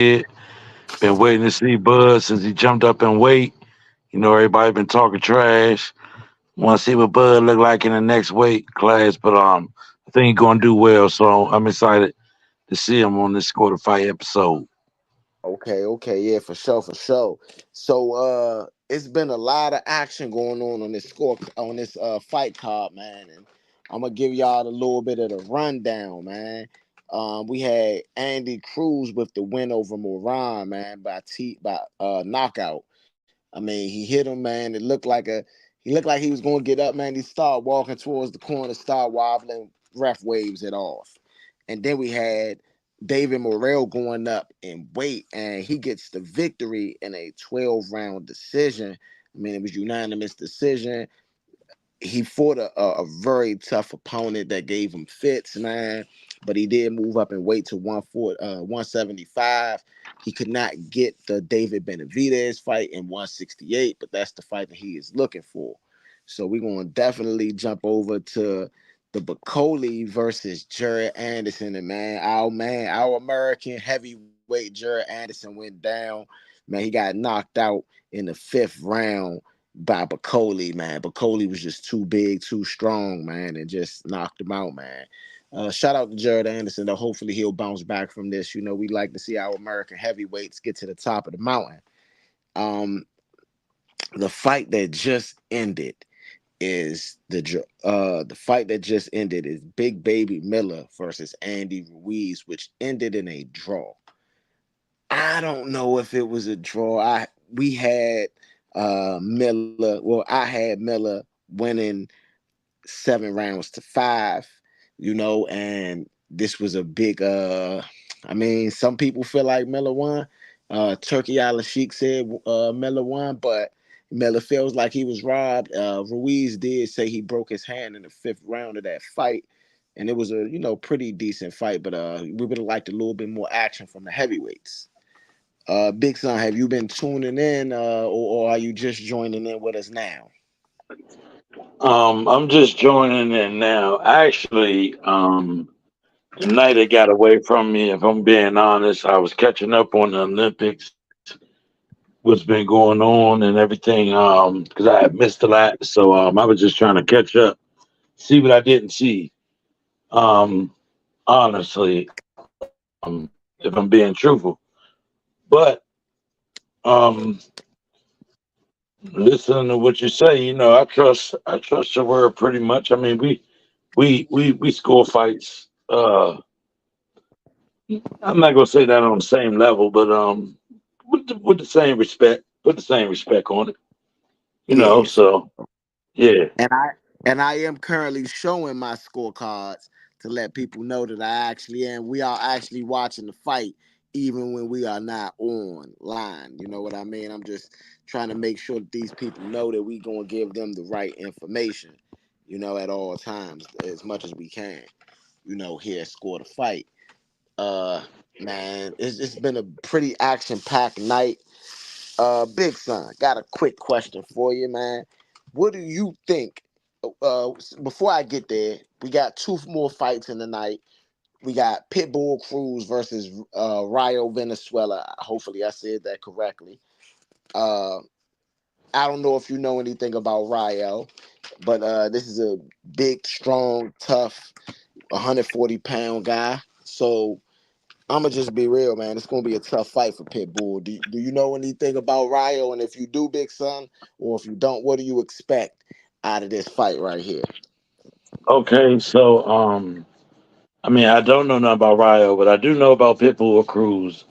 Been waiting to see Bud since he jumped up in weight. Everybody been talking trash. Want to see what Bud look like in the next weight class, but I think he's gonna do well. So I'm excited to see him on this Score the Fight episode. Okay, yeah, for sure, for sure. So it's been a lot of action going on this fight card, man. And I'm gonna give y'all a little bit of the rundown, man. We had Andy Cruz with the win over Moran, man, by knockout. I mean, he hit him, man. He looked like he was gonna get up, man. He started walking towards the corner, started wobbling, ref waves it off. And then we had David Morrell going up in weight, and he gets the victory in a 12-round decision. I mean, it was unanimous decision. He fought a very tough opponent that gave him fits, man. But he did move up in weight to 175. He could not get the David Benavidez fight in 168, but that's the fight that he is looking for. So we're going to definitely jump over to the Bacoli versus Jared Anderson. And our American heavyweight Jared Anderson went down. Man, he got knocked out in the fifth round by Bacoli, man. Bacoli was just too big, too strong, man, and just knocked him out, man. Shout out to Jared Anderson, though. Hopefully he'll bounce back from this. We like to see our American heavyweights get to the top of the mountain. Um, the fight that just ended the fight that just ended is Big Baby Miller versus Andy Ruiz, which ended in a draw. I don't know if it was a draw. We had Miller. Well, I had Miller winning 7 rounds to 5. And this was a big. I mean, some people feel like Miller won. Turkey Island Sheik said Miller won, but Miller feels like he was robbed. Ruiz did say he broke his hand in the fifth round of that fight, and it was a pretty decent fight. But we would have liked a little bit more action from the heavyweights. Big Son, have you been tuning in, or are you just joining in with us now? I'm just joining in now. Actually, the night it got away from me, if I'm being honest, I was catching up on the Olympics, what's been going on and everything, because I had missed a lot. So I was just trying to catch up, see what I didn't see. Um, honestly, if I'm being truthful. But um, listening to what you say, I trust your word pretty much. I mean, we score fights. I'm not gonna say that on the same level, but with the same respect, put the same respect on it. Yeah, So yeah. and I am currently showing my scorecards to let people know that we are actually watching the fight even when we are not online. You know what I mean? I'm just trying to make sure that these people know that we gonna give them the right information, at all times as much as we can. Here Score the Fight. Uh Man, it's been a pretty action packed night. Big Son, got a quick question for you, man. What do you think? Before I get there, we got two more fights in the night. We got Pitbull Cruz versus Rio Venezuela. Hopefully, I said that correctly. Uh, I don't know if you know anything about Rio, but this is a big, strong, tough, 140-pound guy. So I'm gonna just be real, man. It's gonna be a tough fight for Pitbull. Do you know anything about Rio? And if you do, Big Son, or if you don't, what do you expect out of this fight right here? Okay, so I mean, I don't know nothing about Rio, but I do know about Pitbull Cruz.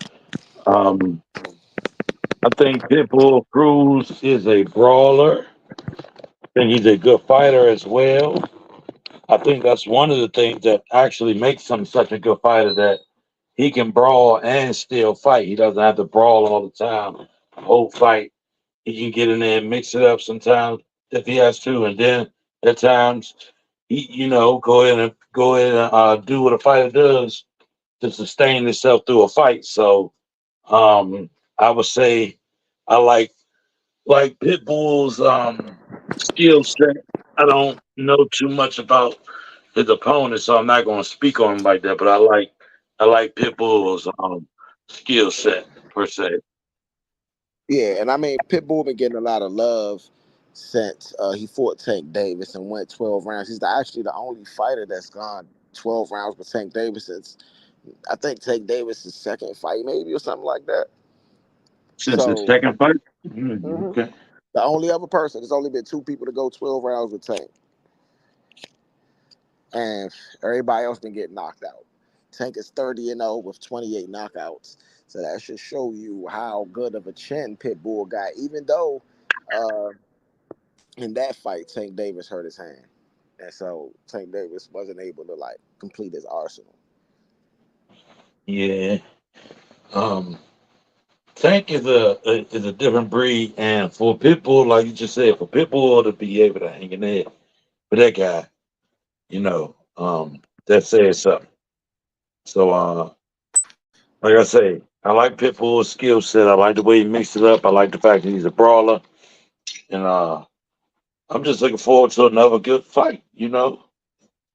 Um, I think Pitbull Cruz is a brawler. I think he's a good fighter as well. I think that's one of the things that actually makes him such a good fighter, that he can brawl and still fight. He doesn't have to brawl all the time, the whole fight. He can get in there and mix it up sometimes if he has to, and then at times he, go ahead and do what a fighter does to sustain himself through a fight. So I would say I like Pitbull's skill set. I don't know too much about his opponent, so I'm not going to speak on him like that. But I like Pitbull's skill set per se. Yeah, and I mean Pitbull been getting a lot of love since he fought Tank Davis and went 12 rounds. He's actually the only fighter that's gone 12 rounds with Tank Davis since I think Tank Davis' second fight maybe or something like that. Since his So second fight. mhm, Okay. the only other person, there's only been two people to go 12 rounds with Tank, and everybody else been getting knocked out. Tank is 30-0 with 28 knockouts. So that should show you how good of a chin Pitbull got, even though uh, in that fight, Tank Davis hurt his hand, and so Tank Davis wasn't able to like complete his arsenal. Yeah. Um, Tank is a different breed, and for Pitbull, like you just said, for Pitbull to be able to hang in there for that guy, that says something. So, like I say, I like Pitbull's skill set. I like the way he mixed it up. I like the fact that he's a brawler, and I'm just looking forward to another good fight.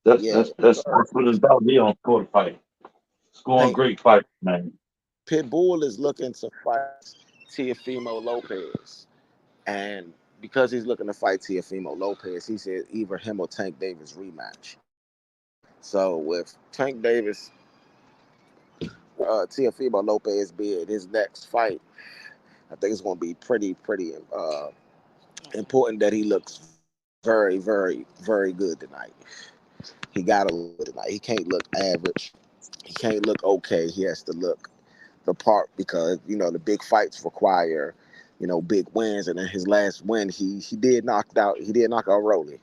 That's Yeah, that's that's what it's about. Me on score fight, scoring Tank great fight, man. Pitbull is looking to fight Teofimo Lopez, and because he's looking to fight Teofimo Lopez, he said either him or Tank Davis rematch. So with Tank Davis, Teofimo Lopez being his next fight, I think it's going to be pretty important that he looks very good tonight. He got to look tonight. He can't look average. He can't look okay. He has to look the part because the big fights require big wins. And in his last win, he did knock out Rolly.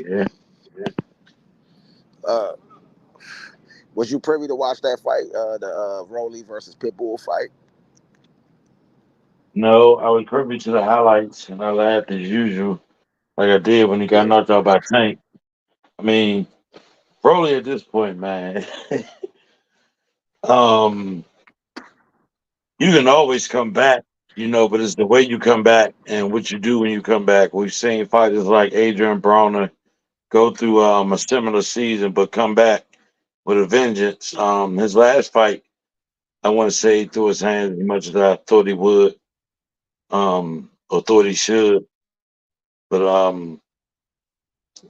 Yeah. Uh, was you privy to watch that fight, the Rolly versus Pitbull fight? No, I was privy to the highlights, and I laughed as usual, like I did when he got Yeah, knocked out by Tank. I mean, Broly at this point, man. um, you can always come back, but it's the way you come back and what you do when you come back. We've seen fighters like Adrian Broner go through a similar season, but come back with a vengeance. His last fight, I want to say he threw his hands as much as I thought he would, or thought he should. But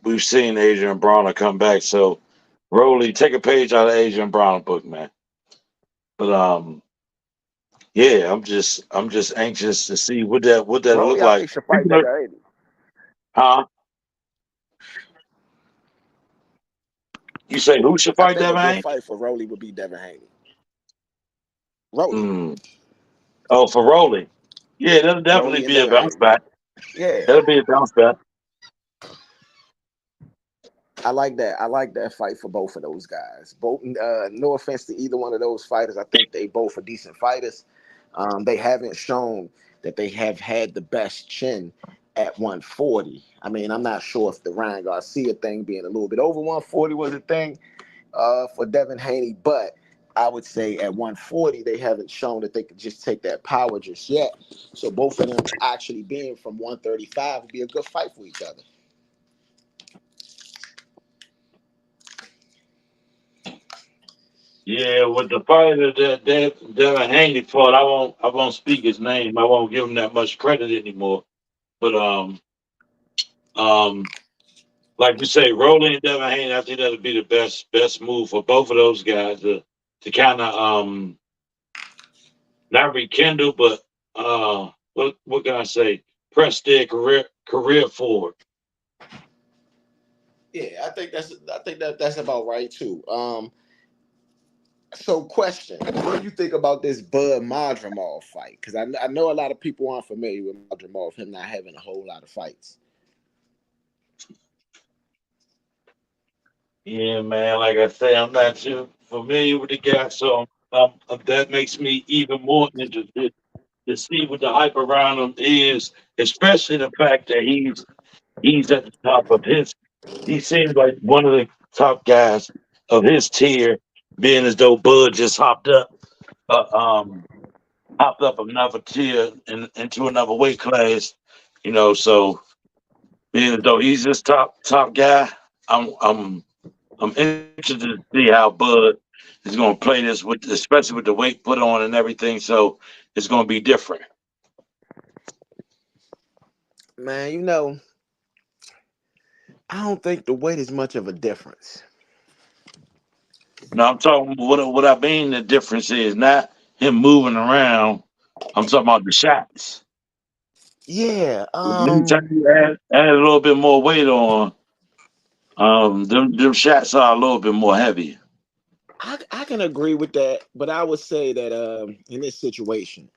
we've seen Adrian Broner come back. So, Rolly, take a page out of Adrian Broner book, man. But yeah, I'm just anxious to see what that look Rolly, I like. think should fight People are, Devin Haney. huh? You say who should I fight think that a good man? fight for Rolly would be Devin Haney. Rolly, Mm. Oh, for Rolly. Yeah, that'll definitely Rolly and be a Devin bounce Haney. back. Yeah, That'll be a bounce back. I like that. I like that fight for both of those guys. Both, no offense to either one of those fighters. I think they both are decent fighters. They haven't shown that they have had the best chin at 140. I mean, I'm not sure if the Ryan Garcia thing being a little bit over 140 was a thing for Devin Haney, but I would say at 140 they haven't shown that they could just take that power just yet. So both of them actually being from 135 would be a good fight for each other. Yeah, with the fighter that Devin Haney fought, I won't speak his name. I won't give him that much credit anymore. But um, like you say, Rolling and Devin Haney, I think that'll be the best move for both of those guys to kind of not rekindle, but what can I say? Press their career forward. Yeah, I think that's about right too. So, question: what do you think about this Bud Madrimov fight? Because I know a lot of people aren't familiar with Madrimov, him not having a whole lot of fights. Yeah, man. Like I say, I'm not too familiar with the guy, so that makes me even more interested to see what the hype around him is, especially the fact that he's at the top of his. He seems like one of the top guys of his tier, being as though Bud just uh, um, hopped up another tier into another weight class. So being as though he's this top guy, I'm I'm interested to see how Bud is going to play this with, especially with the weight put on and everything. So it's going to be different. Man, I don't think the weight is much of a difference. Now I'm talking what I mean. The difference is not him moving around. I'm talking about the shots. Yeah, Anytime you add a little bit more weight on, them shots are a little bit more heavy. I can agree with that, but I would say that in this situation,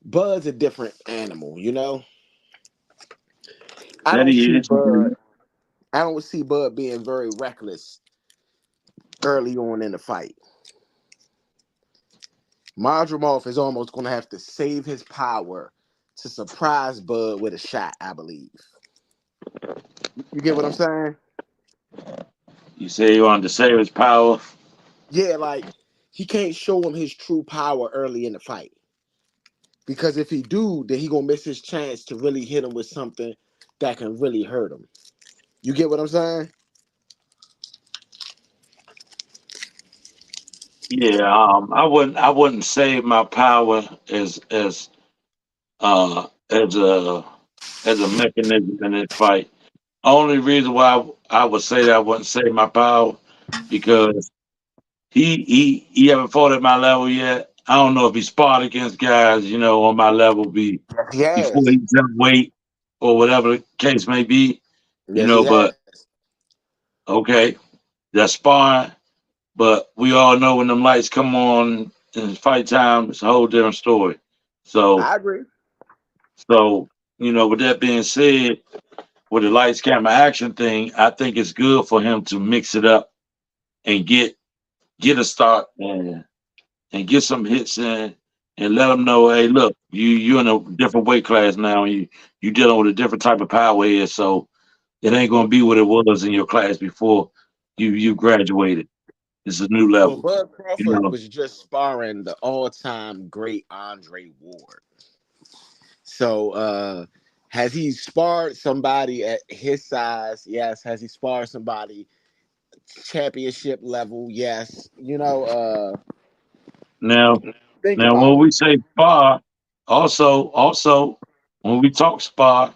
Bud's a different animal. I That don't see he is. Bud. I don't see Bud being very reckless early on in the fight. Madrimov is almost going to have to save his power to surprise Bud with a shot. I believe. You get what I'm saying? You say you wanted to save his power. Yeah, like he can't show him his true power early in the fight because if he do, then he gonna miss his chance to really hit him with something that can really hurt him. You get what I'm saying? Yeah, I wouldn't save my power as a mechanism in this fight. Only reason why I would say that I wouldn't save my power because he haven't fought at my level yet. I don't know if he sparred against guys, on my level before Yes, he jumped weight or whatever the case may be, yes, he but has. okay, that's sparring. But we all know when them lights come on in fight time, it's a whole different story. So I agree. so with that being said, with the lights camera action thing, I think it's good for him to mix it up and get a start and get some hits in and let them know, hey, look, you in a different weight class now. You dealing with a different type of power here, so it ain't gonna be what it was in your class before you graduated. It's a new Well, level. Bud You Crawford know. was just sparring the all-time great Andre Ward. So, has he sparred somebody at his size? Yes. Has he sparred somebody championship level? Yes. Now Think now about when it. we say spar, also when we talk spar,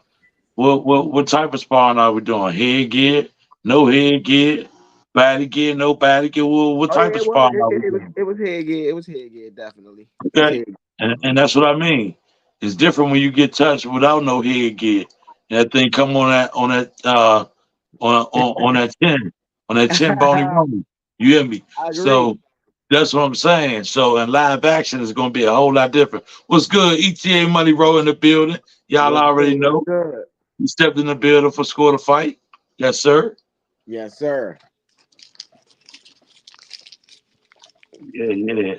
what type of sparring are we doing? Head gear, no head gear, body gear, no body gear. What Oh type yeah, of it was. sparring are we doing? It was headgear. It was headgear. Definitely. It was Okay, headgear. and that's what I mean. It's different when you get touched without no head gear. That thing come on that chin bony I bone. You hear me? agree. So that's what I'm saying. So in live action is going to be a whole lot different. What's good? ETA Money Row in the building. Y'all What's already good? What's know. good? You stepped in the building for Score to Fight. Yes, sir. Yes, sir. Yeah, yeah.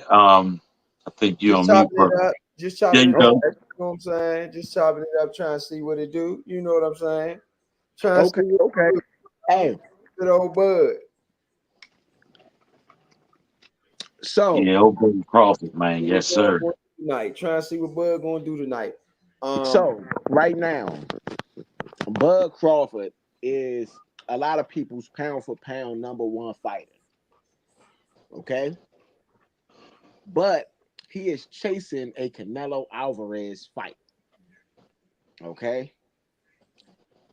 I think you Just on mute, chopping bro. it up. Just There chopping you it go. up. Okay. You know what I'm saying? Just chopping it up, trying to see what it do. You know what I'm saying? Trying to Okay. see what Okay. Hey. good old bud. So. Yeah, old buddy Crawford, man. See what Yes, bud sir. going to do tonight. Trying to see what bud gonna do tonight. Um, So right now, Bud Crawford is a lot of people's pound for pound number one fighter. Okay. But he is chasing a Canelo Alvarez fight. Okay.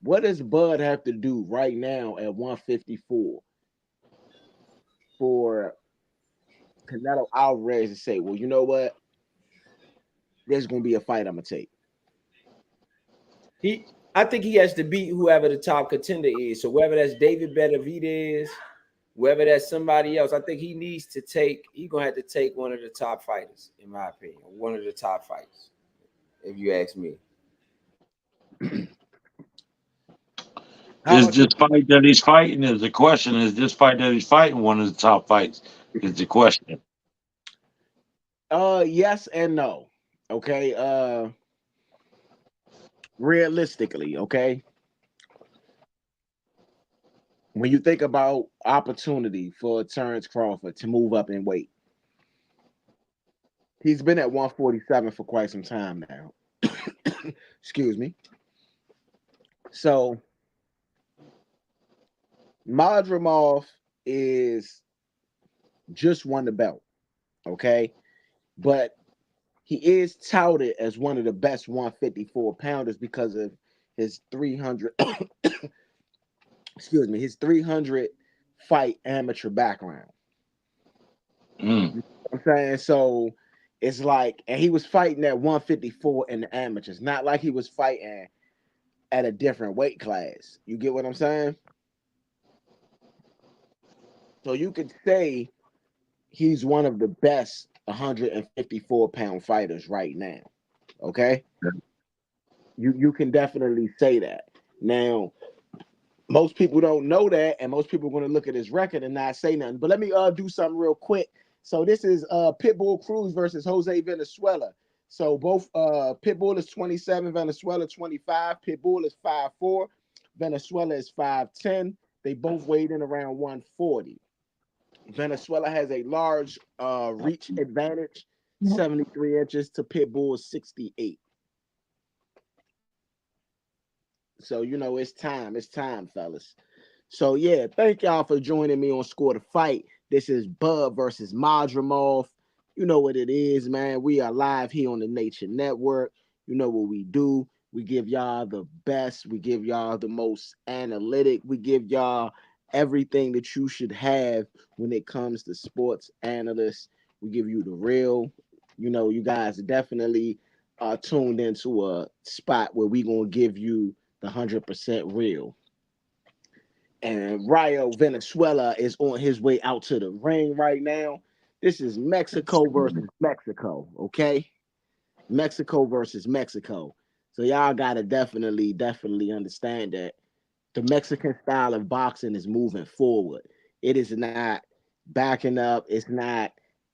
What does Bud have to do right now at 154 for Canelo Alvarez to say, well, you know what? There's going to be a fight I'm going to take. I think he has to beat whoever the top contender is. So whether that's David Benavidez, whether that's somebody else, I think he needs to take. He gonna have to take one of the top fighters, in my opinion, one of the top fighters. If you ask me, How Is much? this fight that he's fighting? Is the question? Is this fight that he's fighting one of the top fights? Is the question. Yes and no. Okay. Realistically, okay. When you think about opportunity for Terence Crawford to move up in weight, he's been at 147 for quite some time now. Excuse me. So Madrimov is just won the belt, okay? But he is touted as one of the best 154 pounders because of his 300, excuse me, his 300 fight amateur background. Mm. You know what I'm saying? So it's like, and he was fighting at 154 in the amateurs, not like he was fighting at a different weight class. You get what I'm saying? So you could say he's one of the best 154-pound fighters right now. Okay, you can definitely say that. Now, most people don't know that, and most people are going to look at his record and not say nothing. But let me do something real quick. So this is Pitbull Cruz versus Jose Venezuela. So both Pitbull is 27, Venezuela 25. Pitbull is 5'4", Venezuela is 5'10". They both weighed in around 140. Venezuela has a large reach advantage, 73 inches to Pitbull's 68. So, you know, it's time. It's time, fellas. So, yeah, thank y'all for joining me on Score the Fight. This is Bud versus Madrimov. You know what it is, man. We are live here on the Nature Network. You know what we do. We give y'all the best. We give y'all the most analytic. We give y'all everything that you should have when it comes to sports analysts. We give you the real. You know, you guys definitely are tuned into a spot where we going to give you the 100% real. And Rayo Venezuela is on his way out to the ring right now. This is Mexico versus Mexico, okay? Mexico versus Mexico. So y'all gotta definitely understand that the Mexican style of boxing is moving forward. It is not backing up. It's not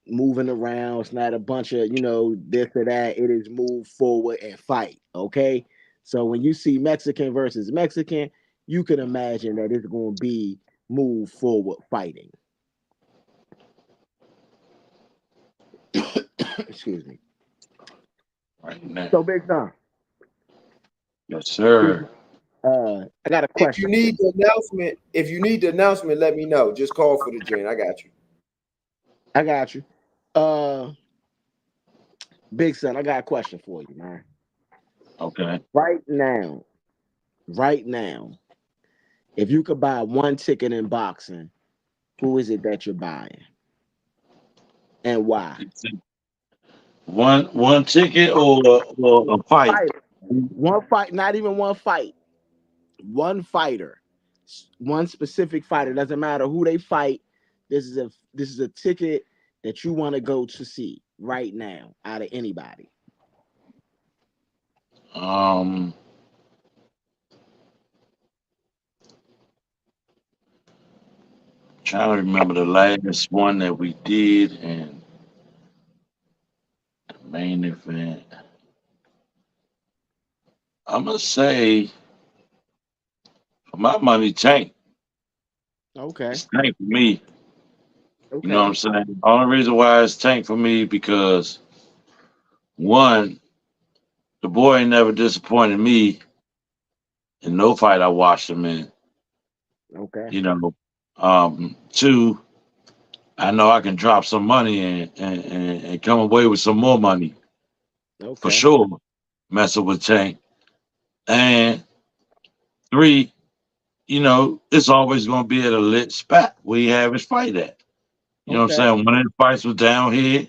moving around. It's not a bunch of, you know, this or that. It is move forward and fight. Okay. So when you see Mexican versus Mexican, you can imagine that it's going to be move forward fighting. Excuse me. Right now. So Big Don, Yes, sir. I got a If you question. need the announcement, let me know. Just call for the gin. I got you. I got you. Uh, Big Son, I got a question for you, man. Okay. Right now, right now, if you could buy one ticket in boxing, who is it that you're buying and why? One ticket or a fight? Fighter. One fight, not even one fight. One fighter. One specific fighter. Doesn't matter who they fight. This is a ticket that you want to go to see right now out of anybody. Um, Trying to remember the last one that we did and the main event. I'm gonna say for my money, Tank. Okay. It's Tank for me. You know what Okay. I'm saying? The only reason why it's Tank for me because one, the boy ain't never disappointed me in no fight I watched him in. Okay. You know, two, I know I can drop some money and come away with some more money for Okay. sure. Messing with Tank. And three, you know, it's always going to be at a lit spot where you have his fight at. You know what I'm Okay. saying? One of the fights was down here,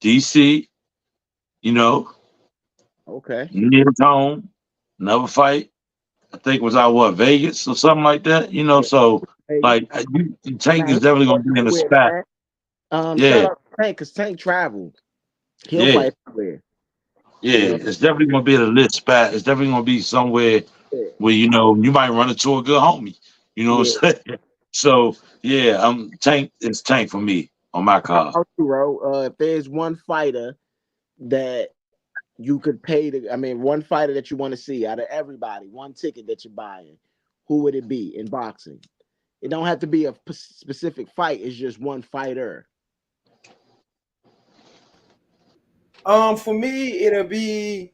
DC, you know, Okay. near his home. Another fight, I think was out what, Vegas or something like that. You know, Yeah. so Vegas. like Tank Now is he definitely goes going to be in the everywhere, spot. man. Shout Yeah, out to Tank because Tank traveled. He'll yeah, fight everywhere. yeah. You know. It's definitely going to be at a lit spot. It's definitely going to be somewhere Yeah. where you know you might run into a good homie. You know Yeah. what I'm saying? So yeah, Tank. It's Tank for me on my How card. about you, Ro? If there's one fighter that you could pay to, I mean, one fighter that you want to see out of everybody, one ticket that you're buying, who would it be in boxing? It don't have to be a specific fight. It's just one fighter. For me, it'll be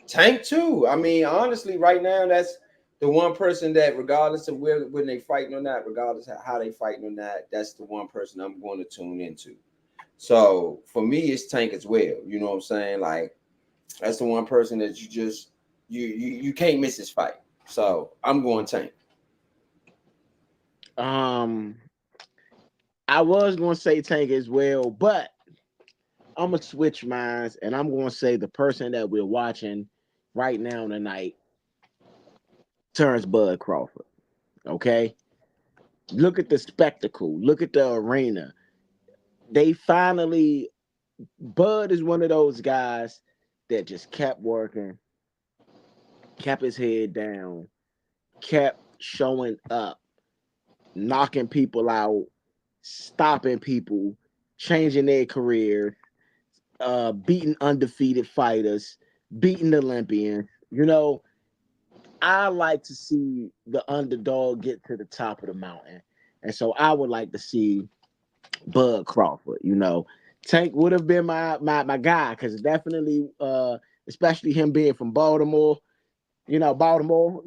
Tank too. I mean, honestly, right now The one person that, regardless of where when they fighting or not, regardless of how they fighting or not, that's the one person I'm going to tune into. So for me, it's Tank as well. You know what I'm saying? Like that's the one person that you just you can't miss his fight. So I'm going Tank. Um, I was gonna say Tank as well, but I'm gonna switch minds and I'm gonna say the person that we're watching right now tonight, Terence Bud Crawford. Okay, look at the spectacle. Look at the arena. They finally. Bud is one of those guys that just kept working, kept his head down, kept showing up, knocking people out, stopping people, changing their career, beating undefeated fighters, beating Olympians. You know, I like to see the underdog get to the top of the mountain. And so I would like to see Bud Crawford, you know. Tank would have been my guy because definitely especially him being from Baltimore, Baltimore,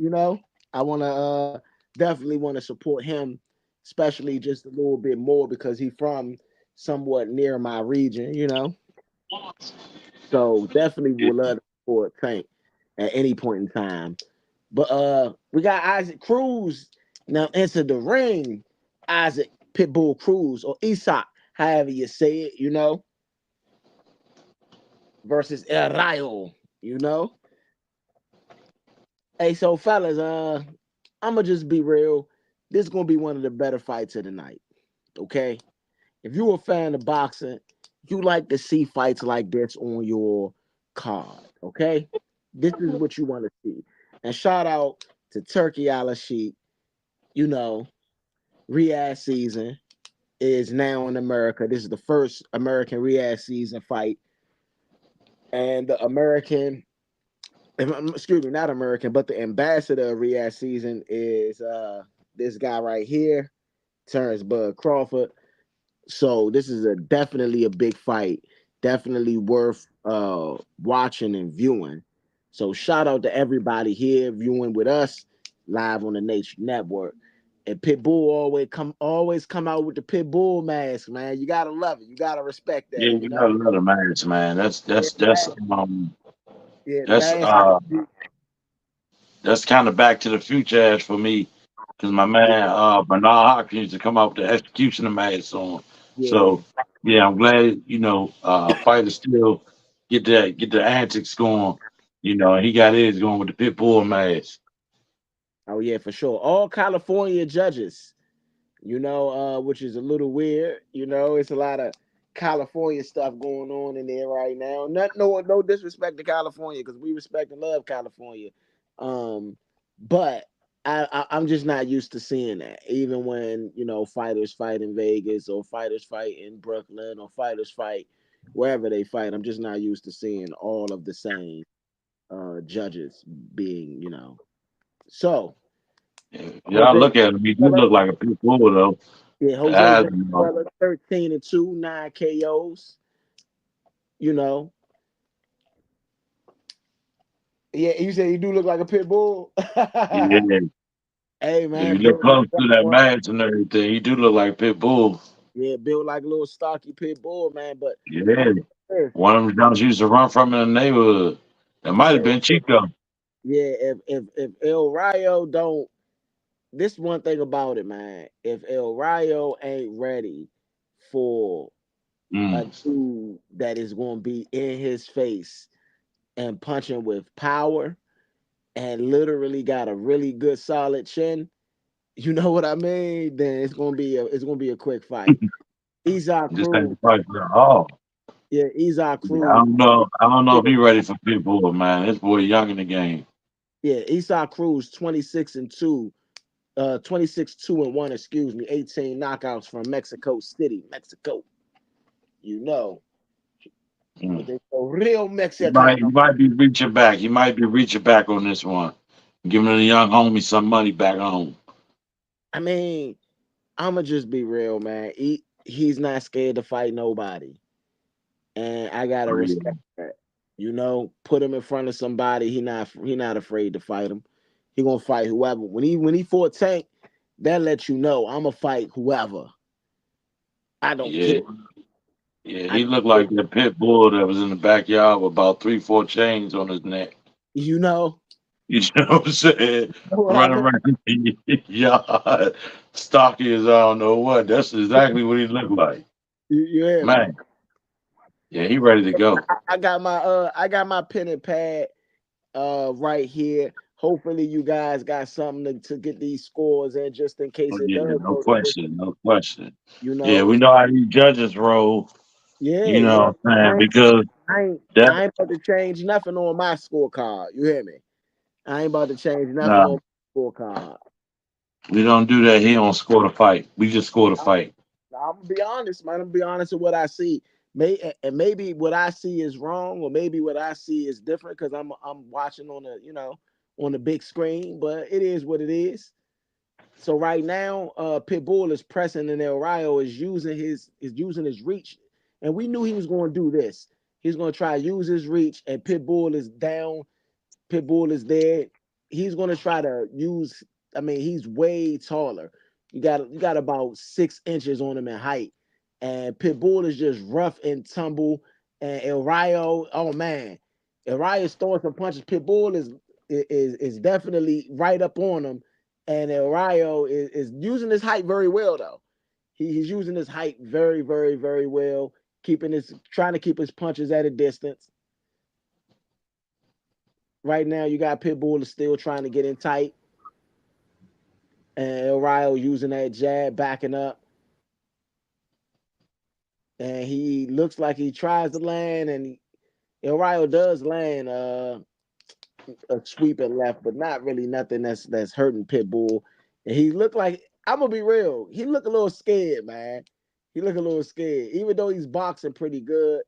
I wanna definitely want to support him, especially just a little bit more because he's from somewhat near my region. So definitely would love to support Tank at any point in time. But we got Isaac Cruz now enter the ring. Isaac Pitbull Cruz or Isak, however you say it, versus El Rayo, you know. Hey, so fellas, I'ma just be real. This is gonna be one of the better fights of the night. Okay. If you're a fan of boxing, you like to see fights like this on your card. Okay. This is what you want to see. And shout out to Turkey Al Sheik, you know, Riyadh season is now in America. This is the first American Riyadh season fight. And the American, excuse me, not American, but the ambassador of Riyadh season is this guy right here, Terence Bud Crawford. So this is definitely a big fight, definitely worth watching and viewing. So shout out to everybody here viewing with us live on the Nation Network. And Pitbull always come out with the Pitbull mask, man. You gotta love it. You gotta respect Yeah, that. you got another match, man. That's Yeah, that's that's man. um Yeah, the that's mask. that's kind of back to the future as for me, because my man Bernard Hopkins used to come out with the execution of match song. Yeah. So yeah, I'm glad fighters still get the antics going. And he got his going with the pit bull match. Oh yeah, for sure. All California judges. Which is a little weird. It's a lot of California stuff going on in there right now. No disrespect to California because we respect and love California. But I'm just not used to seeing that. Even when fighters fight in Vegas or fighters fight in Brooklyn or fighters fight wherever they fight, I'm just not used to seeing all of the same judges being. So Yeah, I Jose look at him. He do look like a pit bull though. Yeah, Jose As, Valenzuela, 13-2, 9 KOs. You know, yeah, you say you do look like a pit bull. yeah, Hey if you man, look built like close that to that one. match and everything, he do look like pit bull. Yeah, built like a little stocky pit bull, man. But Yeah, if, one of them Jones used to run from in the neighborhood. That might have yeah, been Chico. yeah, if El Rayo don't, this one thing about it, man. If El Rayo ain't ready for a Mm. dude that is going to be in his face and punching with power and literally got a really good solid chin, you know what I mean? Then it's gonna be a quick fight. Isaac Just ain't Cruz, the price at all. yeah, Isaac Yeah, I Cruz, don't know. I don't know yeah, if he ready for Pitbull, man. This boy young in the game. yeah, Isaac Cruz, 26-2, 26-2-1, excuse me, 18 knockouts from Mexico City, Mexico. You know what Mm. they call real He Mexicano. might be reaching back. He might be reaching back on this one, giving the young homie some money back home. I mean, I'ma just be real, man. He's not scared to fight nobody, and I gotta Oh, yeah. respect that. Put him in front of somebody. He not afraid to fight him. He gonna fight whoever. When he fought Tank, that lets you know I'm gonna fight whoever. I don't Yeah, care. yeah. I He looked don't like the pit bull that was in the backyard with about 3, 4 chains on his neck. you know, You know what I'm saying? you know what I Running mean? around the yard, stocky as I don't know what. That's exactly what he looked like. You hear me? Man, yeah, he ready to go. I got my pen and pad right here. Hopefully you guys got something to get these scores in just in Oh, case it yeah, does no go the way, question, no question. you Yeah, know. we know how these judges roll. Yeah, You yeah. know what I'm saying? Because that, I ain't about to change nothing on my scorecard. You hear me? I ain't about to change nothing nah, on my scorecard. we don't do that. He don't score the fight. We just score the fight. I'm gonna be honest, man. I'm gonna be honest with what I see. And maybe what I see is wrong, or maybe what I see is different because I'm watching on the on the big screen. But it is what it is. So right now, Pitbull is pressing, and El Rayo is using his reach, and we knew he was going to do this. He's going to try to use his reach, and Pitbull is down. Pitbull is there. He's going to try to use. I mean, he's way taller. You got about 6 inches on him in height, and Pitbull is just rough and tumble. And El Rayo, oh man, El Rayo's throwing some punches. Pitbull is definitely right up on him, and El Rayo is using his height very well though. He's using his height very, very, very well, trying to keep his punches at a distance. Right now, you got Pitbull is still trying to get in tight, and El Rayo using that jab, backing up, and he looks like he tries to land, and El Rayo does land a sweep and left, but not really nothing that's hurting Pitbull. And he looked like I'm gonna be real, he looked a little scared, man. He looked a little scared, even though he's boxing pretty good.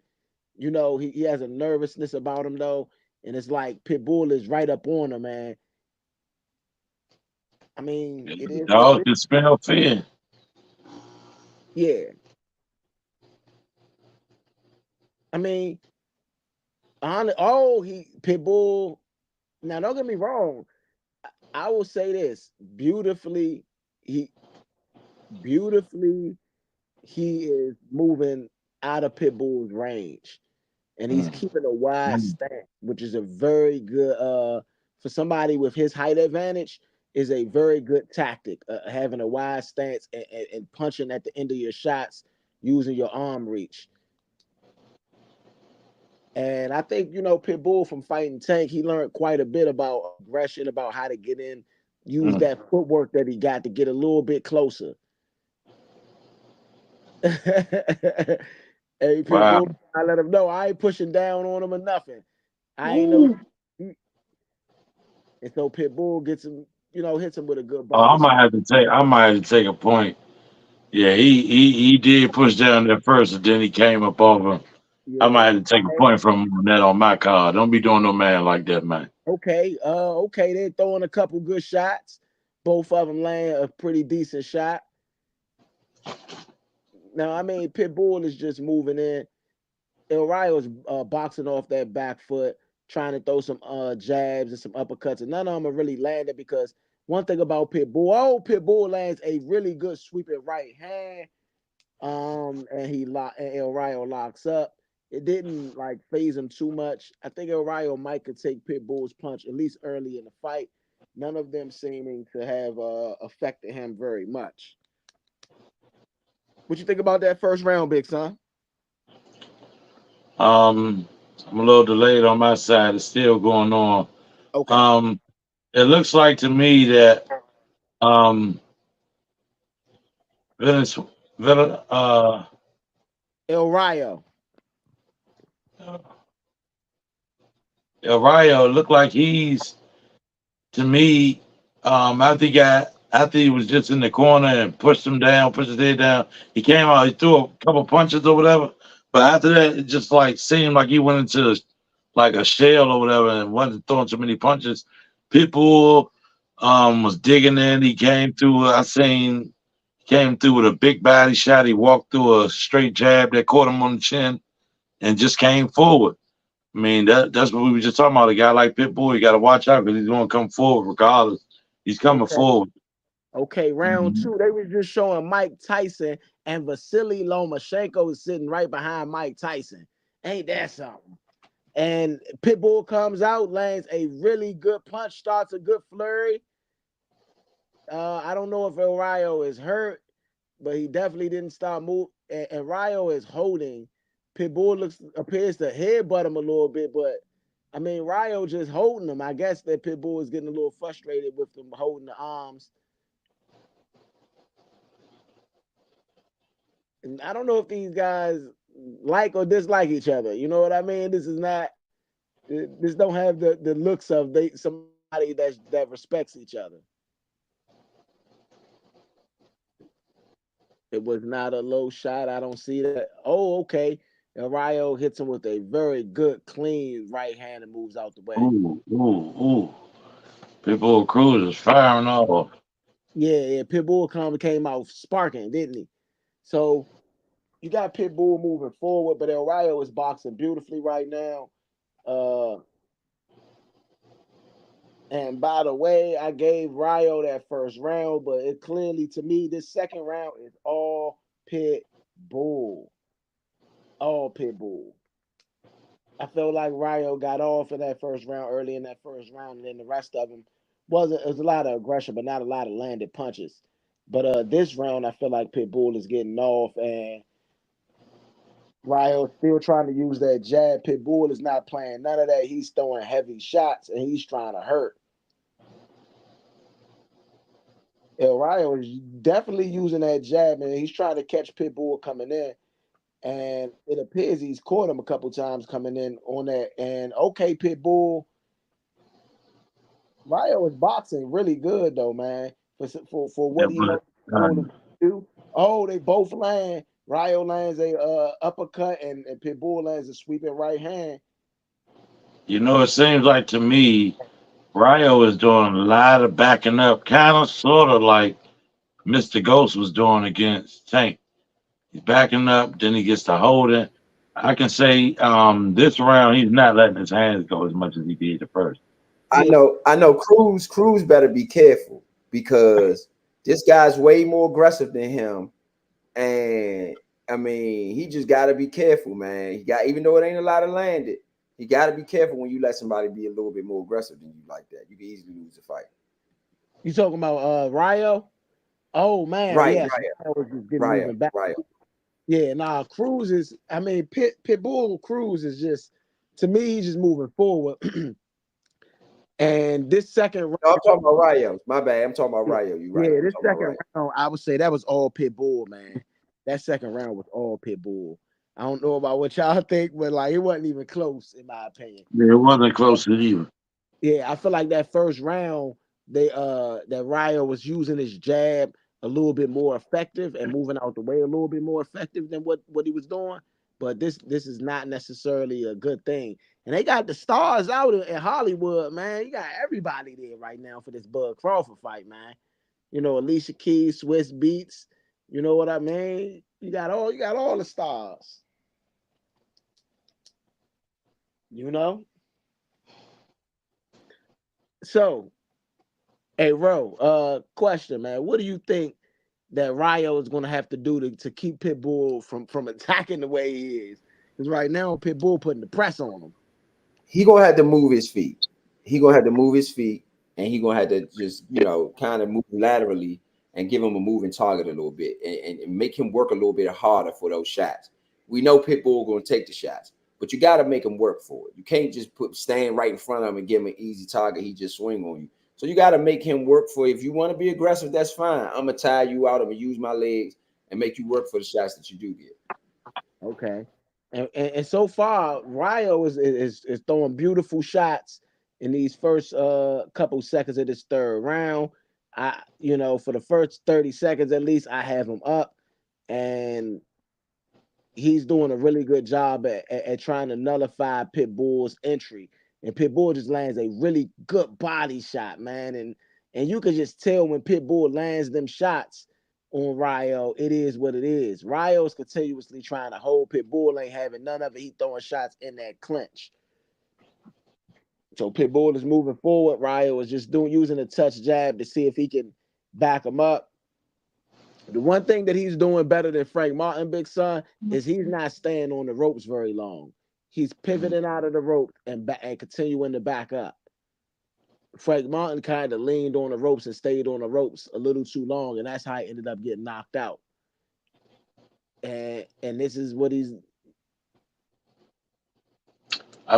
He has a nervousness about him though, and it's like Pitbull is right up on him, man. I mean, Yeah, it the is what it dog is. can smell fear. Yeah, I mean, he Pitbull. Now, don't get me wrong. I will say this beautifully. He beautifully he is moving out of Pitbull's range, and he's Mm, keeping a wide mm. stance, which is a very good for somebody with his height advantage. Is a very good tactic. Having a wide stance and punching at the end of your shots using your arm reach. And I think, Pitbull from fighting Tank, he learned quite a bit about aggression, about how to get in, use Mm. that footwork that he got to get a little bit closer. Hey, Wow. Pitbull, I let him know I ain't pushing down on him or nothing. I ain't no. Ooh. And so Pitbull gets him, hits him with a good Oh, body shot. I might have to take a point. Yeah, he did push down there first, and then he came up over. I Yeah. might have to take a point from him on that on my card. Don't be doing no man like that, man. Okay. Okay. They're throwing a couple good shots. Both of them land a pretty decent shot. Now, I mean, Pitbull is just moving in. El Rayo's boxing off that back foot, trying to throw some jabs and some uppercuts, and none of them are really landing because one thing about Pitbull lands a really good sweeping right hand, and El Rayo locks up. It didn't like phase him too much. I think El Rayo might could take Pitbull's punch at least early in the fight. None of them seeming to have affected him very much. What you think about that first round, Big Son? Um, I'm a little delayed on my side. It's still going on. Okay. Um, it looks like to me that um, Venus, Ven- uh, El Rayo. El Rayo looked like he's to me, after he was just in the corner and pushed him down, pushed his head down, he came out, he threw a couple punches or whatever. But after that, it just like seemed like he went into like a shell or whatever and wasn't throwing too many punches. People was digging in. He came through. I seen came through with a big body shot. He walked through a straight jab that caught him on the chin and just came forward. I mean, that's what we were just talking about. A guy like Pitbull, you got to watch out because he's going to come forward regardless. He's coming Okay. forward. Okay, round Mhm. two, they were just showing Mike Tyson and Vasily Lomachenko is sitting right behind Mike Tyson. Ain't that something? And Pitbull comes out, lands a really good punch, starts a good flurry. I don't know if El Rayo is hurt, but he definitely didn't start move. And Rayo is holding. Pitbull appears to headbutt him a little bit, but I mean Rayo just holding him. I guess that Pitbull is getting a little frustrated with him holding the arms. And I don't know if these guys like or dislike each other. You know what I mean? This is not. This don't have the looks of somebody that respects each other. It was not a low shot. I don't see that. Oh, okay. And Rayo hits him with a very good, clean right hand and moves out the way. Ooh. Pitbull Cruz is firing off. Yeah. Pitbull came out sparking, didn't he? So you got Pitbull moving forward, but El Rayo is boxing beautifully right now. Uh, and by the way, I gave Rayo that first round, but it clearly to me, this second round is all Pitbull. All Pitbull. I felt like Rayo got off in that first round, early in that first round, and then the rest of them wasn't. It was a lot of aggression, but not a lot of landed punches. But this round, I feel like Pitbull is getting off, and Rayo still trying to use that jab. Pitbull is not playing none of that. He's throwing heavy shots, and he's trying to hurt. El Rayo is definitely using that jab, and he's trying to catch Pitbull coming in. And it appears he's caught him a couple times coming in on that. And okay, Pitbull, Rayo is boxing really good though, man. For Yeah, what he but knows to do. Oh, they both land. Rayo lands a uppercut, and Pitbull lands a sweeping right hand. you know, it seems like to me, Ryo is doing a lot of backing up, kind of, sort of like Mr. Ghost was doing against Tank. He's backing up, then he gets to holding. I can say this round he's not letting his hands go as much as he did the first. I Yeah, know, I know. Cruz better be careful because this guy's way more aggressive than him, and I mean, he just got to be careful, man. He got, even though it ain't a lot of landed, he got to be careful when you let somebody be a little bit more aggressive than you like that. You can easily lose the fight. you talking about Rayo? Oh man, Right, yes, Rayo was just getting right, moving back. right. Yeah, nah, Cruz is. I mean, Pitbull Cruz is just to me. He's just moving forward. And this second round, No, I'm talking about Rayo. My bad. I'm talking about yeah, Rayo. You right. yeah, I'm this talking about second Rayo. round, I would say that was all Pitbull, man. That second round was all Pitbull. I don't know about what y'all think, but like it wasn't even close in my opinion. Yeah, it wasn't close to it either. Yeah, I feel like that first round, that Ryo was using his jab a little bit more effective and moving out the way a little bit more effective than what he was doing. But this is not necessarily a good thing. And they got the stars out in Hollywood, man. You got everybody there right now for this Bud Crawford fight, man. You know, Alicia Keys, Swiss Beats. You know what I mean? You got all the stars. You know. So, hey, Ro, question, man. What do you think that Ryo is going to have to do to keep Pitbull from attacking the way he is? Because right now, Pitbull putting the press on him. He gonna have to move his feet. He gonna have to move his feet, and he gonna have to just kind of move laterally and give him a moving target a little bit, and make him work a little bit harder for those shots. We know Pitbull gonna take the shots, but you got to make him work for it. You can't just stand right in front of him and give him an easy target. He just swing on you. So you got to make him work for it. If you want to be aggressive, that's fine. I'm gonna tire you out. I'm gonna use my legs and make you work for the shots that you do get. Okay. And so far, Ryo is throwing beautiful shots in these first couple seconds of this third round. For the first 30 seconds at least, I have him up. And he's doing a really good job at trying to nullify Pitbull's entry. And Pitbull just lands a really good body shot, man. And you can just tell when Pitbull lands them shots on Ryo, it is what it is. Ryo's continuously trying to hold Pitbull, ain't having none of it. He throwing shots in that clinch. So Pitbull is moving forward. Ryo is just using a touch jab to see if he can back him up. The one thing that he's doing better than Frank Martin, Big Son, is he's not staying on the ropes very long. He's pivoting out of the rope and continuing to back up. Frank Martin kind of leaned on the ropes and stayed on the ropes a little too long, and that's how he ended up getting knocked out. And this is what he's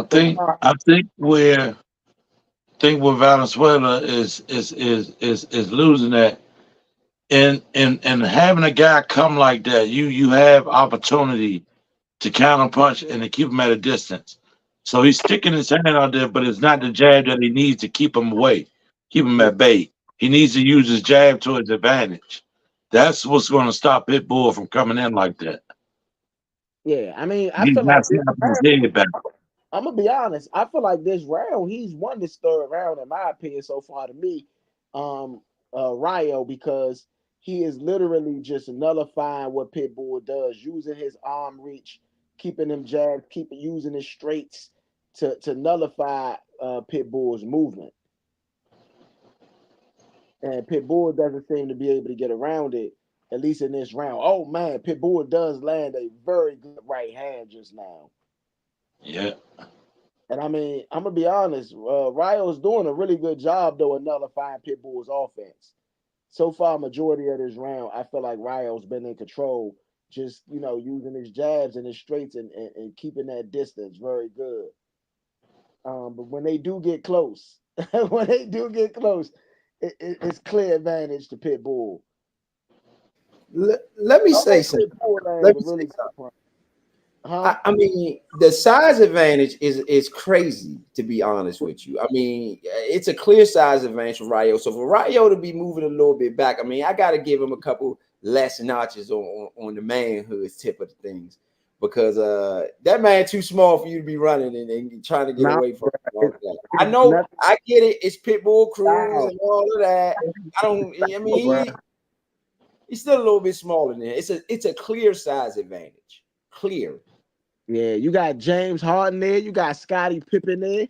so far. I think where Valenzuela is losing that and having a guy come like that, you have opportunity to counter punch and to keep him at a distance. So he's sticking his hand out there, but it's not the jab that he needs to keep him away, keep him Yeah, at bay. He needs to use his jab to his advantage. That's what's going to stop Pitbull from coming in like that. yeah. I mean, I He's feel like not snapping his head back. I'm gonna be honest. I feel like this round he's won this third round in my opinion so far to me, Ryo, because he is literally just nullifying what Pitbull does, using his arm reach, keeping him jabbed, keeping using his straights to nullify Pitbull's movement. And Pitbull doesn't seem to be able to get around it, at least in this round. Oh man, Pitbull does land a very good right hand just now. Yeah. And I mean, I'm gonna be honest. Ryo's doing a really good job though of nullifying Pitbull's offense. So far, majority of this round, I feel like Ryo's been in control, just using his jabs and his straights and keeping that distance very good. But when they do get close, when they do get close, it's clear advantage to Pitbull. Let me say Oh, something. Pitbull Let lands a me say really good something. punch. Huh? I mean, the size advantage is crazy, to be honest with you. I mean, it's a clear size advantage for Ryo. So for Ryo to be moving a little bit back, I mean, I got to give him a couple less notches on the manhood tip of the things, because that man too small for you to be running and trying to get Now away from him and all it's, of that. I it's know, nothing I get it. It's Pitbull Cruz style, and all of that. I don't. I mean, bro. he's still a little bit smaller than that. It's a clear size advantage. Clear. Yeah, you got James Harden there. You got Scottie Pippen there.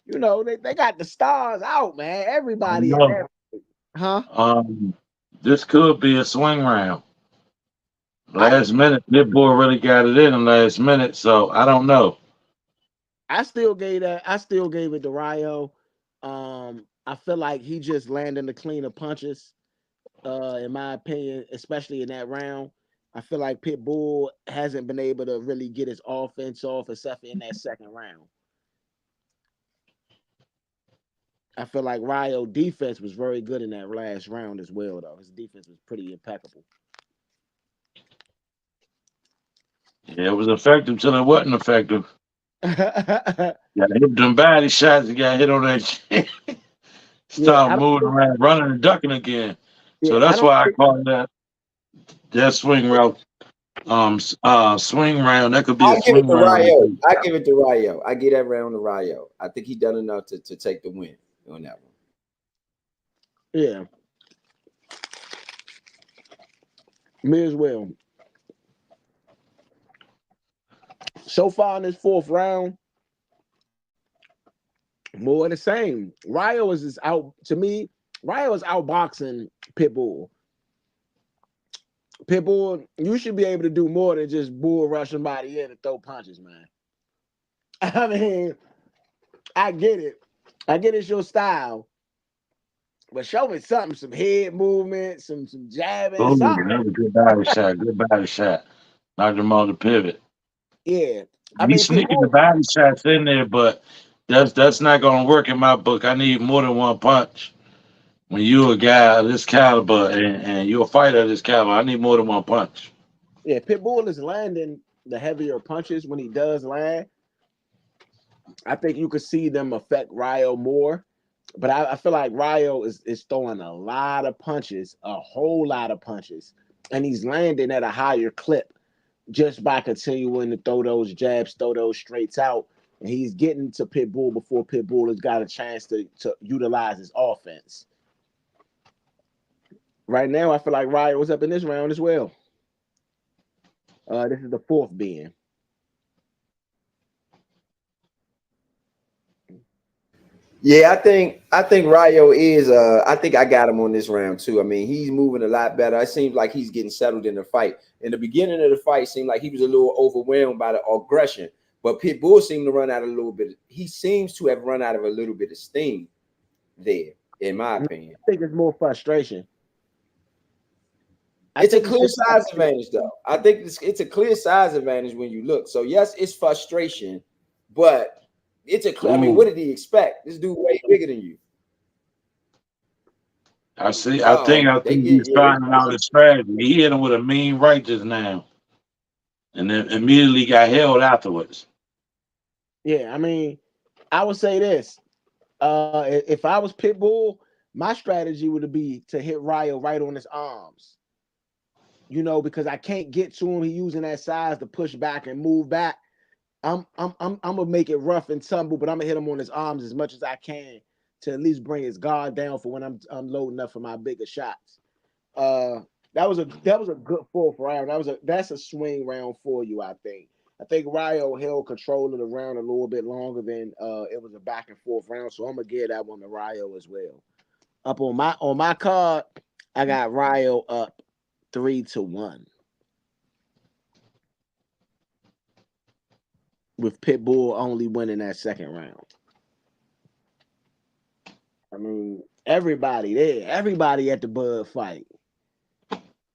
They got the stars out, man. I Everybody at know. that, huh? This could be a swing round. I Last minute, Pitbull really got it in the last minute, so I don't know. I still gave that. I still gave it to Ryo. I feel like he just landing the cleaner punches. In my opinion, especially in that round. I feel like Pitbull hasn't been able to really get his offense off, except in that second round. I feel like Ryo defense was very good in that last round as well, though. His defense was pretty impeccable. Yeah, it was effective till it wasn't effective. Yeah, Yeah, hit them body shots. He got hit on that chin. I Start don't moving think, around, running and ducking again. So yeah, I that's don't why I think call that swing route. Swing round. That could be a I give it swing to round right Ryo. there. I give it to Ryo. I give that round to Ryo. I think he done enough to take the win on that one. yeah, me as well. So far in this fourth round, more of the same. Ryo is out to me. Ryo is outboxing Pitbull. Pitbull, you should be able to do more than just bull rush somebody in and throw punches, man. I mean, I get it. I get it's your style, but show me something, some head movement, some jabbing, Oh, something. that was a good body shot. Good body shot. Knocked him on the pivot. Yeah. I He's mean, sneaking the Pitbull, body shots in there, but that's not gonna work in my book. I need more than one punch. When you're a guy of this caliber and you're a fighter of this caliber, I need more than one punch. yeah, Pitbull is landing the heavier punches when he does land. I think you could see them affect Ryo more. But I feel like Ryo is throwing a lot of punches, a whole lot of punches, and he's landing at a higher clip just by continuing to throw those jabs, throw those straights out. And he's getting to Pitbull before Pitbull has got a chance to utilize his offense. Right now, I feel like Ryo was up in this round as well. This is the fourth being. Yeah, I think Rayo is I think I got him on this round too. I mean, he's moving a lot better. It seems like he's getting settled in the fight. In the beginning of the fight, seemed like he was a little overwhelmed by the aggression, but Pitbull seemed to run out a little bit. He seems to have run out of a little bit of steam there, in my I opinion. think it's more frustration. I It's a think it's clear just size advantage, though. I think it's a clear size advantage when you look. So yes, it's frustration, but it's a clear. I mean, what Ooh, did he expect? This dude way bigger than you. I see. I They think get he's yeah. finding out his strategy. He hit him with a mean right just now, and then immediately got held afterwards. yeah. I mean, I would say this. If I was Pitbull, my strategy would be to hit Ryo right on his arms. Because I can't get to him. He using that size to push back and move back. I'm gonna make it rough and tumble, but I'm gonna hit him on his arms as much as I can to at least bring his guard down for when I'm loading up for my bigger shots. Uh, that was a good fourth round. That's a swing round for you, I think. I think Ryo held control of the round a little bit longer than it was a back and forth round. So I'm gonna give that one to Ryo as well. Up on my card, I got Ryo up 3-1 with Pitbull only winning that second round. I mean, everybody there, everybody at the Bud fight,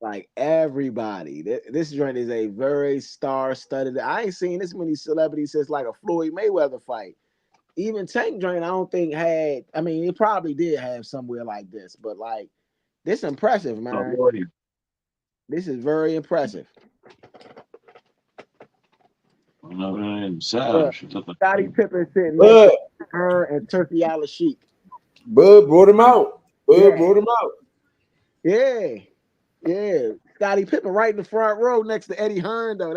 like everybody. This joint is a very star-studded. I ain't seen this many celebrities since like a Floyd Mayweather fight. Even Tank joint, I don't think had. I mean, it probably did have somewhere like this, but like this impressive, Oh, man. boy. This is very impressive. No, man, sad. Look, She took Scottie a- Pippen sitting next to Bud, her and Turkey Al Sheik. Bud brought him out. Bud Yeah, brought him out. yeah, yeah. Scottie Pippen right in the front row next to Eddie Hearn, though.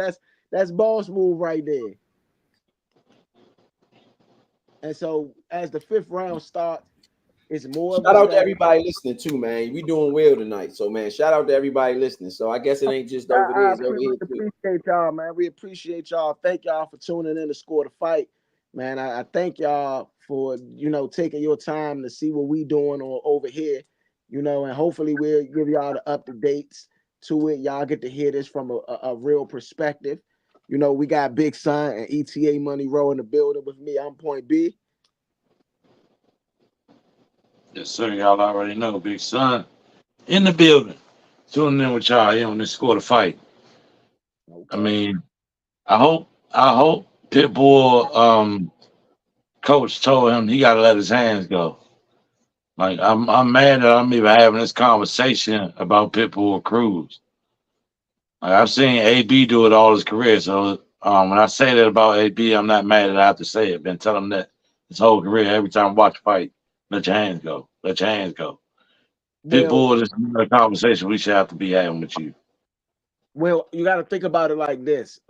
That's boss move right there. And so as the fifth round starts, it's more of a Shout out to strategy. everybody listening too, man. We doing well tonight. So man, shout out to everybody listening. So I guess it ain't just over there, I it's over we here too. appreciate y'all, man. We appreciate y'all. Thank y'all for tuning in to Score the Fight, man. I thank y'all for taking your time to see what we doing over here, and hopefully we'll give y'all the up to dates to it. Y'all get to hear this from a real perspective. We got Big Son and ETA Money Row in the building with me. I'm Point B. Yes, sir. Y'all already know. Big Son in the building. Tuning in with y'all here on this score to fight. I Okay. mean, I hope Pitbull coach told him he gotta let his hands go. Like I'm mad that I'm even having this conversation about Pitbull Cruz. Like I've seen AB do it all his career. So when I say that about AB, I'm not mad that I have to say it. Been telling him that his whole career, every time I watch a fight, let your hands go. Let your hands go. Well, Pitbull, this is another conversation we should have to be having with you. you got to think about it like this.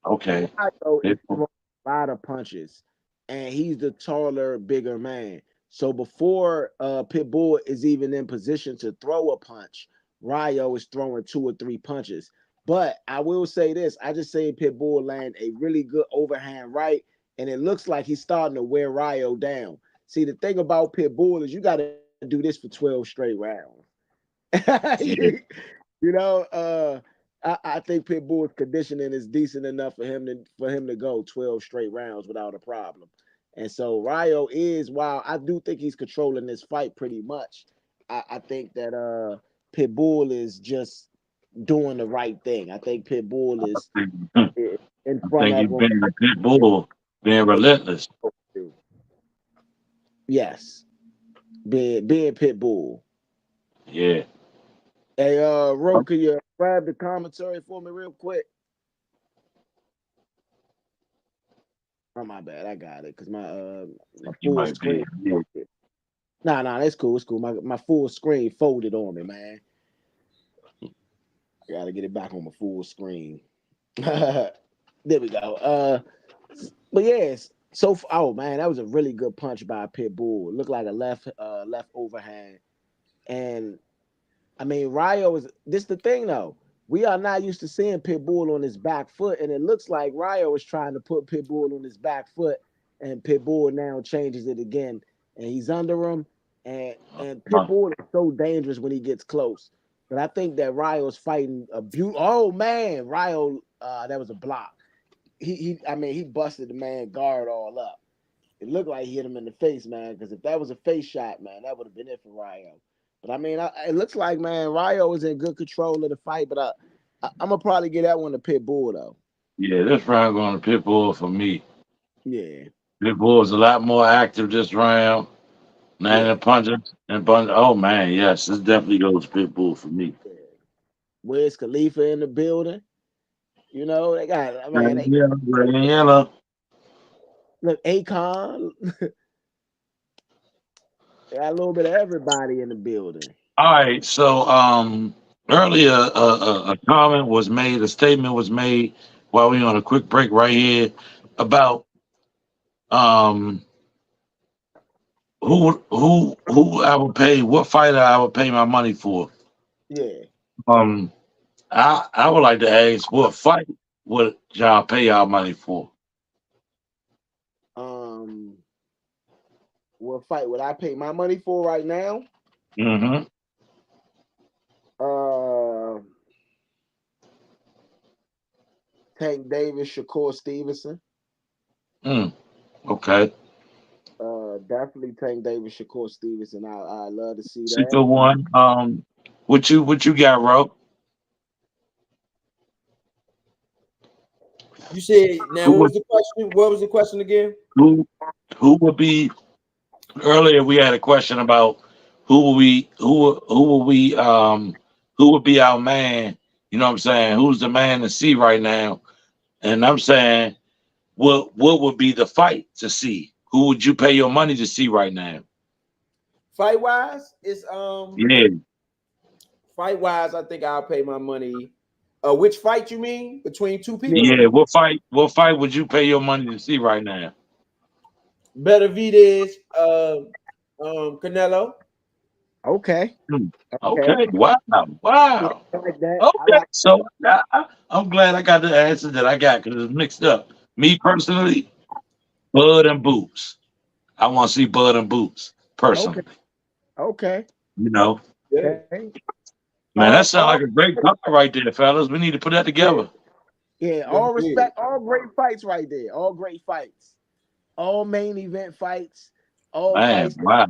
Okay. Ryo is Pitbull. throwing a lot of punches, and he's the taller, bigger man. So before Pitbull is even in position to throw a punch, Ryo is throwing two or three punches. But I will say this: I just seen Pitbull land a really good overhand right, and it looks like he's starting to wear Ryo down. See, the thing about Pitbull is you got to do this for 12 straight rounds. Yeah. you know, I think Pitbull's conditioning is decent enough for him to go 12 straight rounds without a problem. And so Ryo is, while I do think he's controlling this fight pretty much, I think that Pitbull is just doing the right thing. I think Pitbull is I in front think of you've him. been a Pitbull, being relentless. Yes, being Pitbull. Yeah. Hey, Ro, can you grab the commentary for me real quick? Oh my bad, I got it because my You full might be. screen folded. Nah, that's cool. It's cool. My full screen folded on me, man. I gotta get it back on my full screen. There we go. But yes. Oh man, that was a really good punch by Pitbull. It looked like a left overhand. And I mean, Ryo is this the thing though. We are not used to seeing Pitbull on his back foot, and it looks like Ryo is trying to put Pitbull on his back foot and Pitbull now changes it again, and he's under him, and Uh, Pitbull is so dangerous when he gets close. But I think that Ryo's fighting a Oh man, Ryo, that was a block. I mean, he busted the man guard all up. It looked like he hit him in the face, man. Because if that was a face shot, man, that would have been it for Ryo. But I mean, it looks like, man, Ryo is in good control of the fight. But I'm gonna probably get that one to Pitbull though. yeah, this round going to Pitbull for me. Yeah, Pitbull is a lot more active this round. Nine yeah, and punches and punch. Oh man, yes, this definitely goes Pitbull for me. yeah. Where's Khalifa in the building? You know, they got, I mean, Red and yellow, red and yellow. look, Akon, they got a little bit of everybody in the building. All right, so earlier a comment was made, a statement was made while we on a quick break right here about um who I would pay, what fighter I would pay my money for. Yeah. Um, I would like to ask what fight would y'all pay y'all money for? Um, what fight would I pay my money for right now? Mm-hmm. Uh, Tank Davis, Shakur Stevenson. Mm, okay. Definitely Tank Davis, Shakur Stevenson. I love to see Six that. oh one. What you got, Ro? You said now Who what was would the question? What was the question again? who who would be earlier we had a question about who would be our man, you know what I'm saying? Who's the man to see right now? And I'm saying what would be the fight to see? Who would you pay your money to see right now? Fight wise, it's Yeah, fight wise. I think I'll pay my money. Which fight you mean between two Yeah. people? yeah. What fight would you pay your money to see right now? Benavidez, Canelo. Okay. Hmm. Okay. Okay, wow, Yeah, wow. I like that. I Okay, like. so I'm glad I got the answer that I got because it's mixed up. Me personally, Bud and Boots. I want to see Bud and Boots Okay. personally. Okay. You know, Yeah, Okay. man, that sounds All like a great card right there, fellas. We need to put that yeah. together. Yeah. yeah, All yeah. respect. All great fights right there. All great fights. All main event fights. All Man, fights. wow.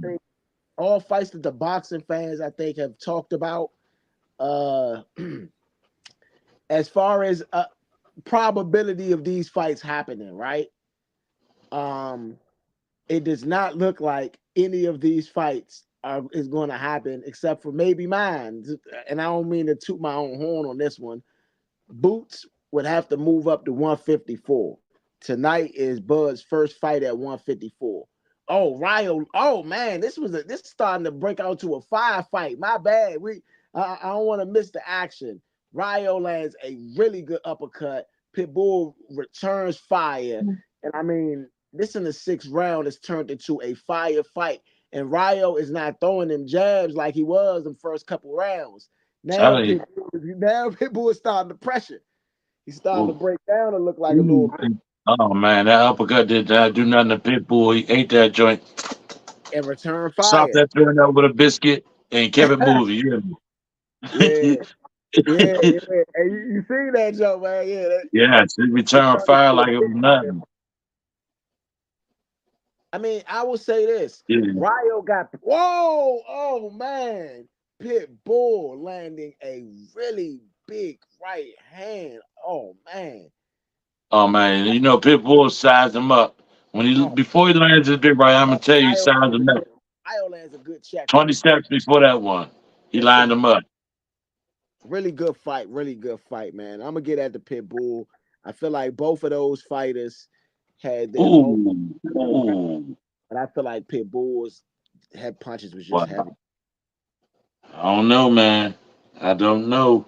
All fights that the boxing fans I think have talked about. Uh, as far as probability of these fights happening, right? Um, it does not look like any of these fights is going to happen except for maybe mine. And I don't mean to toot my own horn on this one. Boots would have to move up to 154. Tonight is Bud's first fight at 154. Oh, Ryo. Oh man, this is starting to break out to a fight. My bad. I don't want to miss the action. Ryo lands a really good uppercut. Pitbull returns fire. And I mean, this in the sixth round has turned into a fire fight. And Ryo is not throwing them jabs like he was in the first couple rounds. Now Telling you. Pitbull is starting to pressure. He's starting to Ooh. break down and look like a little Ooh. Oh man, that uppercut did not do nothing to Pitbull. He ate that joint, and return sopped fire. that joint up with a biscuit, and kept it moving. You Yeah, hear me? yeah. And you see that joke, man? Yeah, Yes, it it returned turned fire into a like it was big fire. nothing. I mean, I will say this: Yeah. Ryo got oh man, Pitbull landing a really big right hand. Oh man, Oh man, you know Pitbull sized him up when he oh, before he lands his big right. I'm gonna tell you, he Ryo sized lands a him up good, Ryo lands a good check on 20 him. steps before that one. He Yes, sir. lined him up. Really good fight. Really good fight, man. I'm gonna get at the Pitbull. I feel like both of those fighters had their moments, Ooh, ooh. but I feel like Pitbull's head punches was just Wow. heavy. I don't know, man. I don't know.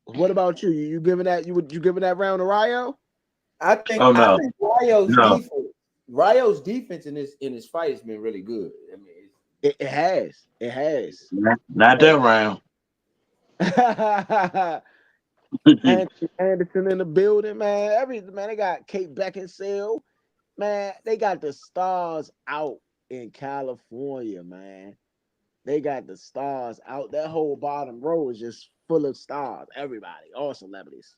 What about you? You giving that you giving that round to Ryo? Oh I no, think Ryo's no, defense. Ryo's defense in his fight has been really good. I mean, It has. It has. not that round. Anthony Anderson in the building, man. Man, they got Kate Beckinsale. Man, they got the stars out in California, man. They got the stars out. That whole bottom row is just full of stars. Everybody, all celebrities.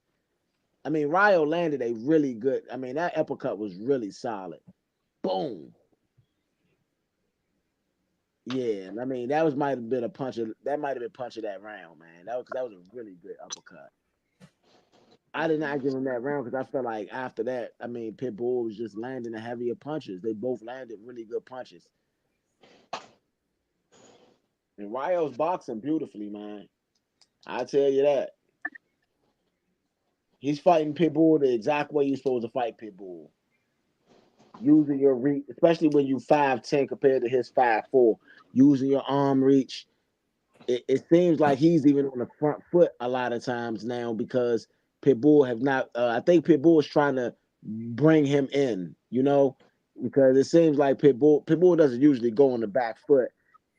I mean, Ryo landed a really good. I mean, that uppercut was really solid. Boom. Yeah, I mean that was might have been a punch of that might have been punch of that round, man. That was a really good uppercut. I did not give him that round because I felt like after that, I mean Pitbull was just landing the heavier punches. They both landed really good punches. And Ryo's boxing beautifully, man. I tell you that. He's fighting Pitbull the exact way you're supposed to fight Pitbull. Using your reach, especially when you 5'10" compared to his 5'4", using your arm reach. It seems like he's even on the front foot a lot of times now because Pitbull have not. I think Pitbull is trying to bring him in, because it seems like Pitbull doesn't usually go on the back foot,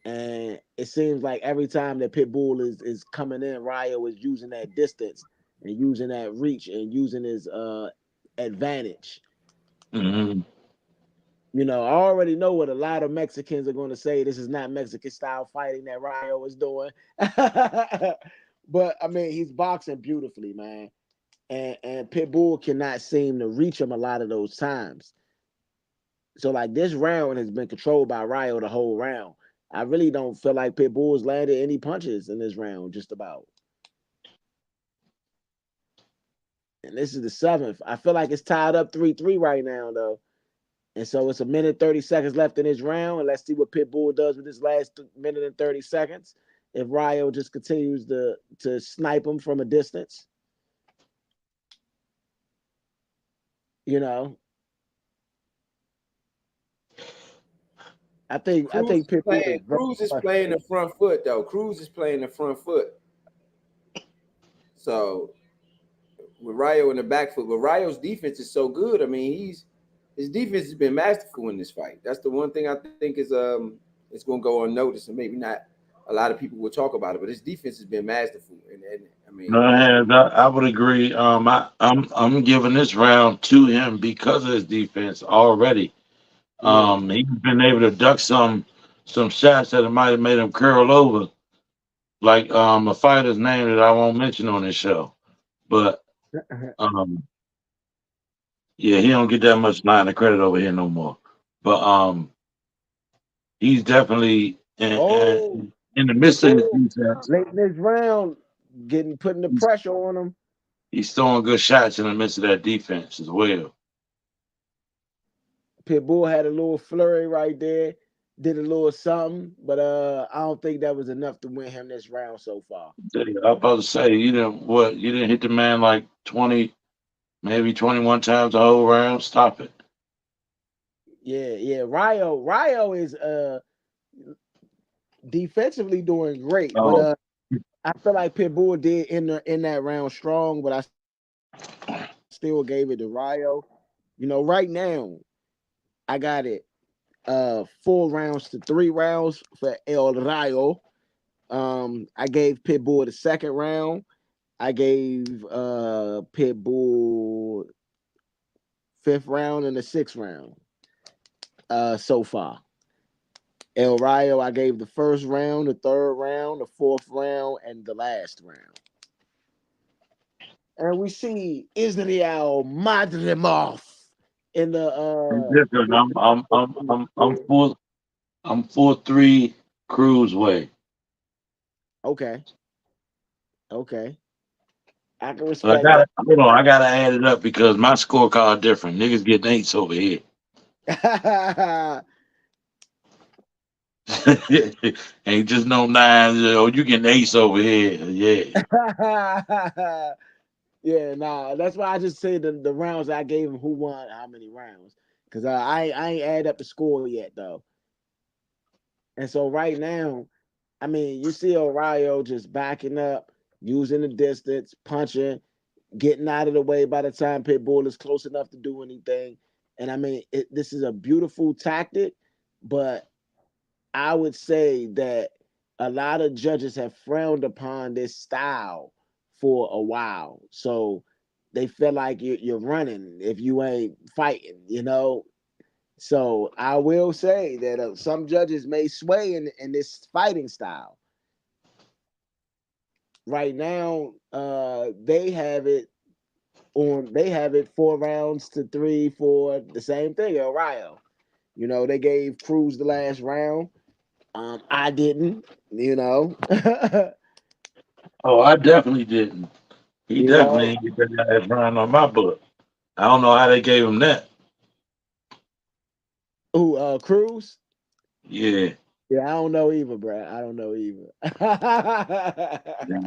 and it seems like every time that Pitbull is coming in, Ryo is using that distance and using that reach and using his advantage. Mm-hmm. I already know what a lot of Mexicans are going to say. This is not Mexican style fighting that Ryo is doing. But I mean, he's boxing beautifully, man. And Pitbull cannot seem to reach him a lot of those times. So like this round has been controlled by Ryo the whole round. I really don't feel like Pitbull's landed any punches in this round, just about. And this is the seventh. I feel like it's tied up 3-3 right now, though. And so it's a minute 30 seconds left in this round. And let's see what Pitbull does with this last minute and 30 seconds. If Ryo just continues to snipe him from a distance, you know, I think Pitbull is very Cruz is playing the frustrated. front foot though. Cruz is playing the front foot. So with Ryo in the back foot, but Ryo's defense is so good. I mean, his defense has been masterful in this fight. That's the one thing I think is it's gonna go unnoticed, and maybe not a lot of people will talk about it, but his defense has been masterful. And I No, mean, I would agree. I'm giving this round to him because of his defense already. yeah, He's been able to duck some shots that might have made him curl over, like a fighter's name that I won't mention on this show. But um, yeah, he don't get that much line of credit over here no more. But he's definitely Oh, in the midst of his Pitbull defense. late in this round, putting the He's, pressure on him. he's throwing good shots in the midst of that defense as well. Pitbull had a little flurry right there, did a little something, but I don't think that was enough to win him this round so far. I was about to say you didn't hit the man like 20, maybe 21 times the whole round. Stop it. Yeah, yeah. Ryo is defensively doing great, but Oh, I feel like Pitbull did in that round strong, but I still gave it to Ryo. Right now, I got it 4 rounds to 3 rounds for El Rayo. I gave Pitbull the second round. I gave Pitbull fifth round and the sixth round so far. El Rayo, I gave the first round, the third round, the fourth round, and the last round. And we see Israil Madrimov in the I'm different. I'm 4-3 cruise way. okay, okay. I can But I respect gotta hold on. I gotta add it up because my scorecard different. Niggas getting eights over here. that. Ain't just no nines. Oh, you getting eights over here? Yeah. Yeah, nah. That's why I just say the rounds I gave him who won how many rounds. Cause I ain't add up the score yet though. And so right now, I mean, you see O'Reilly just backing up, using the distance, punching, getting out of the way by the time Pitbull is close enough to do anything. And I mean, this is a beautiful tactic, but I would say that a lot of judges have frowned upon this style for a while. So they feel like you're running if you ain't fighting, you know. So I will say that some judges may sway in this fighting style. Right now, they have it on. They have it 4 rounds to 3, 4. The same thing, El Rio. You know, they gave Cruz the last round. I didn't. You know, Oh, I definitely didn't. He you definitely know ain't get that last round on my book. I don't know how they gave him that. who Cruz. Yeah, Yeah, I don't know either, bro. I don't know either.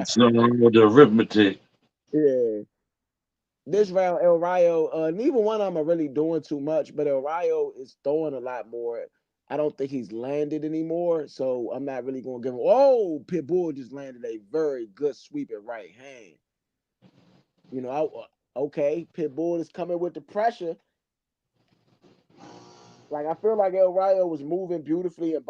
something wrong with the arithmetic. Yeah. This round, El Rio, neither one of them are really doing too much, but El Rio is throwing a lot more. I don't think he's landed anymore, so I'm not really going to give him. Oh, Pitbull just landed a very good sweeping right hand. You know, okay, Pitbull is coming with the pressure. Like I feel like El Rio was moving beautifully and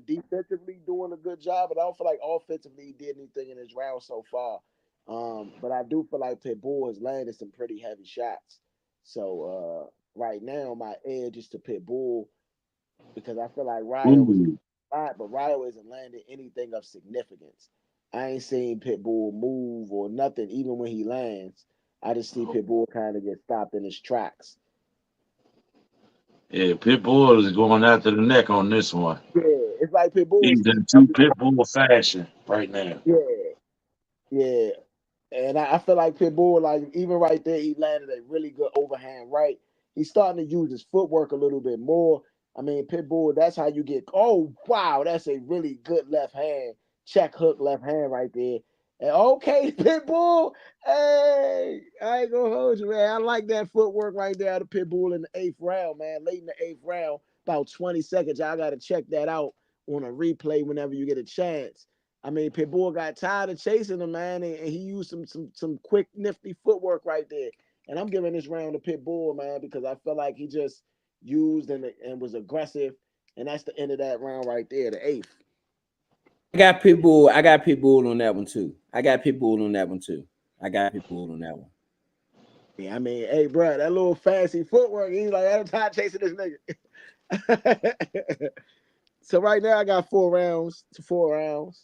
defensively doing a good job, but I don't feel like offensively he did anything in his round so far. But I do feel like Pitbull has landed some pretty heavy shots. So right now my edge is to Pitbull because I feel like Rio was Ooh, but Rio isn't landing anything of significance. I ain't seen Pitbull move or nothing, even when he lands. I just see Pitbull kind of get stopped in his tracks. yeah, Pitbull is going after the neck on this one. Yeah, it's like Pitbull is He's eating in up true his Pitbull fashion right now. yeah, yeah. And I feel like Pitbull, like even right there, he landed a really good overhand right. He's starting to use his footwork a little bit more. I mean, Pitbull, that's how you get. Oh wow, that's a really good left hand check hook left hand right there. And okay, Pitbull, hey, I ain't gonna hold you, man. I like that footwork right there out of Pitbull in the 8th round, man. Late in the 8th round, about 20 seconds. Y'all got to check that out on a replay whenever you get a chance. I mean, Pitbull got tired of chasing him, man, and he used some quick, nifty footwork right there. And I'm giving this round to Pitbull, man, because I feel like he just used and was aggressive, and that's the end of that round right there, the 8th. I got Pitbull. I got Pitbull on that one too. I got Pitbull on that one too. I got Pitbull on that one. Yeah, I mean, hey, bro, that little fancy footwork, he's like, I'm tired chasing this nigga. So right now I got 4 rounds to 4 rounds.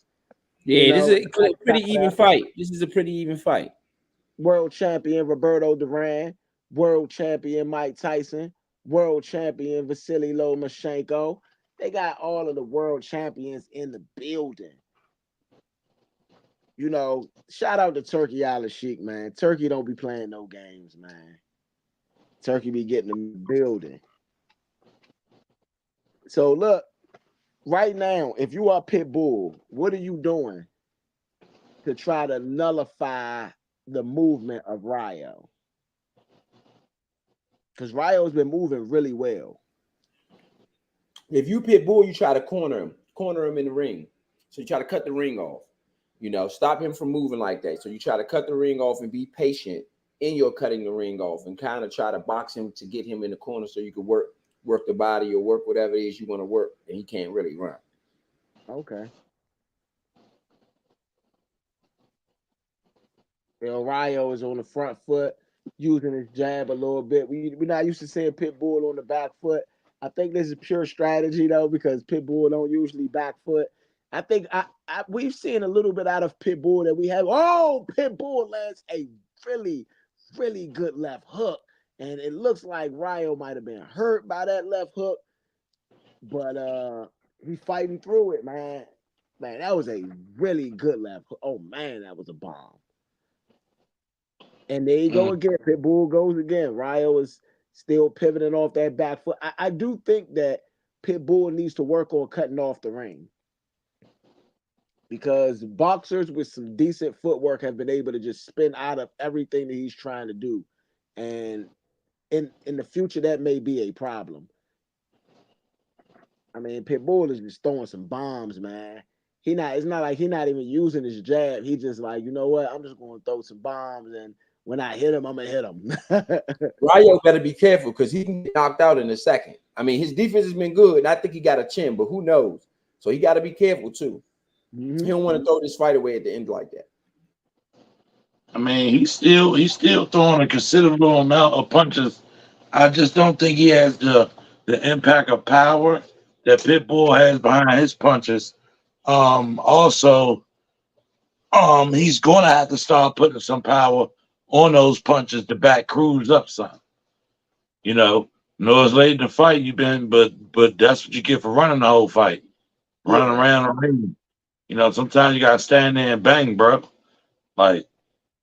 You Yeah, this know, is a pretty even fight. This is a pretty even fight. world champion Roberto Duran, world champion Mike Tyson, world champion Vasily Lomachenko. They got all of the world champions in the building. You know, shout out to Turkey Island Sheik, man. Turkey don't be playing no games, man. Turkey be getting the building. So look, right now, if you are Pitbull, what are you doing to try to nullify the movement of Rio? Because Rio's been moving really well. If you Pitbull, you try to corner him in the ring. So you try to cut the ring off. You know, stop him from moving like that. So you try to cut the ring off and be patient in your cutting the ring off, and kind of try to box him to get him in the corner so you can work the body or work whatever it is you want to work, and he can't really run. Okay. El Rio is on the front foot, using his jab a little bit. We're not used to seeing Pitbull on the back foot. I think this is pure strategy though, because Pitbull don't usually back foot. I think we've seen a little bit out of Pitbull that we have. Oh, Pitbull lands a really, really good left hook, and it looks like Rio might have been hurt by that left hook, but he's fighting through it, man. Man, that was a really good left hook. Oh man, that was a bomb. And there you go Mm. again. Pitbull goes again. Rio is still pivoting off that back foot. I do think that Pitbull needs to work on cutting off the ring, because boxers with some decent footwork have been able to just spin out of everything that he's trying to do. And in the future, that may be a problem. I mean, Pitbull is just throwing some bombs, man. It's not like he's not even using his jab. He just like, you know what? I'm just going to throw some bombs, and when I hit him, I'm gonna hit him. Rio better be careful because he can get knocked out in a second. I mean, his defense has been good, and I think he got a chin, but who knows? So he got to be careful too. He don't want to throw this fight away at the end like that. I mean, he's still throwing a considerable amount of punches. I just don't think he has the impact of power that Pitbull has behind his punches. Also, he's going to have to start putting some power on those punches to back Cruz up some. You know it's late in the fight you've been, but that's what you get for running the whole fight, running Yeah. around the ring. Sometimes you gotta stand there and bang, bro. Like,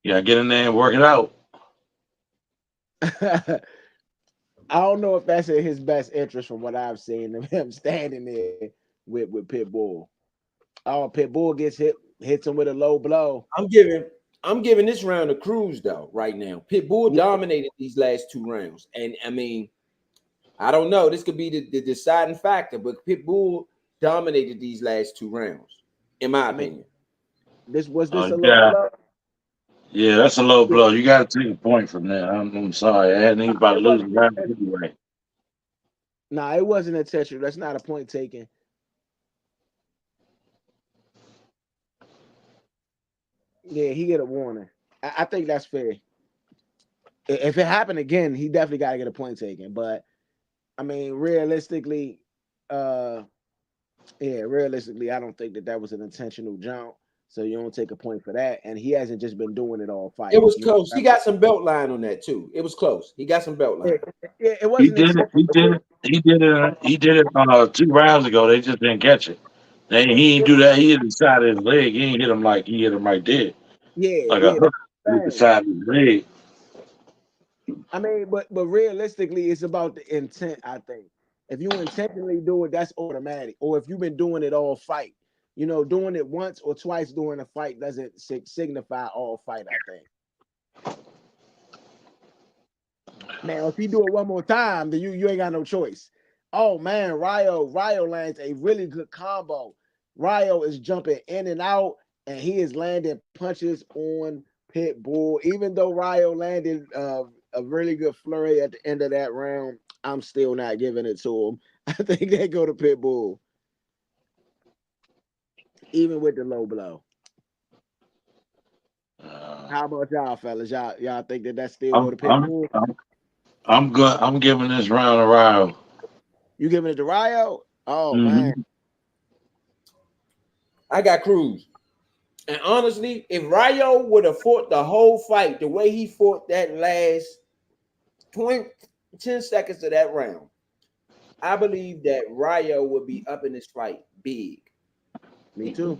get in there and work it out. I don't know if that's in his best interest from what I've seen of him standing there with Pitbull. Oh, Pitbull gets hits him with a low blow. I'm giving I'm giving this round a Cruz though. Right now, Pitbull Yeah, dominated these last two rounds, and I mean, I don't know. This could be the deciding factor, but Pitbull dominated these last two rounds, in my I mean, opinion. this was Oh this a low yeah, blow? yeah, that's a low blow. You got to take a point from there. I'm sorry, I hadn't even about to It lose wasn't the round intentional. anyway. Nah, it wasn't intentional. That's not a point taken. Yeah, he get a warning. I think that's fair. If it happened again, he definitely got to get a point taken. But I mean, realistically, uh, yeah, realistically, I don't think that was an intentional jump. So you don't take a point for that. And he hasn't just been doing it all It fight. was close. He got some belt line on that too. It was close. He got some belt Yeah, line. yeah, it He wasn't did it. He intentional. did it. He did it. He did it 2 rounds ago. They just didn't catch it. He ain't do that. He hit the side of his leg. He ain't hit him like he hit him right there, Yeah, like a yeah, that's hook with the the thing. side of his leg. I mean, but realistically, it's about the intent. I think if you intentionally do it, that's automatic. Or if you've been doing it all fight, doing it once or twice during a fight doesn't signify all fight. I think. Now, if you do it one more time, then you ain't got no choice. Oh man, Ryo lands a really good combo. Ryo is jumping in and out, and he is landing punches on Pitbull. Even though Ryo landed a really good flurry at the end of that round, I'm still not giving it to him. I think they go to Pitbull, even with the low blow. Uh, How about y'all, fellas? Y'all think that still go I'm to I'm Pitbull? I'm I'm good. I'm giving this round a ride. You giving it to Ryo? Oh man, Hmm. I got Cruz. And honestly, if Rayo would have fought the whole fight the way he fought that last 20, 10 seconds of that round, I believe that Rayo would be up in this fight big me too.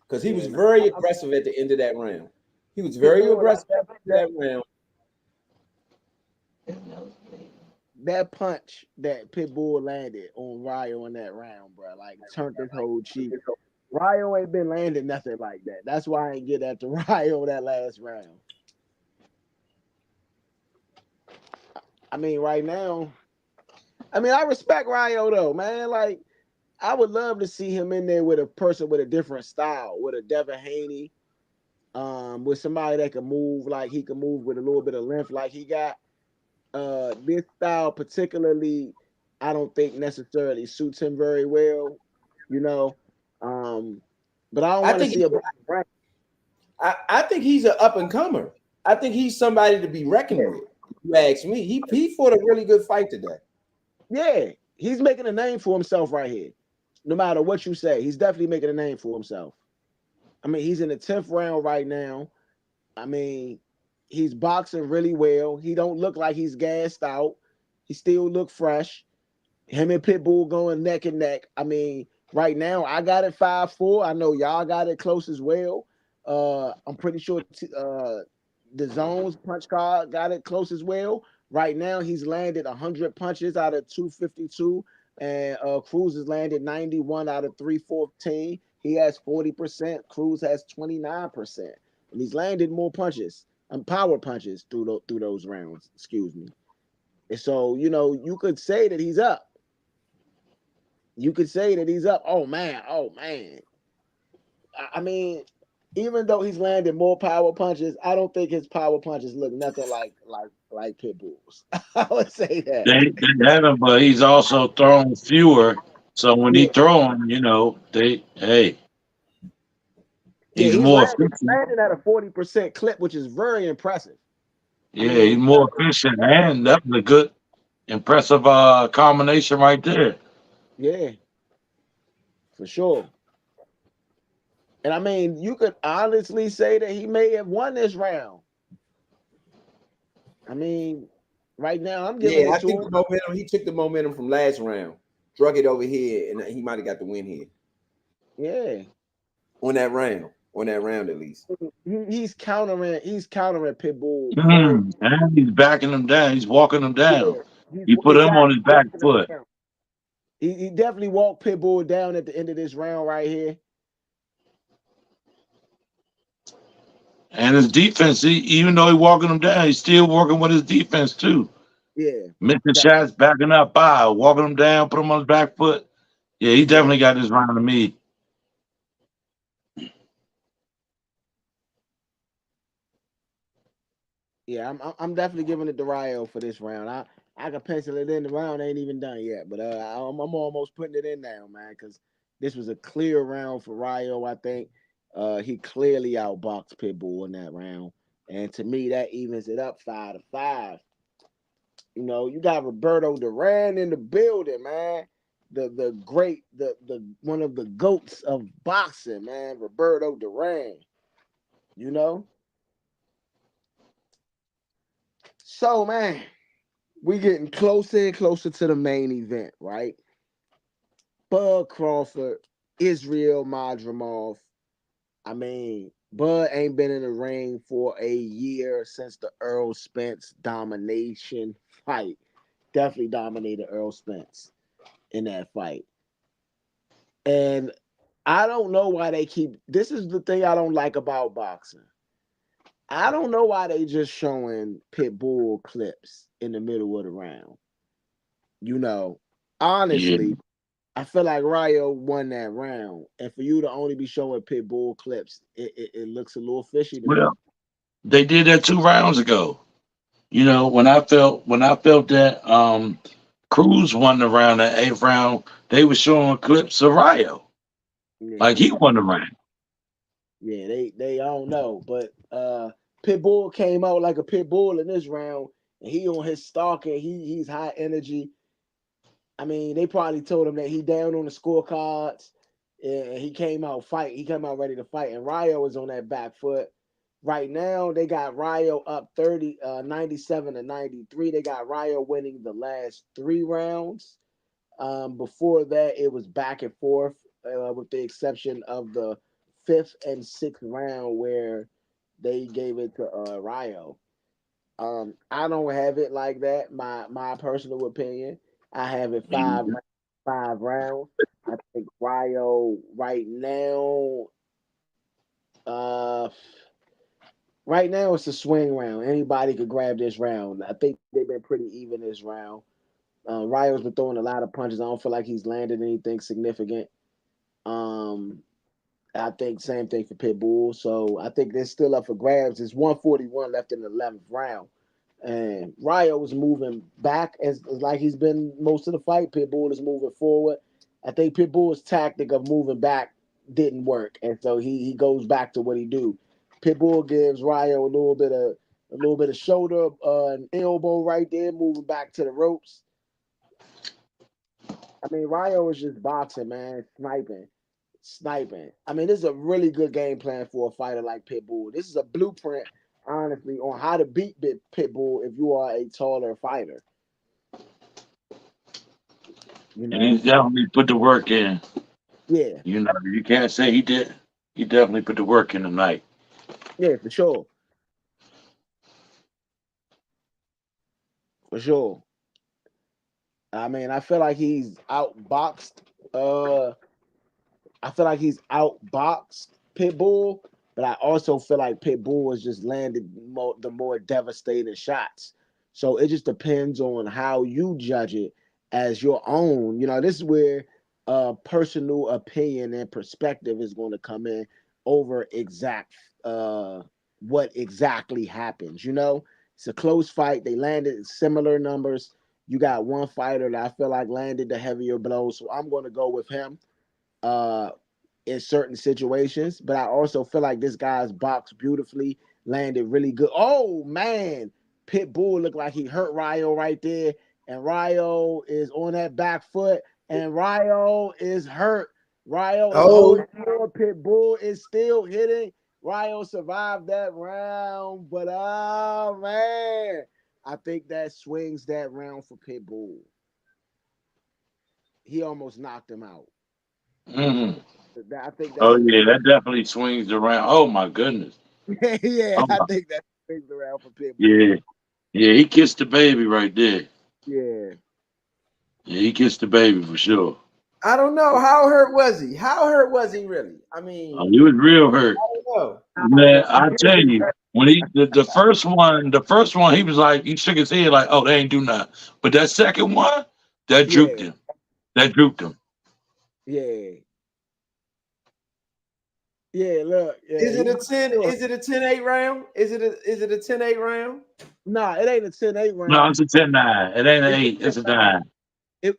because he was Yeah, very aggressive at the end of that round. He was very Pitbull, aggressive at the end of that round. that punch that Pitbull landed on Ryo in that round, bro, like turned his whole cheek. Ryo ain't been landing nothing like that. That's why I ain't get that to Ryo that last round. I mean, right now, I mean, I respect Ryo though, man. Like, I would love to see him in there with a person with a different style, with a Devin Haney, with somebody that can move like he can move with a little bit of length like he got. This style particularly, I don't think necessarily suits him very well, you know. Um, but I don't I want to think see a black brand. I think he's an up and comer. I think he's somebody to be reckoned with. If you ask me, he fought a really good fight today. Yeah, he's making a name for himself right here. No matter what you say, he's definitely making a name for himself. I mean, he's in the 10th round right now. I mean, he's boxing really well. He don't look like he's gassed out. He still look fresh. Him and Pitbull going neck and neck. I mean, right now I got it 5-4. I know y'all got it close as well. I'm pretty sure the zones punch card got it close as well. Right now he's landed 100 punches out of 252, and Cruz has landed 91 out of 314. He has 40%. Cruz has 29%, and he's landed more punches and power punches through those rounds. Excuse me. And so you could say that he's up. You could say that he's up. Oh man, oh man. I mean, even though he's landed more power punches, I don't think his power punches look nothing like Pitbull's. I would say that. They had him, but he's also thrown fewer. So when he Yeah, throw them, they hey, Yeah, He's more efficient. landing at a 40% clip, which is very impressive. I Yeah, mean, he's more efficient, and that was a good, impressive combination right there. yeah, for sure. And I mean, you could honestly say that he may have won this round. I mean, right now I'm giving Yeah, it I to think him. the momentum, he took the momentum from last round, drug it over here, and he might have got the win here Yeah, on that round. On that round at least. he's countering. He's countering Pitbull very. And he's backing him down. He's walking him down. Yeah, He put he's him on his actually back walking him foot. down. He definitely walked Pitbull down at the end of this round right here. And his defense, even though he's walking him down, he's still working with his defense too. Yeah, Missing that, shots, backing up by, walking him down, put him on his back foot. Yeah, he yeah, definitely got this round to me. yeah. I'm definitely giving it to Ryo for this round. I can pencil it in. The round ain't even done yet, but I'm almost putting it in now, man, because this was a clear round for Ryo. I think he clearly outboxed Pitbull in that round, and to me that evens it up 5-5. You know, you got Roberto Duran in the building, man. The great the one of the goats of boxing, man. Roberto Duran. You know, so man, we getting closer and closer to the main event, right? Bud Crawford, Israil Madrimov. I mean, Bud ain't been in the ring for a year since the Earl Spence domination fight. Definitely dominated Earl Spence in that fight. And I don't know why they keep this is the thing I don't like about boxing. I don't know why they just showing Pitbull clips in the middle of the round. You know, Yeah. honestly, I feel like Ryo won that round. And for you to only be showing Pitbull clips, it looks a little fishy to me. Well, they did that 2 rounds ago. You know, when I felt that Cruz won the round, that 8th round, they were showing clips of Ryo. Like Yeah. he won the round. Yeah, they I don't know. But Pitbull came out like a pit bull in this round, and he on his stalking, he's high energy. I mean, they probably told him that he down on the scorecards, and he came out fight. He came out ready to fight, and Ryo is on that back foot. Right now, they got Ryo up 97 to 93. They got Ryo winning the last 3 rounds. Before that, it was back and forth, with the exception of the fifth and sixth round where they gave it to Ryo. I don't have it like that. My personal opinion, I have it Mhm. 5 rounds. I think Ryo right now, uh, right now it's a swing round. Anybody could grab this round. I think they've been pretty even this round. Ryo's been throwing a lot of punches. I don't feel like he's landed anything significant. Um, I think same thing for Pitbull. So I think they're still up for grabs. It's 141 left in the 11th round. And Ryo was moving back as like he's been most of the fight. Pitbull is moving forward. I think Pitbull's tactic of moving back didn't work, and so he goes back to what he do. Pitbull gives Ryo a little bit of shoulder, an elbow right there, moving back to the ropes. I mean, Ryo is just boxing, man, sniping. I mean, this is a really good game plan for a fighter like Pitbull. This is a blueprint, honestly, on how to beat Pitbull if you are a taller fighter. You And he know, definitely put the work in. yeah, You know, you can't say he did. He definitely put the work in tonight. yeah, for sure, for sure. I mean, I feel like he's outboxed. Uh, I feel like he's outboxed Pitbull, but I also feel like Pitbull has just landed the more devastating shots. So it just depends on how you judge it as your own. You know, this is where personal opinion and perspective is going to come in over exact what exactly happens. You know, it's a close fight. They landed similar numbers. You got one fighter that I feel like landed the heavier blow, so I'm going to go with him. Uh, in certain situations, but I also feel like this guy's boxed beautifully, landed really good. Oh man, Pitbull looked like he hurt Ryo right there, and Ryo is on that back foot, and Ryo is hurt. Ryo is Oh, holding on. Pitbull is still hitting. Ryo survived that round, but oh man, I think that swings that round for Pitbull. He almost knocked him out. Mhm. I think Oh that's yeah, that definitely swings around. Oh my goodness. yeah, Oh I my. think that swings around for Pitbull. Yeah, yeah. He kissed the baby right there. Yeah. Yeah, he kissed the baby for sure. I don't know. How hurt was he? How hurt was he really? I mean, He was real hurt. I don't know. I don't Man, know. I tell you, when the first one, he was like, he shook his head like, oh, they ain't do nothing. But that second one, that drooped Yeah, him. That drooped him. yeah, yeah. Look, yeah. Is it He a 10? Is it a 10-8 round? Is it a 10-8 round? nah, it ain't a 10-8 No, round. it's a 10-9. It ain't an It's a 8. It's a 10-9. 9.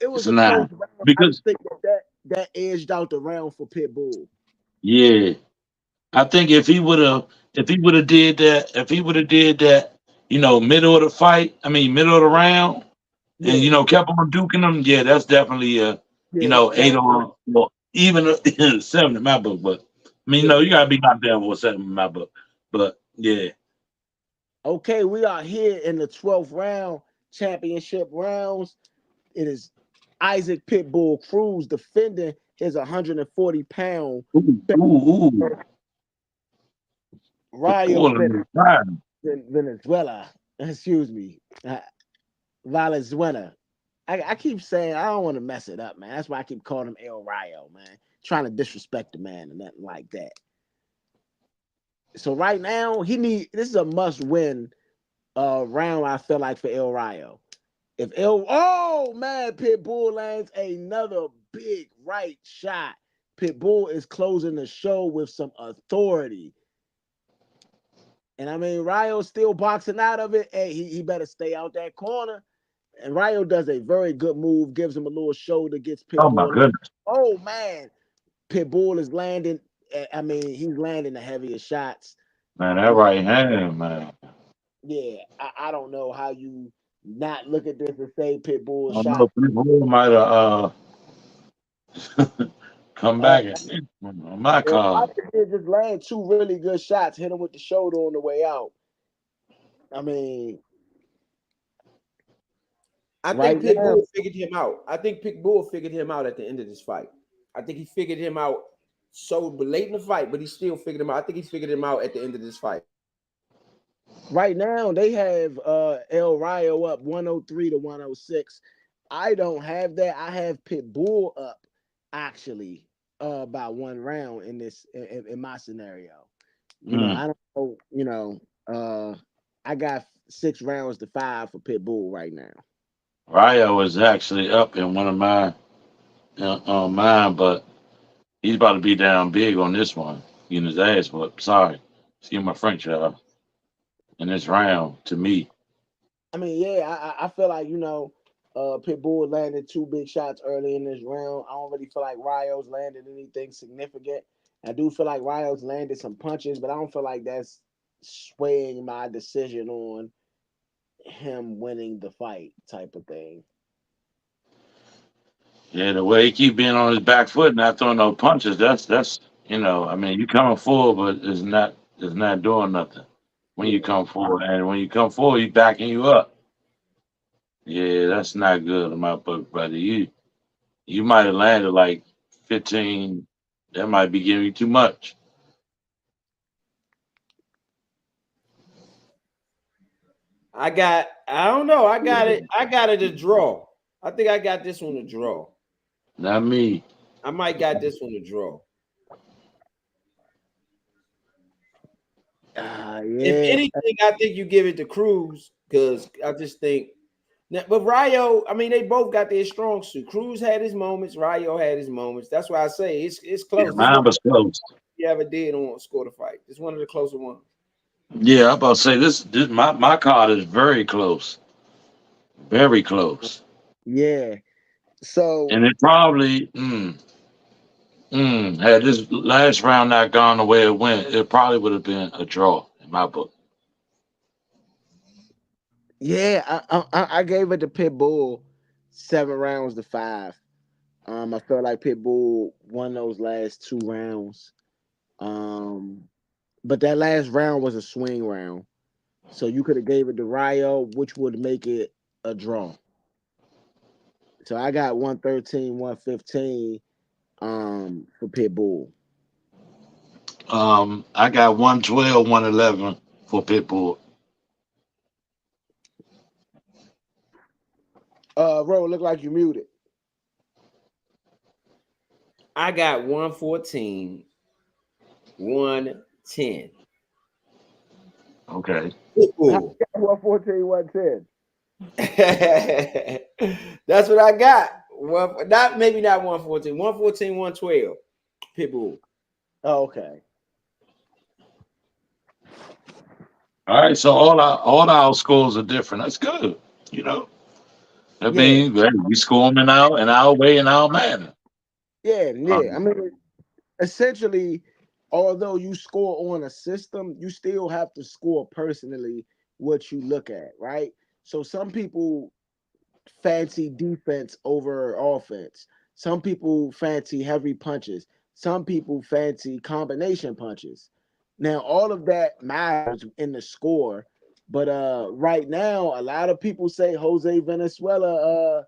It It's was a a close 9. round. I Because just think that edged out the round for Pitbull. yeah, I think if he would have did that, if he would have did that, middle of the fight, I mean middle of the round, and Yeah, kept on duking them, yeah, that's definitely a yeah, eight or well, even a seven in my book. But I mean, yeah. you gotta be knocked down for a seven in my book. But yeah, Okay, we are here in the 12th round, championship rounds. It is Isaac Pitbull Cruz defending his 140-pound ooh, ooh, ooh, the Rayo pool is fine. Venezuela. Excuse me. Valenzuela. I keep saying I don't want to mess it up, man. That's why I keep calling him El Rayo, man. Trying to disrespect the man and nothing like that. So right now, this is a must win round, I feel like, for El Rayo. If El Oh man, Pitbull lands another big right shot. Pitbull is closing the show with some authority. And I mean, Rayo's still boxing out of it. Hey, he better stay out that corner. And Rayo does a very good move, gives him a little shoulder, gets Oh my Pitbull. goodness, Oh man, Pitbull is landing. I mean, he's landing the heaviest shots. man, that right hand, man. Yeah, I don't know how you not look at this and say I Pitbull don't shot. know, people might have come Uh, back on my if I card. did just land two really good shots, hit him with the shoulder on the way out. I mean, I think right now, Pitbull figured him out. I think Pitbull figured him out at the end of this fight. I think he figured him out so late in the fight, but he still figured him out. I think he figured him out at the end of this fight. right now they have El Rayo up 103 to 106. I don't have that. I have Pitbull up actually by one round in this in my scenario. Mm. I don't know, I got 6 rounds to 5 for Pitbull right now. Ryo was actually up in one of mine, but he's about to be down big on this one, getting his ass whooped. Sorry, excuse my French, in this round to me. I mean, yeah, I feel like Pitbull landed two big shots early in this round. I don't really feel like Ryo's landed anything significant. I do feel like Ryo's landed some punches, but I don't feel like that's swaying my decision on him winning the fight type of thing. Yeah, the way he keep being on his back foot, not throwing no punches. That's I mean, you coming forward, but it's not doing nothing when you Yeah. come forward, and when you come forward, he's backing you up. Yeah, that's not good in my book, brother. You might have landed like 15. That might be giving you too much. I don't know. I got Yeah, it. I got it a draw. I think I got this one a draw. not me. I might got this one a draw. If Yeah. anything, I think you give it to Cruz because I just think. Now, but Rayo, I mean, they both got their strong suit. Cruz had his moments. Rayo had his moments. That's why I say it's Yeah, close. This one mine was close. you ever did on Score the Fight. It's one of the closer ones. Yeah, I'm about to say this my card is very close. Very close. Yeah. So And it probably Had this last round not gone the way it went, it probably would have been a draw in my book. Yeah, I gave it to Pitbull 7 rounds to 5. I felt like Pitbull won those last 2 rounds. Um, but that last round was a swing round, so you could have gave it to Ryo, which would make it a draw. So I got 113, 115 for Pitbull. I got 112, 111 for Pitbull. Ro, look like you muted. I got 114, 110. Okay. Pitbull. 114, 110. That's what I got. Not maybe not 114, 114, 112. Pitbull. Oh, okay. All right. So all our scores are different. That's good. You know. I Yeah, mean, we score them in our way, in our manner. yeah. I Um, mean, essentially, although you score on a system, you still have to score personally what you look at, right? So some people fancy defense over offense. Some people fancy heavy punches. Some people fancy combination punches. Now, all of that matters in the score, but right now, a lot of people say Jose Venezuela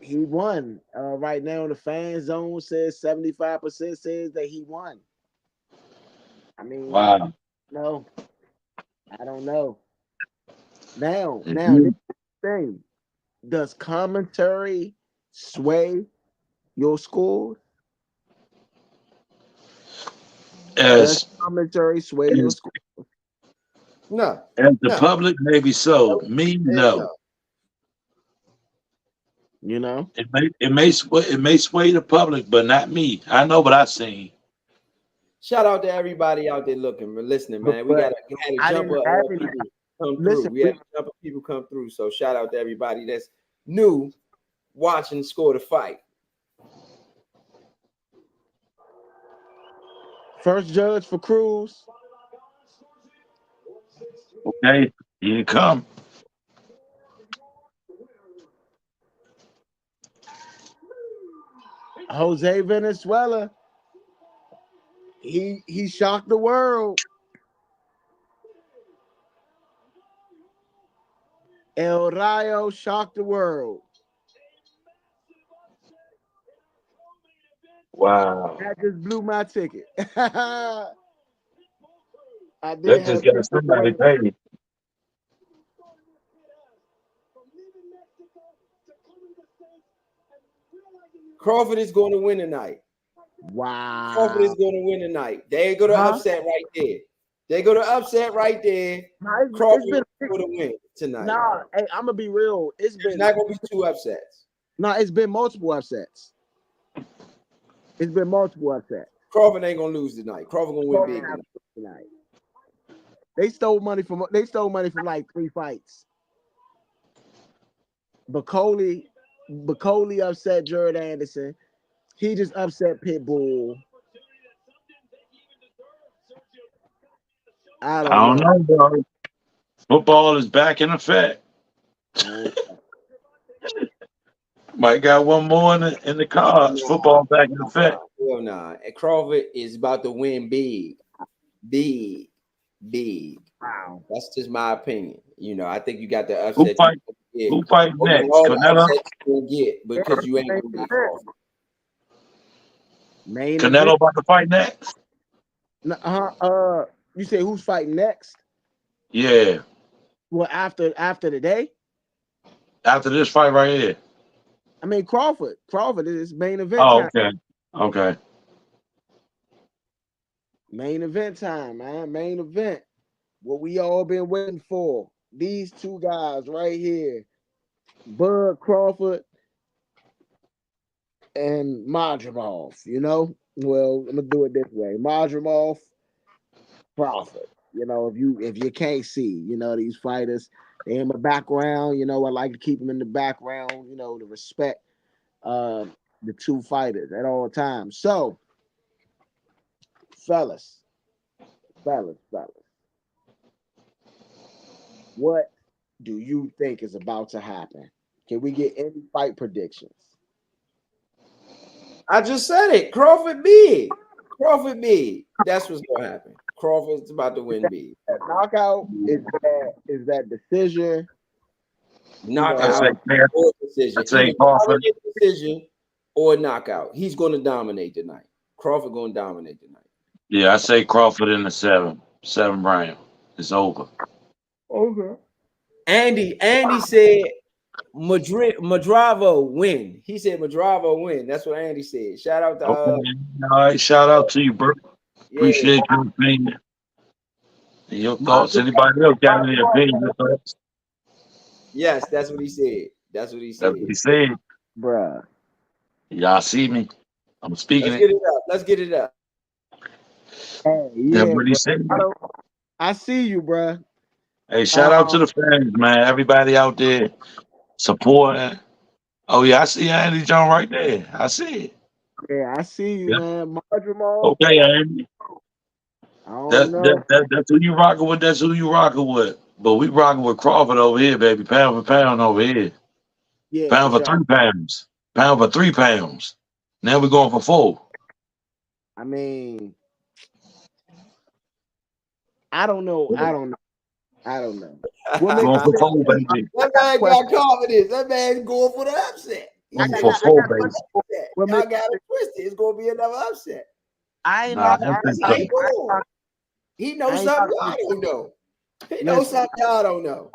he won. Right now, the fan zone says 75% says that he won. I mean, wow. no, I don't know. If Now, this you, thing, does commentary sway your score? Does as commentary sway your as score? No, as the no, public, maybe so. no, Me, hell no. no. You know, It may sway the public, but not me. I know what I seen. Shout out to everybody out there looking, listening, but, man. We but got we had a I jump didn't. of I didn't people come through. listen. We had a jump of people come through. So shout out to everybody that's new watching Score the Fight. First judge for Cruz, Okay, here you come. Jose Venezuela. He shocked the world. El Rayo shocked the world. Wow, That just blew my ticket. I that did just have got Pitbull somebody winning. paid. Crawford is going to win tonight. Crawford is Wow. going to win tonight. They go to Huh? upset right there. They go to upset right there. Nah, Crawford it's is been going to win tonight. nah. Hey, I'm gonna be real. It's not going to be two upsets. It's been multiple upsets. It's been multiple upsets. Crawford ain't going to lose tonight. Crawford going to win big tonight. Tonight. They stole money from like 3 fights. Bacoli upset Jared Anderson. He just upset Pitbull. I I don't don't know. know, bro. Football is back in effect. Man. Might got one more in the cards. Nah, Football back in effect. hell nah. And Crawford is about to win big, big, big. Wow. That's just my opinion. You know, I think you got the Who upset you fight? get. Who fight Or next? all the Canelo. upset you will get because you ain't gonna beat Crawford. Main Canelo event. about to fight next. You say who's fighting next? Yeah, Well, after the day. after this fight right here. I mean Crawford. Crawford is main event Oh, time. okay, okay. Main event time, man. Main event. What we all been waiting for. These two guys right here. Bud Crawford and Madrimov, you know? Well, I'm gonna do it this way. Madrimov, Crawford. If you can't see, these fighters, they in my background, I like to keep them in the background, the respect. the two fighters at all times. So, fellas, fellas, what do you think is about to happen? Can we get any fight predictions? I just said it. Crawford big. Crawford big. That's what's gonna happen. Crawford's about to win big. That knockout is that decision. I say, Knockout or decision. I say Either Crawford. decision or knockout. He's going to dominate tonight. Crawford going to dominate tonight. Yeah, I say Crawford in the 7 round. It's over. Okay. Andy said Madravo win. He said Madravo win. That's what Andy said. Shout out to Okay. All right. Shout out to you, bro. yeah. Appreciate your opinion and your thoughts. Anybody else got any opinion or thoughts? Yes, that's what he said. That's what he That's said. what he said. Bruh. Y'all see me? I'm speaking Let's it. get it up. Let's get it up. Hey, That's yeah, what he bro. said. I see you, bruh. Hey, shout out to the fans, man. Everybody out there supporting. Oh yeah, I see Andy John right there. I see it. Yeah, I see you, Yeah. man. Madrimov, Okay, Andy. I don't know. That's who you rocking with. That's who you rocking with. But we rocking with Crawford over here, baby. Pound for pound over here. Yeah, for Pound for sure. 3 pounds. Pound for 3 pounds. Now we're going for 4. I mean, I don't know. I don't know. I don't know. What makes Going you for think? 4, baby. That I got a man question. got confidence. That man's going for the upset. He Going said, for I 4, got a baby. question. What y'all makes got it twisted. It's going to be another upset. I ain't Nah, knock. I don't That's think how so. he going. He knows I ain't something knock. y'all don't know. He knows Listen, something y'all don't know.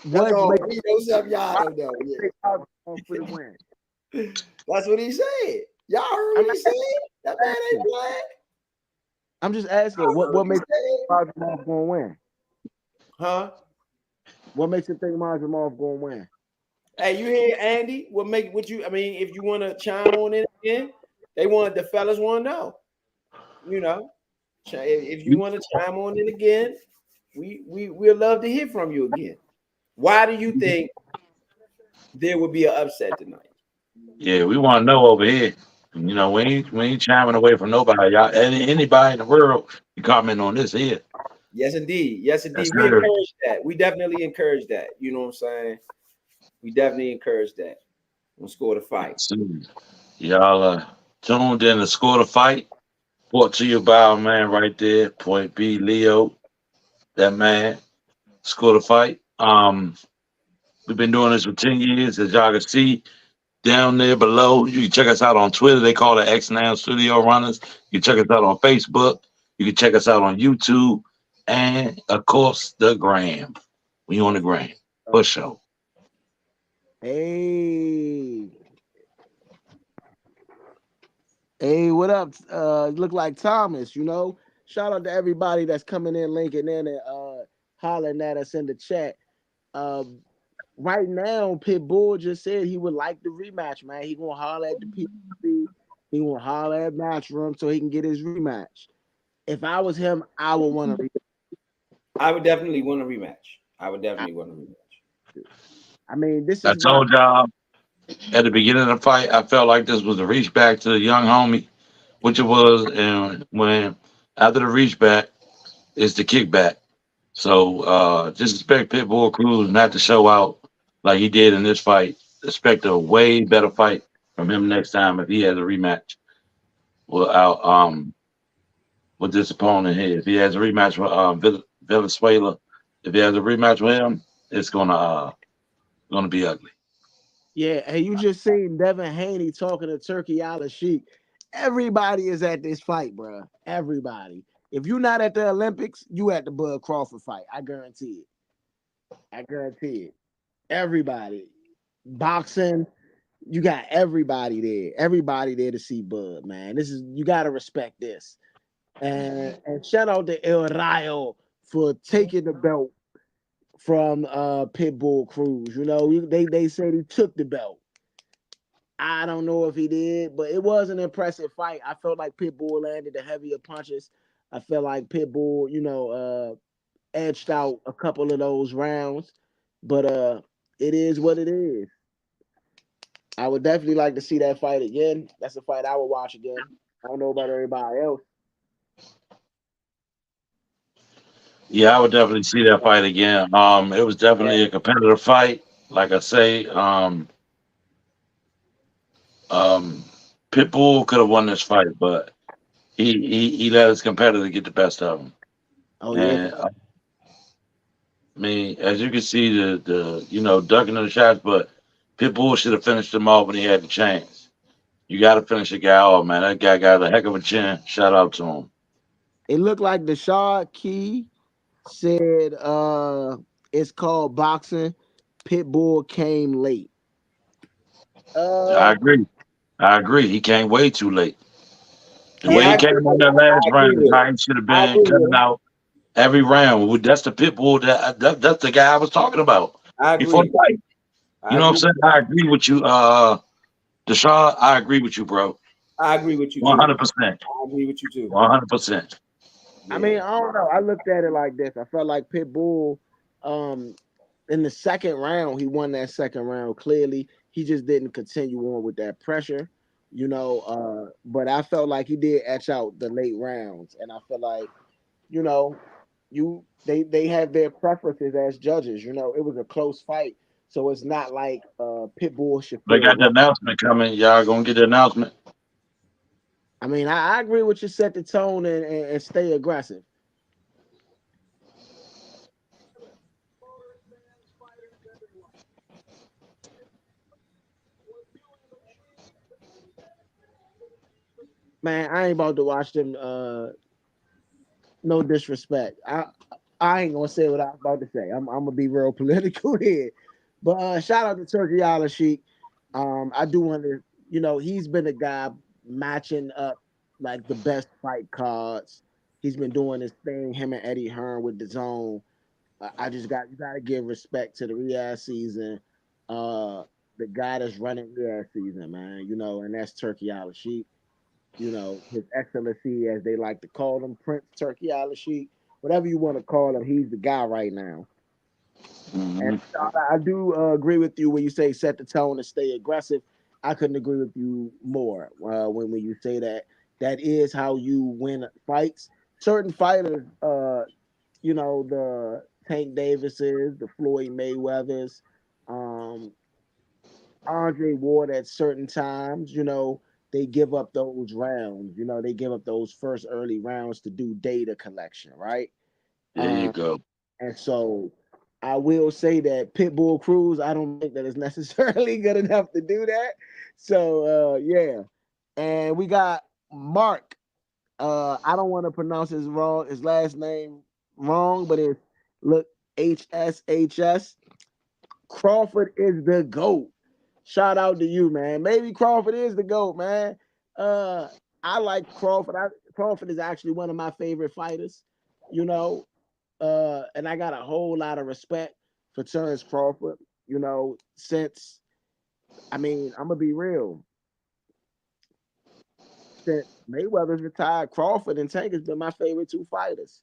That's what all. makes He knows something y'all don't know. Yeah. for the win? That's what he said. Y'all heard I'm what he said? That man ain't asking. playing. I'm just asking. Y'all heard What what he makes said. Madrimov going to win? Huh? What makes you think Madrimov going to win? Hey, you hear Andy? I mean, if you want to chime on in again, the fellas want to know. You know, if you want to chime on in again, we'd love to hear from you again. Why do you think there would be an upset tonight? Yeah, we want to know over here. You know, we ain't chiming away from nobody. Y'all, anybody in the world, you comment on this here. Yes, indeed. Yes, That's indeed. We her. encourage that. We definitely encourage that. You know what I'm saying? We definitely encourage that. We'll score the fight. So, y'all tuned in to Score the Fight. Brought to you by our man right there, Point B, Leo. That man, Score the Fight. We've been doing this for 10 years, as y'all can see. Down there below. You can check us out on Twitter. They call it X Now Studio Runners. You can check us out on Facebook. You can check us out on YouTube. And of course, the gram. We on the gram. For sure. Hey, hey, what up? Look like Thomas. Shout out to everybody that's coming in, linking in, and hollering at us in the chat. Um, right now, Pitbull just said he would like the rematch, man. He gonna holler at the PBC. He gonna holler at Matchroom so he can get his rematch. If I was him, I would want to. I would definitely want a rematch. I would definitely want a rematch. I mean, this I is my. told y'all at the beginning of the fight, I felt like this was a reach back to the young homie, which it was. And when after the reach back, it's the kickback. So just expect Pitbull Cruz not to show out like he did in this fight. Expect a way better fight from him next time if he has a rematch without with this opponent here. If he has a rematch with Venezuela, if he has a rematch with him, it's gonna be ugly. Yeah, and you just seen Devin Haney talking to Turkey Al Sheik. Everybody is at this fight, bro. Everybody. If you're not at the Olympics, you at the Bud Crawford fight. I guarantee it. I guarantee it. Everybody. Boxing, you got everybody there. Everybody there to see Bud, man. You gotta respect this. And shout out to El Rayo for taking the belt from Pitbull Cruz. They said he took the belt. I don't know if he did, but it was an impressive fight. I felt like Pitbull landed the heavier punches. I felt like Pitbull, edged out a couple of those rounds. But it is what it is. I would definitely like to see that fight again. That's a fight I would watch again. I don't know about everybody else. Yeah, I would definitely see that fight again. It was definitely a competitive fight. Like I say, um, Pitbull could have won this fight, but he let his competitor get the best of him. Oh yeah, And I mean, as you can see, the ducking of the shots, but Pitbull should have finished him off when he had the chance. You got to finish a guy off, man. That guy got a heck of a chin. Shout out to him. it looked like Dashard Key said it's called boxing. Pitbull came late. I Uh agree. I agree. He came way too late. The way Yeah, he I agree came on with that him. last I agree round is with him. how he should have I been agree with cutting him. out every round. That's the Pitbull that's the guy I was talking about I before the agree. fight. You I know what I'm agree saying? with I him. agree with you, Deshaun. I agree with you, bro. I agree with you One too. hundred percent. I agree with you too. 100%. I Yeah. mean, I don't know. I looked at it like this. I felt like Pitbull, um, in the second round, he won that second round clearly. He just didn't continue on with that pressure, but I felt like he did etch out the late rounds, and I feel like, you know, they have their preferences as judges. It was a close fight, so it's not like Pitbull should They feel got the rough. announcement coming. Y'all gonna get the announcement. I mean, I agree with you. Set the tone and stay aggressive. Man, I ain't about to watch them. No disrespect. I ain't gonna say what I was about to say. I'm gonna be real political here. But shout out to Turkey Allah Sheik. I do want to, he's been a guy matching up like the best fight cards. He's been doing his thing, him and Eddie Hearn with the zone. I just got you gotta give respect to the Riyadh season. Uh the guy that's running Riyadh season, man, and that's Turkey Allah Sheik. His excellency, as they like to call him, Prince Turkey Al Sheikh, whatever you want to call him, he's the guy right now. And Hmm. I do agree with you when you say set the tone and stay aggressive. I couldn't agree with you more when you say that. That is how you win fights. Certain fighters, the Tank Davises, the Floyd Mayweathers, um, Andre Ward at certain times, they give up those rounds. They give up those first early rounds to do data collection, right? There you Um, go. and so I will say that Pitbull Cruz, I don't think that is necessarily good enough to do that. So yeah. And we got Mark. I don't want to pronounce his last name wrong, but it's look HSHS. Crawford is the GOAT. Shout out to you, man. Maybe Crawford is the GOAT, man. Uh, I like Crawford. Crawford is actually one of my favorite fighters, you know. And I got a whole lot of respect for Terence Crawford, since I'm gonna be real. Since Mayweather's retired, Crawford and Tank has been my favorite two fighters.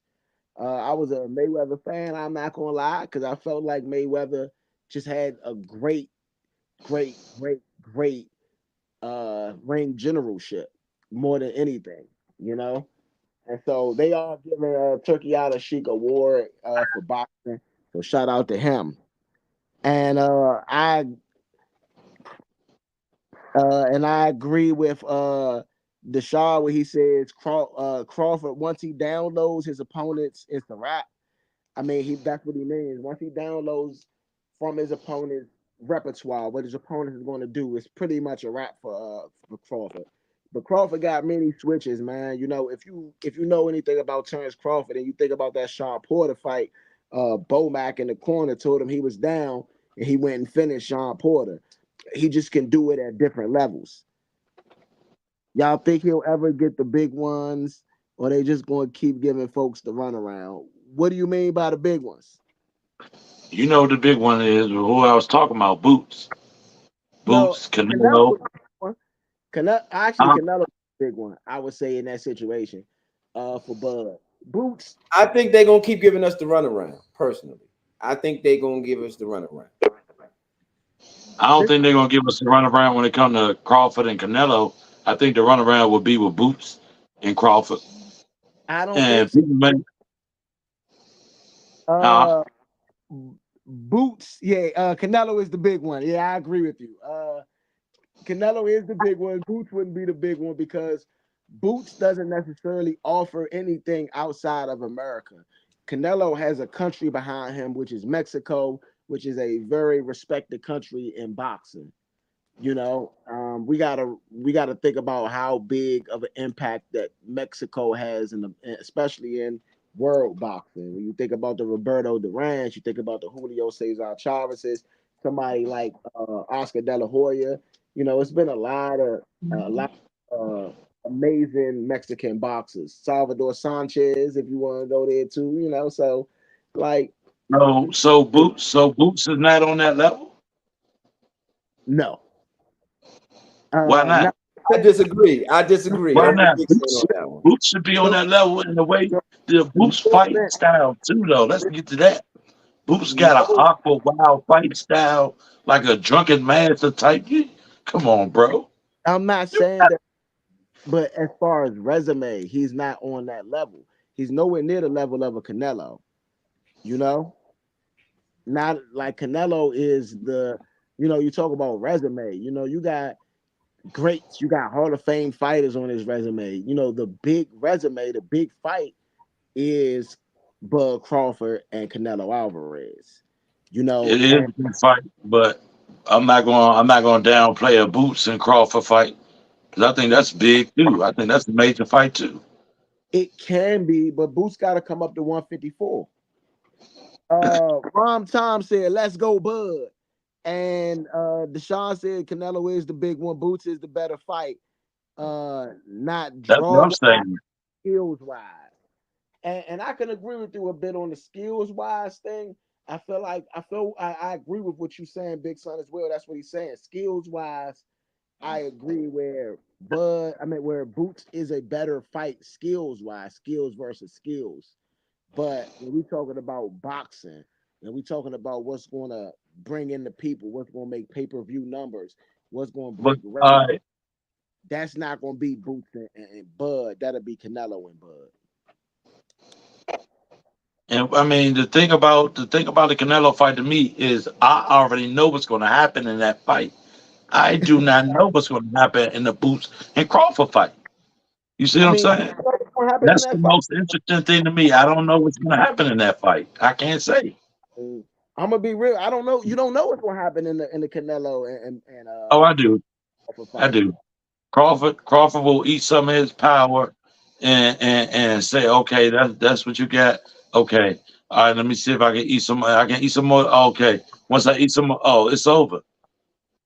I was a Mayweather fan, I'm not gonna lie, because I felt like Mayweather just had a great ring generalship more than anything, you know. And so they are giving Turkey Out a Sheik award for boxing. So shout out to him. And I agree with Deshaun when he says Crawford, once he downloads his opponents, it's a wrap. I mean, that's what he means. Once he downloads from his opponent's repertoire, what his opponent is going to do is pretty much a wrap for Crawford. But Crawford got many switches, man. If you know anything about Terence Crawford and you think about that Sean Porter fight, Bomac in the corner told him he was down and he went and finished Sean Porter. He just can do it at different levels. Y'all think he'll ever get the big ones, or they just going to keep giving folks the runaround? What do you mean by the big ones? You know the big one is who I was talking about. Boots, No, Boots, Canelo Canelo. was the big one. Actually, Uh, Canelo was the big one. I would say in that situation, for Bud Boots. I think they're gonna keep giving us the runaround. Personally, I think they're gonna give us the runaround. I don't think they're gonna give us the runaround when it comes to Crawford and Canelo. I think the runaround will be with Boots and Crawford. I don't And think so. people may, huh? Uh, Boots, yeah. Canelo is the big one. Yeah, I agree with you. Canelo is the big one. Boots wouldn't be the big one because Boots doesn't necessarily offer anything outside of America. Canelo has a country behind him, which is Mexico, which is a very respected country in boxing. We gotta think about how big of an impact that Mexico has especially in world boxing. When you think about the Roberto Duran, you think about the Julio Cesar Chavez's, somebody like Oscar De La Hoya. It's been a lot of amazing Mexican boxers. Salvador Sanchez, if you want to go there too. So like So Boots is not on that level. no, Why not? not I disagree. I disagree. I Why don't think not? Big Son on that one. Boots should be on no, that level in the way no, the Boots fight no, style too, though. Let's get to that. Boots got an no, aqua wild fight style, like a drunken master type. Come on, bro. I'm not You saying that, but as far as resume, he's not on that level. He's nowhere near the level of a Canelo. You know, not like Canelo is the. You talk about resume. You got greats. You got Hall of Fame fighters on his resume. The big resume, the big fight is Bud Crawford and Canelo Alvarez. It is And a good fight, but I'm not going to downplay a Boots and Crawford fight because I think that's big too. I think that's a major fight too. it can be, but Boots got to come up to 154. Rom Tom said, "Let's go, Bud." And Deshaun said Canelo is the big one. Boots is the better fight. Not That's what draw I'm wise, saying. skills wise. And I can agree with you a bit on the skills wise thing. I agree with what you're saying, Big Son, as well. That's what he's saying. Skills wise, I agree where Boots is a better fight skills wise, skills versus skills. But when we talking about boxing, and we talking about what's going to bring in the people, what's going to make pay per view numbers, what's going to But break records, that's not going to be Boots and Bud. That'll be Canelo and Bud. and I mean the thing about the Canelo fight to me is I already know what's going to happen in that fight. I do not know what's going to happen in the Boots and Crawford fight. You see I what I'm mean, you saying? know what's going to happen in That's the that fight? most interesting thing to me. I don't know what's going to happen in that fight. I can't say. I'm gonna be real. I don't know. You don't know what's going to happen in the Canelo and Oh, I do. Crawford I fight. do. Crawford will eat some of his power and say, okay, that's what you got. Okay. All right, let me see if I can eat some. I can eat some more. Okay. Once I eat some more, oh, it's over.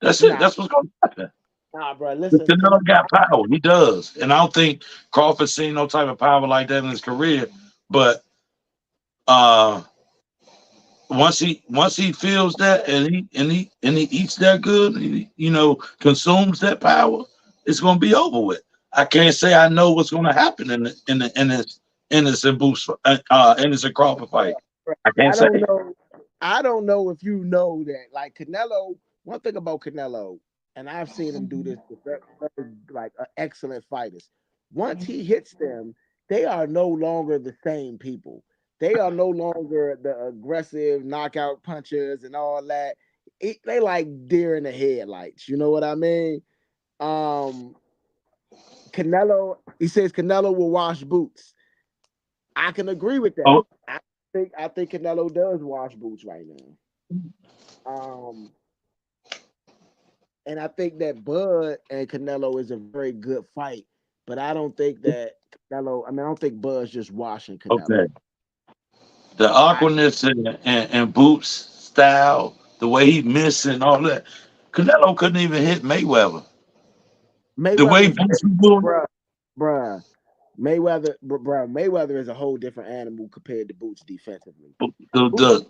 That's it. Nah, That's what's going to happen. nah, bro. The Listen, Canelo Canelo. got power. He does. And I don't think Crawford's seen no type of power like that in his career. But uh once he feels that and he eats that good, and consumes that power, it's gonna be over with. I can't say I know what's gonna happen in this Anderson Crawford fight. I can't I don't say. know. I don't know if you know that. Like Canelo, one thing about Canelo, and I've seen him do this with like excellent fighters. Once he hits them, they are no longer the same people. They are no longer the aggressive knockout punchers and all that. They like deer in the headlights. You know what I mean? Um, Canelo, he says Canelo will wash boots. I can agree with that. Oh, I think Canelo does wash boots right now. Um, and I think that Bud and Canelo is a very good fight, but I don't think that Canelo. I don't think Bud's just washing okay. Canelo. The I awkwardness and Boots style, the way he missed and all that. Canelo couldn't even hit Mayweather. The way Mayweather, Boots was doing bruh, bruh, Mayweather is a whole different animal compared to Boots defensively. Boots,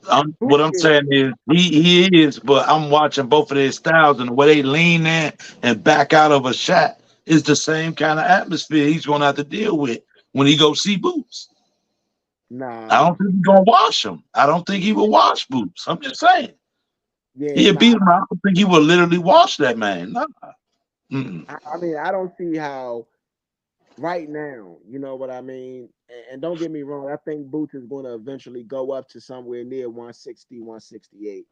what Boots I'm is saying is he is, but I'm watching both of their styles and the way they lean in and back out of a shot is the same kind of atmosphere he's gonna have to deal with when he go see Boots. I nah. don't think he's gonna wash him. I don't think he will wash Boots. I'm just saying. Yeah, He nah. beat him. I don't think he would literally wash that man. Nah. Mm-mm. I mean, I don't see how right now, you know what I mean? And don't get me wrong, I think Boots is going to eventually go up to somewhere near 160, 168.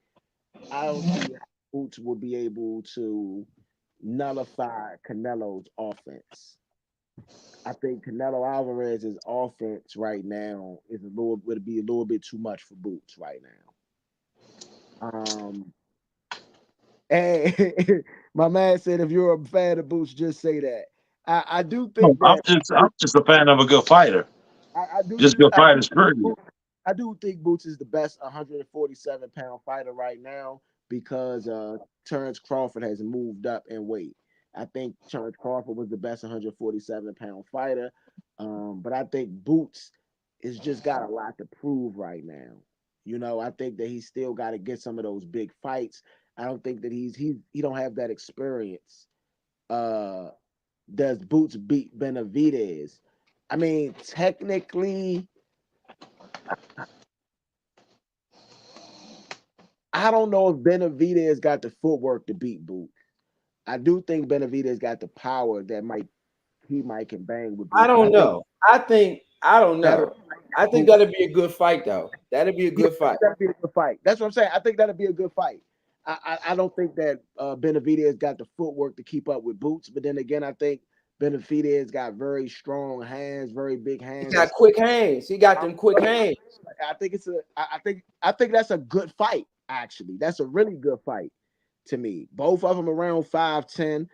I don't see how Boots will be able to nullify Canelo's offense. I think Canelo Alvarez's offense right now is a little would be a little bit too much for Boots right now. And my man said, if you're a fan of Boots, just say that. I do No, think that I'm just a fan of a good fighter. I do Just good I do fighters, think period. I do think Boots is the best 147-pound fighter right now because Terence Crawford has moved up in weight. I think Terence Crawford was the best 147-pound fighter, but I think Boots has just got a lot to prove right now. You know, I think that he's still got to get some of those big fights. I don't think that he don't have that experience. Uh, does Boots beat Benavidez? I mean, technically, I don't know if Benavidez got the footwork to beat Boots. I do think Benavidez got the power that he might can bang with I Boots, but I don't think know. I don't better know. I think Boots. that'd be a good fight though. That'd be a Yeah, good fight. that'd be a good fight. That's what I'm saying. I think that'd be a good fight. I don't think that Benavidez got the footwork to keep up with Boots, but then again, I think Benavidez got very strong hands, very big He hands. got quick hands. He got them quick hands. I think that's a good fight. Actually, that's a really good fight to me. Both of them around 5'10",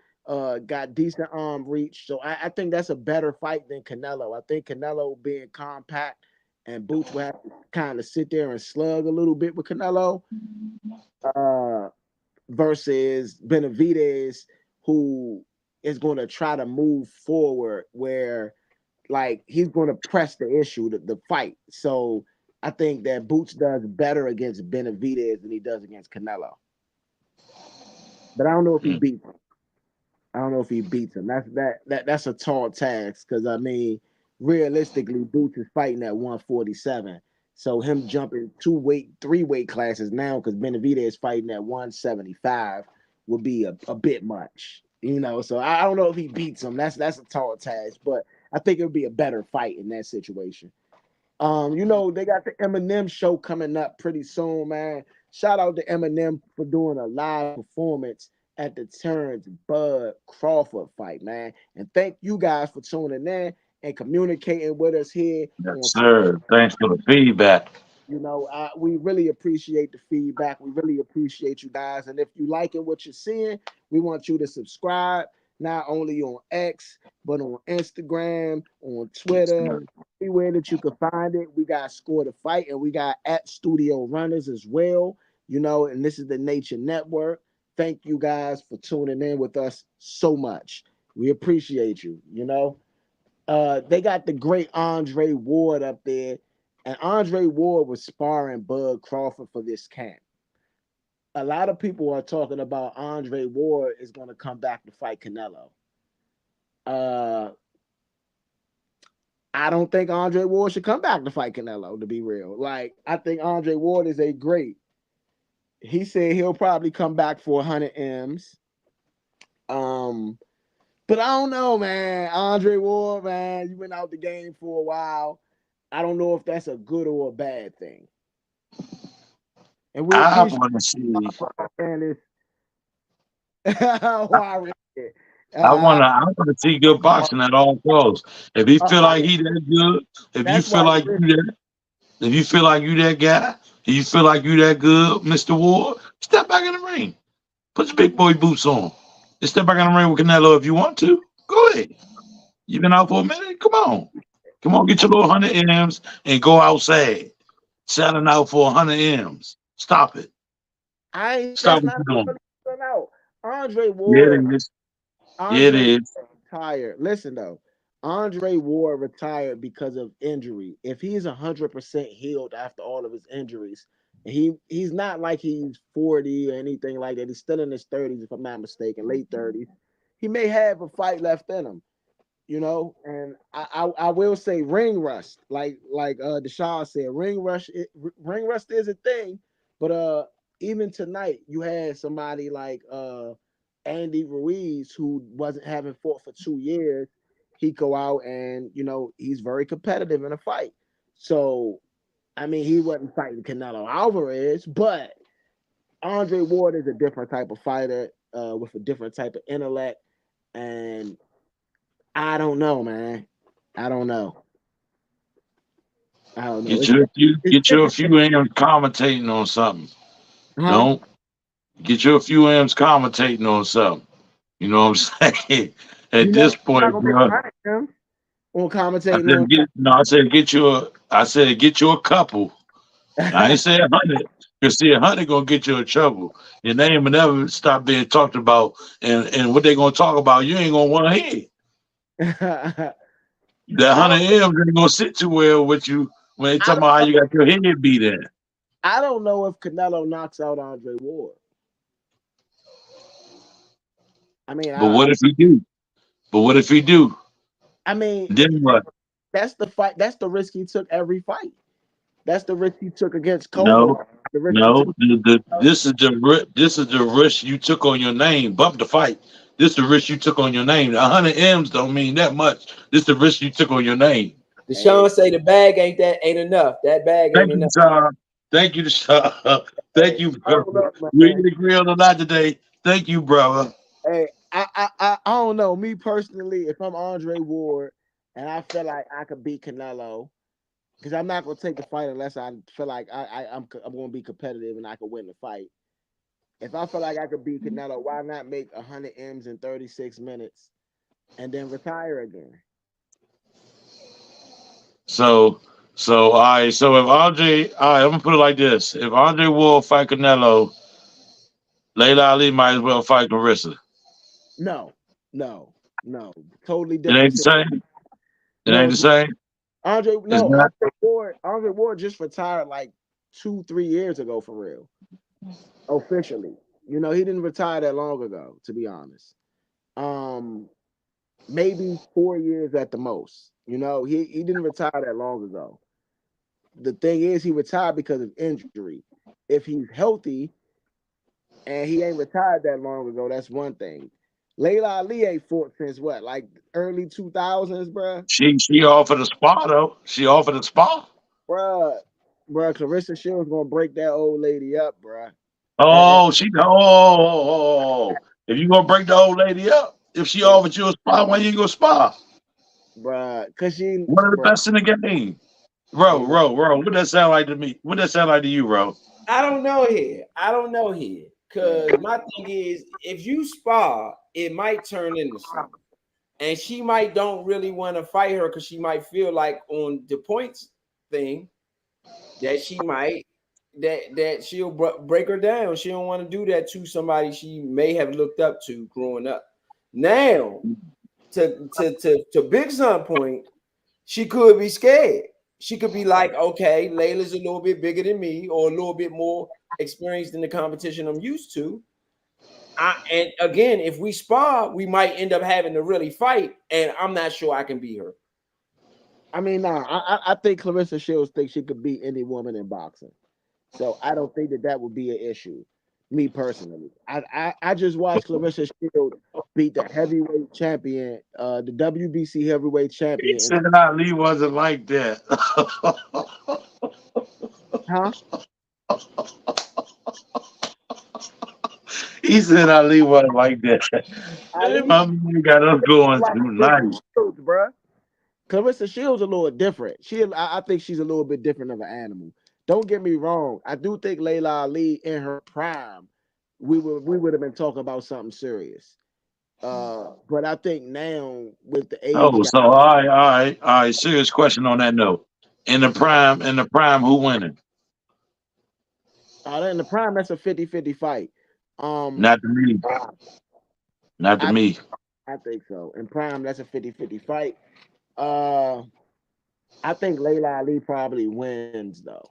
got decent arm reach. So I think that's a better fight than Canelo. I think Canelo being compact and Boots will have to kind of sit there and slug a little bit with Canelo. Uh, versus Benavidez, who is going to try to move forward where like he's going to press the issue, the fight. So I think that Boots does better against Benavidez than he does against Canelo. But I don't know if he Mm. beats him. I don't know if he beats him. That's a tall task because I mean, realistically, Boots is fighting at 147. So him jumping three weight classes now because Benavidez is fighting at 175 would be a bit much. You know, so I don't know if he beats him. That's a tall task, but I think it would be a better fight in that situation. You know, they got the Eminem show coming up pretty soon, man. Shout out to Eminem for doing a live performance at the Terence Bud Crawford fight, man. And thank you guys for tuning in and communicating with us here Yes, on sir. Thanks for the feedback. you know, we really appreciate the feedback. We really appreciate you guys. And if you liking what you're seeing, we want you to subscribe not only on X, but on Instagram, on Yes, Twitter, sir. anywhere that you can find it. We got Score the Fight and we got at Studio Runners as well. You know, and this is the Nature Network. Thank you guys for tuning in with us so much. We appreciate you, you know. They got the great Andre Ward up there, and Andre Ward was sparring Bud Crawford for this camp. A lot of people are talking about Andre Ward is going to come back to fight Canelo. Uh, I don't think Andre Ward should come back to fight Canelo. To be real, like I think Andre Ward is a great. He said he'll probably come back for 100 M's. Um, but I don't know, man. Andre Ward, man, you been out the game for a while. I don't know if that's a good or a bad thing. And we I appreciate want to see. this. Why, uh, I want to see good boxing at all costs. If he feel like he that good, if you that's feel why like you that, if you feel like you that guy, if you feel like you that good, Mister Ward, step back in the ring. Put your big boy boots on. And step back in the ring with Canelo if you want to. Go ahead. You been out for a minute. Come on. Come on, get your little 100 M's and go outside. Selling out for 100 M's. Stop it. that's Stop what not you're doing. really out. Andre Yeah, Ward, it is. Yeah, it Andre is. retired. Listen though, Andre Ward retired because of injury. If he's 100% healed after all of his injuries, he's not like he's 40 or anything like that. He's still in his 30s, if I'm not mistaken, late 30s. He may have a fight left in him. You know, and I will say ring rust, like Deshaun said, ring rust is a thing, but even tonight, you had somebody like Andy Ruiz who wasn't having fought for 2 years. He go out and he's very competitive in a fight. So I mean, he wasn't fighting Canelo Alvarez, but Andre Ward is a different type of fighter with a different type of intellect, and I don't know, man. I don't know. I don't know. It's Get you a interesting, few M's commentating on something. huh? Don't get you a few M's commentating on something. You know what I'm saying? At this You're not point, gonna make bro, fun of him on I commentating said on. get no, I said get you a couple. I ain't say 100. You see, 100 gonna get you in trouble. Your name will never stop being talked about, and what they gonna talk about, you ain't gonna want to hear. I That don't. 100 M's ain't gonna sit too well with you when they I talk about how don't you know. got your head beat in. I don't know if Canelo knocks out Andre Ward. I mean, But what if he do? But what if he do? I mean, Then what? that's the fight. That's the risk he took every fight. That's the risk he took against No, Koval. The risk he took. no. This is the risk you took on your name. Bump the fight. This is the risk you took on your name. 100 M's don't mean that much. This is the risk you took on your name. Deshaun Hey, say the bag ain't enough. That bag ain't Thank you, enough. Sean. Thank you, Sean. Thank hey, you, I don't brother. know, We man. ain't agree on a lot today. Thank you, brother. Hey, I don't know. Me personally, if I'm Andre Ward and I feel like I could beat Canelo, because I'm not gonna take the fight unless I feel like I'm gonna be competitive and I can win the fight. If I feel like I could beat Canelo, why not make 100 M's in 36 minutes and then retire again? So, all right. So if Andre, all right, I'm gonna put it like this: if Andre will fight Canelo, Layla Ali might as well fight Carissa. No, no, no. Totally It ain't different the situation. same. It No, ain't the it's same. Andre. It's No, not. Andre Ward just retired like 2, 3 years ago for real, officially. He didn't retire that long ago, to be honest. Um, maybe 4 years at the most. He didn't retire that long ago. The thing is, he retired because of injury. If he's healthy and he ain't retired that long ago, that's one thing. Layla Ali ain't fought since what, like early 2000s, bruh? She offered a spot though. She offered a spot. Bruh, bruh, Clarissa Shields gonna break that old lady up, bruh. And, Oh, if you gonna break the old lady up, if she and offered you a spot, why you ain't gonna spot? bruh, cause she, One of the bruh, best in the game. Ro, bruh. Ro, Ro. What that sound like to me? What that sound like to you, Ro? I don't know here. I don't know here. Cause my thing is, if you spar, it might turn into something. And she might don't really want to fight her because she might feel like on the points thing that she might that she'll break her down. She don't want to do that to somebody she may have looked up to growing up. Now, to Big Son point, she could be scared. She could be like, okay, Layla's a little bit bigger than me, or a little bit more experienced in the competition I'm used to. And again, if we spar, we might end up having to really fight, and I'm not sure I can beat her. I mean, nah, I think Clarissa Shields thinks she could beat any woman in boxing. So I don't think that would be an issue. Me personally, I just watched Clarissa Shields beat the heavyweight champion, the WBC heavyweight He champion. said Ali wasn't like that. Huh? He said Ali wasn't like that. Hey, Ali my man got us going like Clarissa tonight. Shields, bruh. Clarissa Shields a little different. I think she's a little bit different of an animal. Don't get me wrong. I do think Layla Ali in her prime, we would have been talking about something serious. But I think now with the age Oh, gap, so all right. Serious question on that note. In the prime, who winning? in the prime, that's a 50-50 fight. Um, Not to me. Not to I me. I think so. In prime, that's a 50-50 fight. Uh, I think Layla Ali probably wins though.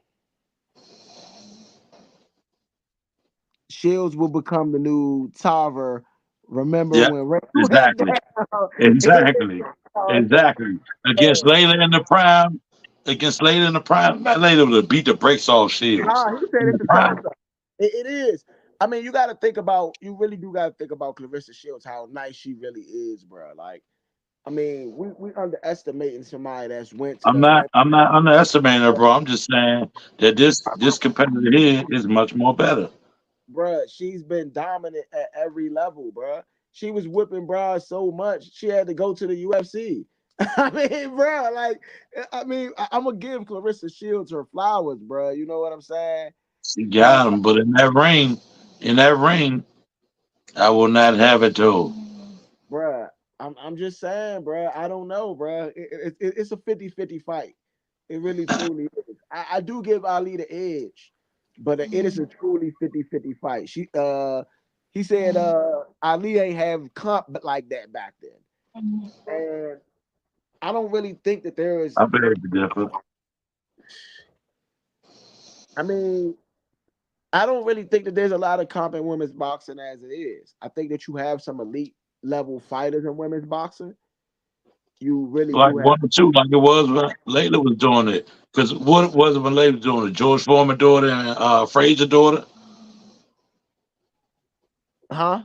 Shields will become the new Tarver. Remember Yep. when Ray went Exactly. down? Exactly. Exactly. Against Hey, Layla in the prime, against Layla in the prime, that Layla would have beat the brakes off Shields. he said In it's the a toss prime, up. It is. I mean, you really do got to think about Clarissa Shields, how nice she really is, bro. Like, I mean, we underestimating somebody that's went to the Olympics. I'm not underestimating her, bro. I'm just saying that this competitor here is much more better. Bruh, she's been dominant at every level, bruh. She was whipping bras so much she had to go to the UFC. I mean, bruh, like, I'm gonna give Clarissa Shields her flowers, bruh. You know what I'm saying? She Uh, got him, but in that ring, I will not have it too. bruh, I'm just saying, bruh. I don't know, bruh. It's a 50-50 fight. It really truly is. I do give Ali the edge, but it is a truly 50-50 fight. He said Ali ain't have comp like that back then. And I don't really think that there is. I beg to differ. I mean, I don't really think that there's a lot of comp in women's boxing as it is. I think that you have some elite level fighters in women's boxing. You really Like do have. one or two, like it was when Layla was doing it. Because what was it when Layla was doing it? George Foreman daughter and Frazier daughter. Huh?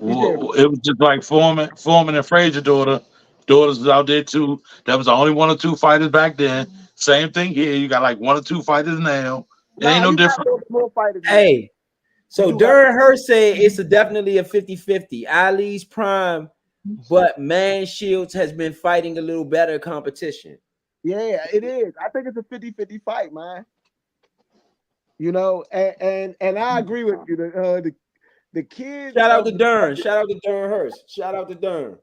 You said It was just like Foreman and Frazier daughters was out there too. That was the only one or two fighters back then. Same thing here. You got like one or two fighters now. It ain't nah. no You got different. more fighters now. Hey, You so do got. during her say it's definitely a 50-50. Ali's prime, but Man Shields has been fighting a little better competition. Yeah, it is. I think it's a 50-50 fight, man. You know, and I agree with you. The kids Shout out to of Dern. Shout out to Dern Hurst. Shout out to Dern.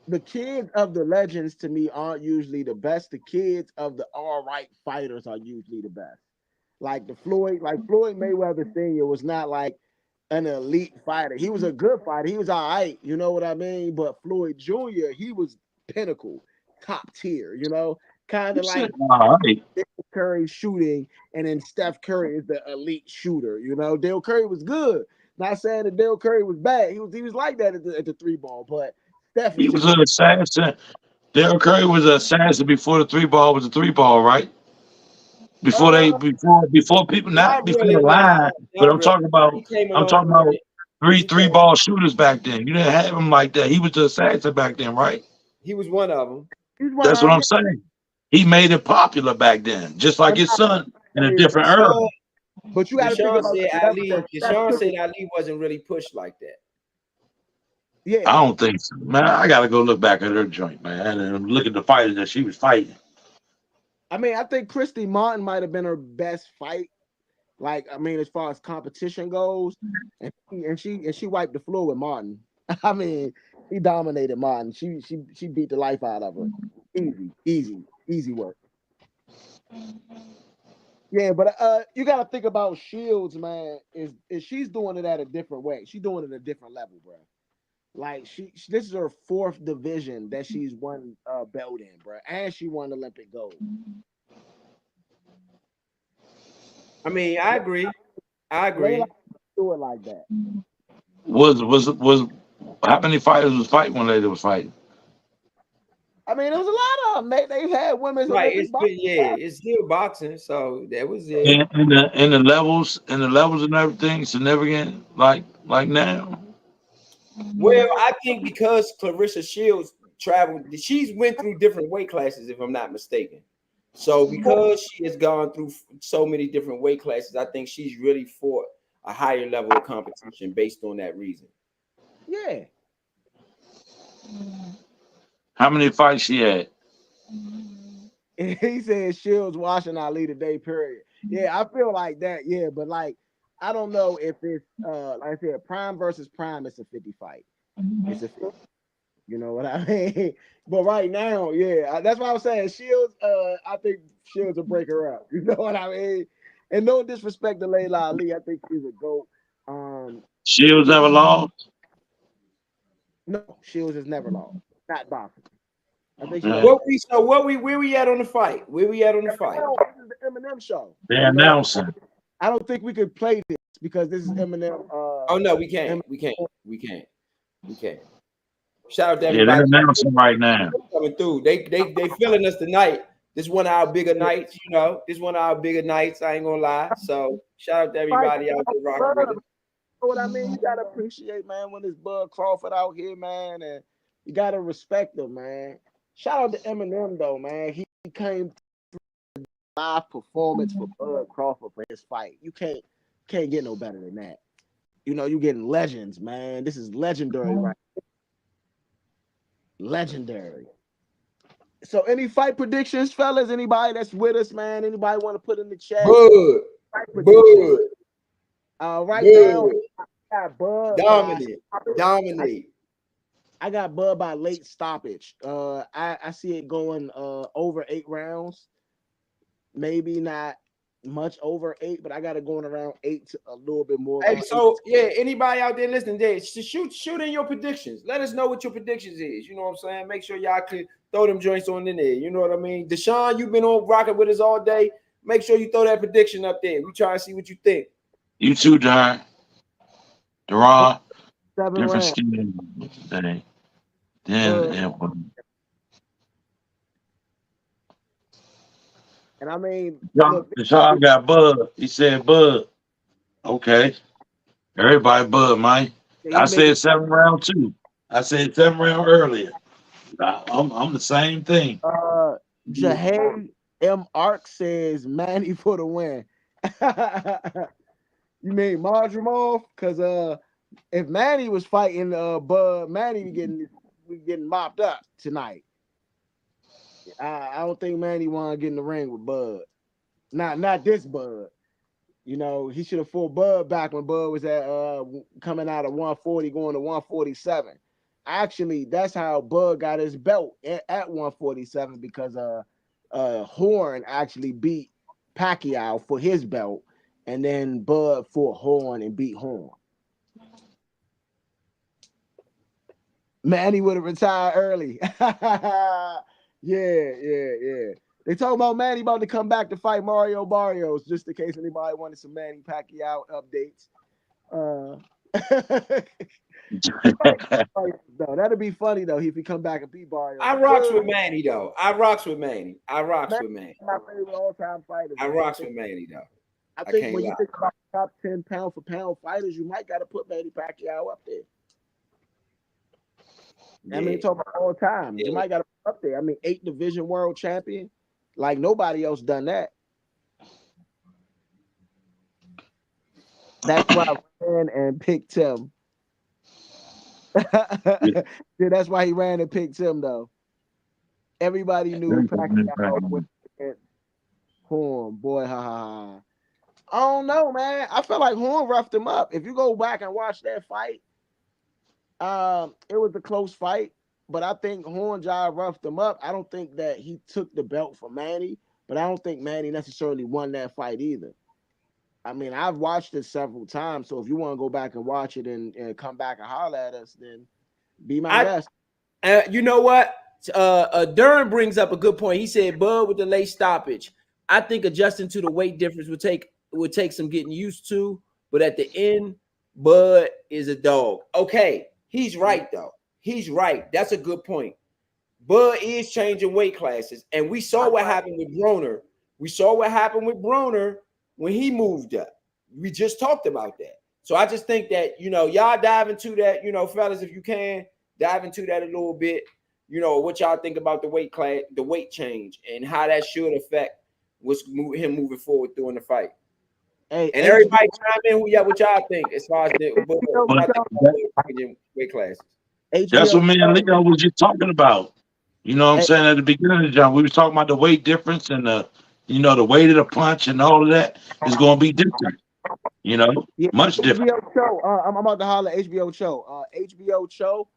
the kids of the legends to me aren't usually the best. The kids of the all right fighters are usually the best. Like Floyd Mayweather Sr. was not like an elite fighter. He was a good fighter. He was all right, you know what I mean? But Floyd Jr., he was pinnacle, top tier, you know, kind You of said like all right. Curry shooting, and then Steph Curry is the elite shooter. You know, Dale Curry was good. Not saying that Dale Curry was bad. He was like that at the three ball, but Steph is He was just an assassin. Dale Curry was an assassin before the three ball was a three ball, right? uh Before people, not Not before really, the line, but not really. He came a I'm long talking about way. He three came. ball shooters back then. You didn't have him like that. He was the assassin back then, right? He was one of them. he's one That's what of I'm them. saying. He made it popular back then, just like I'm his not son in a saying, different era. but you got to think Deshaun about said the level Ali. that Steph Deshaun Curry. said Ali wasn't really pushed like that. I Yeah, don't think so, man. I gotta go look back at her joint, man, and look at the fighters that she was fighting. I mean, I think Christy Martin might have been her best fight. Like, I mean, as far as competition goes, and she wiped the floor with Martin. I mean, he dominated Martin. She beat the life out of her. Easy work. Yeah, but you got to think about Shields, man. Is she's doing it at a different way? She's doing it at a different level, bro. Like this is her fourth division that she's won belt in, bro, and she won Olympic gold. I mean, I agree. I Layla agree. do it like that. Was how many fighters was fighting when they was fighting? I mean, there was a lot of them. They've had women's Right. Olympic It's been, boxing. yeah. It's still boxing, so that was it. In the levels and everything, significant like now. Well, I think because Clarissa Shields traveled, she's went through different weight classes, if I'm not mistaken. So because she has gone through so many different weight classes, I think she's really fought a higher level of competition based on that reason. Yeah. How many fights she had? And he said Shields watching Ali today, period. Yeah, I feel like that. Yeah, but like, I don't know if it's like I said, prime versus prime, it's a 50 fight. It's a 50, you know what I mean? But right now, yeah, that's why I was saying Shields, I think Shields will break her up. You know what I mean? And no disrespect to Layla Ali, I think she's a GOAT. Shields ever lost? No, Shields has never lost. Not boxing. I think she Yeah. lost. Where we at on the fight? Where we at on the fight? This is the Eminem show. They You know, announcing. I don't think we could play this because this is Eminem. Oh no, we can't. Eminem. We can't. Shout out to Yeah, they're everybody announcing right now. coming through. They feeling us tonight. This one of our bigger nights, you know. This one of our bigger nights. I ain't gonna lie. So shout out to everybody out there rocking with us. You know what I mean? You gotta appreciate, man, when it's Bud Crawford out here, man, and you gotta respect him, man. Shout out to Eminem though, man. He came live performance for Bud Crawford for his fight. You can't get no better than that. You know, you getting legends, man. This is legendary, right? Legendary. So, any fight predictions, fellas? Anybody that's with us, man? Anybody want to put in the chat? Bud, right now, I got Bud. Dominate. I got Bud by late stoppage. I see it going over 8 rounds. Maybe not much over 8, but I got it going around 8 to a little bit more. Hey, so yeah, anybody out there listening, there, shoot in your predictions. Let us know what your predictions is. You know what I'm saying? Make sure y'all could throw them joints on in there. You know what I mean? Deshaun, you've been on rocking with us all day. Make sure you throw that prediction up there. We try to see what you think. You too, John. Deron. 7 Different rounds. skin today. Yeah. And I mean, Deshaun got Bud. He said Bud. Okay. Everybody Bud, Mike. I said 7 round too. I said 7 round earlier. I'm the same thing. Jahay M. Ark says Manny for the win. You mean Madrimov? Because if Manny was fighting Bud, Manny be getting mopped up tonight. I don't think Manny want to get in the ring with Bud. Not this Bud. You know, he should have fought Bud back when Bud was at coming out of 140 going to 147. Actually, that's how Bud got his belt at 147 because Horn actually beat Pacquiao for his belt, and then Bud fought Horn and beat Horn. Manny would have retired early. Yeah. They talk about Manny about to come back to fight Mario Barrios, just in case anybody wanted some Manny Pacquiao updates. No, that'd be funny though if he come back and beat Barrios. I rocks with Manny though. I rocks with Manny. My favorite all-time fighter. I rocks with Manny though. I think when you think about top 10 pound for pound fighters, you might got to put Manny Pacquiao up there. Yeah. I mean, talk about all time. You might got to put up there. I mean, 8 division world champion. Like nobody else done that. That's why I ran and picked him. Yeah, that's why he ran and picked him though. Everybody knew Pacquiao was Horn. Boy, I don't know, man. I feel like Horn roughed him up. If you go back and watch that fight, it was a close fight, but I think Horn job roughed him up. I don't think that he took the belt from Manny, but I don't think Manny necessarily won that fight either. I mean, I've watched it several times, so if you want to go back and watch it and come back and holler at us, then be my guest. You know what? Duran brings up a good point. He said, Bud with the late stoppage. I think adjusting to the weight difference would take some getting used to, but at the end, Bud is a dog. Okay, he's right though. He's right. That's a good point. Bud is changing weight classes, and we saw what happened with Broner. When he moved up. We just talked about that. So I just think that, y'all dive into that, fellas, if you can, dive into that a little bit, what y'all think about the weight class, the weight change, and how that should affect him moving forward during the fight. Hey, and everybody chime in what y'all think as far as the weight classes. That's what me and Leo was just talking about. You know what I'm saying? At the beginning of the job, we was talking about the weight difference and the weight of the punch and all of that is going to be different. Much different. HBO show. I'm about to holler at HBO show. HBO show.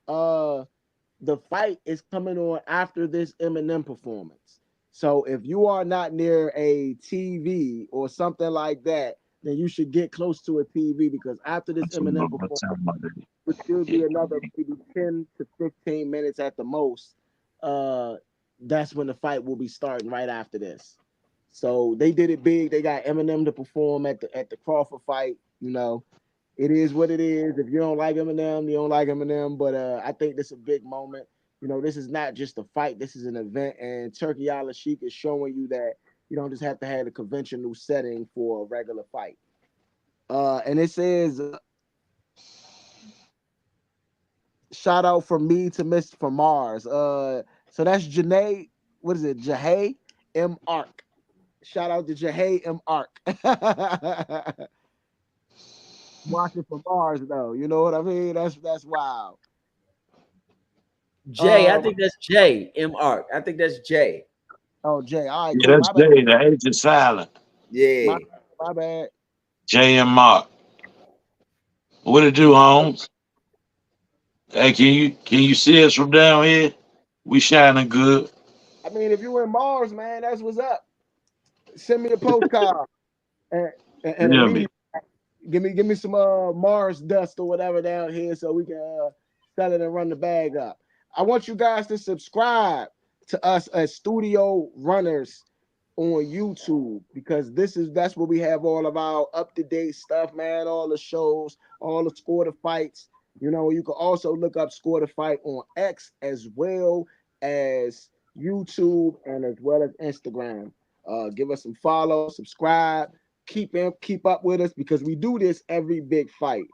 The fight is coming on after this Eminem performance. So if you are not near a TV or something like that, then you should get close to a TV because after this Eminem performance, which should be another maybe 10 to 15 minutes at the most, that's when the fight will be starting right after this. So they did it big. They got Eminem to perform at the Crowford fight. It is what it is. If you don't like Eminem, you don't like Eminem. But I think this is a big moment This is not just a fight. This is an event, and Turkey Al Sheik is showing you that you don't just have to have a conventional setting for a regular fight. And it says, shout out from me to Miss from Mars. So that's Janae. What is it? Jahay M Ark. Shout out to Jahay M Ark. Watching from Mars though. You know what I mean? That's wild. J, I Um. think that's J M Ark. I think that's J. Oh, Jay. All right, Yeah, cool. that's My bad. Jay. The H is silent. My Yeah. my bad. J and Mark. What it do, Holmes? Hey, can you see us from down here? We shining good. I mean, if you in Mars, man, that's what's up. Send me a postcard and, and a Feel me? media. Give me some Mars dust or whatever down here so we can sell it and run the bag up. I want you guys to subscribe to us as Studio Runners on YouTube because that's where we have all of our up-to-date stuff, man. All the shows, all the score the fights. You can also look up Score the Fight on X as well as YouTube and as well as Instagram. Give us some follow, subscribe, keep up with us because we do this every big fight.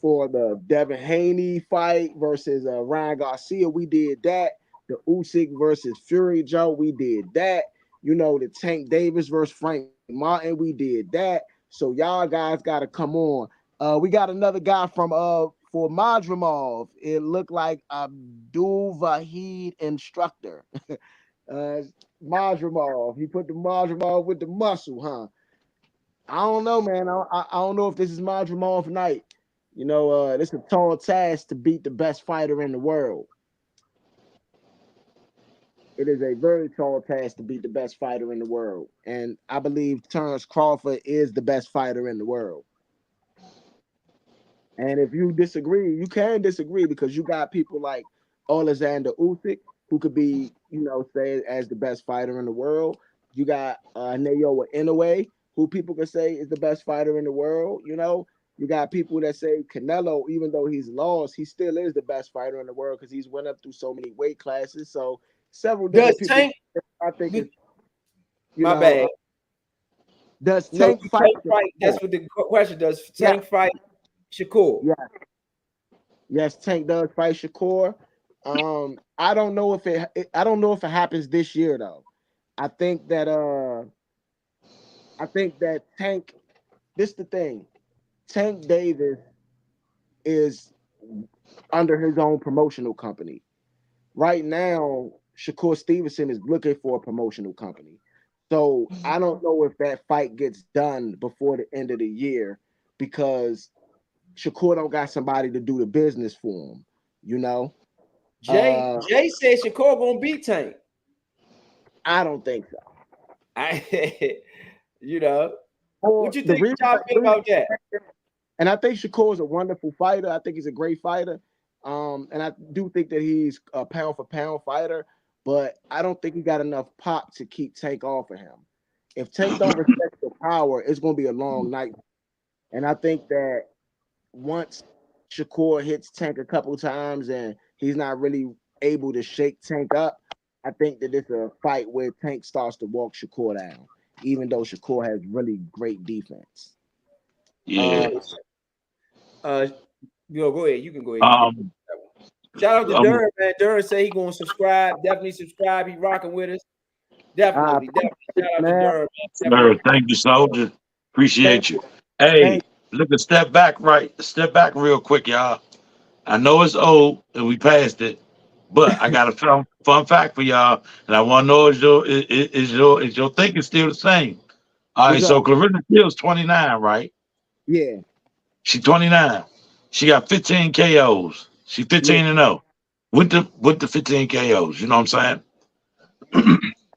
For the Devin Haney fight versus Ryan Garcia, we did that. The Usyk versus Fury Joe, we did that. The Tank Davis versus Frank Martin, we did that. So y'all guys got to come on. We got another guy from for Madrimov. It looked like Abdul Vahid instructor. uh Madrimov. He put the Madrimov with the muscle, huh? I don't know, man. I don't know if this is Madrimov night. This is a tall task to beat the best fighter in the world. It is a very tall task to beat the best fighter in the world. And I believe Terence Crawford is the best fighter in the world. And if you disagree, you can disagree because you got people like Alexander Usyk, who could be, say as the best fighter in the world. You got Naoya Inoue, who people could say is the best fighter in the world. You got people that say Canelo, even though he's lost, he still is the best fighter in the world because he's went up through so many weight classes. So several Does different people, Tank? I think, is you My know, bad. does No, Tank you fight? Tank fight. That's what the question does. Yeah, Tank fight Shakur. yeah, yes. Tank does fight Shakur. I don't know if I don't know if it happens this year though. I think that Tank. This the thing. Tank Davis is under his own promotional company. Right now, Shakur Stevenson is looking for a promotional company. So I don't know if that fight gets done before the end of the year because Shakur don't got somebody to do the business for him. You know, Jay uh, Jay said Shakur gonna beat Tank. I don't think so. I, you know, Or what you the think? reason, What y'all the feel reason about that? and I think Shakur is a wonderful fighter. I think he's a great fighter. And I do think that he's a pound for pound fighter, but I don't think he got enough pop to keep Tank off of him. If Tank don't respect the power, it's going to be a long night. And I think that once Shakur hits Tank a couple times and he's not really able to shake Tank up, I think that it's a fight where Tank starts to walk Shakur down, even though Shakur has really great defense. Yeah. Uh, Uh, go ahead. You can go ahead. You get Um. that one. Shout out to um Durham, man. Durham say he gonna subscribe. Definitely subscribe. He rocking with us. I Definitely. appreciate Shout it, out to man. Durham, man. sir, Definitely. thank you, soldier. Thank, Appreciate you. Hey, thank. look a step back, right? Step back real quick, y'all. I know it's old and we passed it, but I got a fun fact for y'all, and I want to know is your thinking still the same? All right, What's so up? Clarissa Shields 29, right? Yeah, She 29. She got 15 KOs. She yeah. 15 and 0 with the 15 KOs. You know what I'm saying?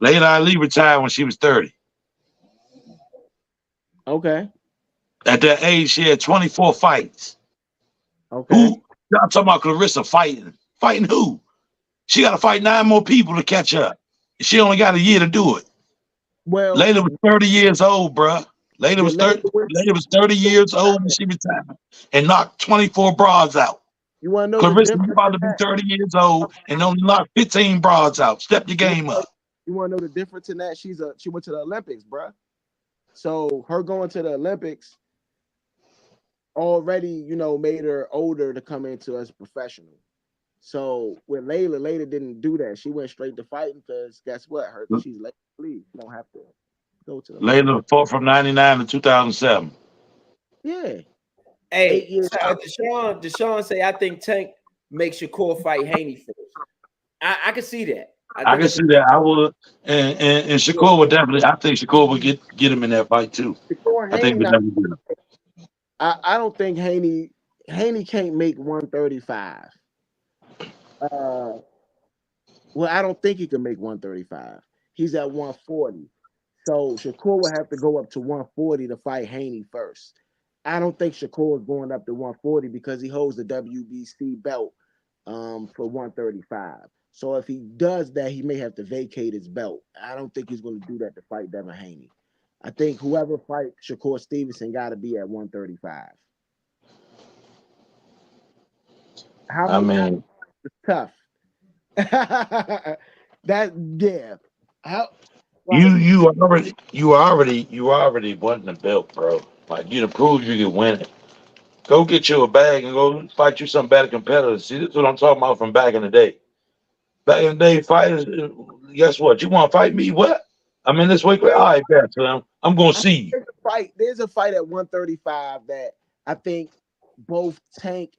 Layla Ali retired when she was 30. Okay, At that age, she had 24 fights. okay. Who? I'm talking about Clarissa fighting. Fighting who? She got to fight 9 more people to catch up. She only got a year to do it. Well, Layla was 30 years old, bruh. Layla did was 30. Layla win? Layla was 30 years old when she retired and knocked 24 bras out. You want to know the Clarissa, you difference about in to be that? 30 years old and only knock 15 broads out. Step your You game want up. to know the difference in that? She went to the Olympics, bruh. So her going to the Olympics already, made her older to come into as a professional. So with Layla didn't do that. She went straight to fighting because guess what? She's late to leave. You don't have to go to the Olympics. Layla fought from 99 to 2007. Yeah, Hey, 8 years. Deshaun say I think Tank makes Shakur fight Haney first. I can see that. I I think can that's a see that. I would, and Shakur would definitely. I think Shakur would get him in that fight too. Before I think Haney, we not, definitely get him. I don't think Haney can't make 135. Uh, well, I don't think he can make 135. He's at 140. So Shakur would have to go up to 140 to fight Haney first. I don't think Shakur is going up to 140 because he holds the WBC belt for 135. So if he does that, he may have to vacate his belt. I don't think he's going to do that to fight Devin Haney. I think whoever fights Shakur Stevenson got to be at 135. How I many mean, tough? That yeah. How like you already won the belt, bro. Like you to prove you can win it. Go get you a bag and go fight you some better competitors. See, this is what I'm talking about from back in the day. Back in the day, fighters. Guess what? You want to fight me? What? I'm in this week. All right, bet, Slim. I'm gonna see you. there's a fight at 135 that I think both Tank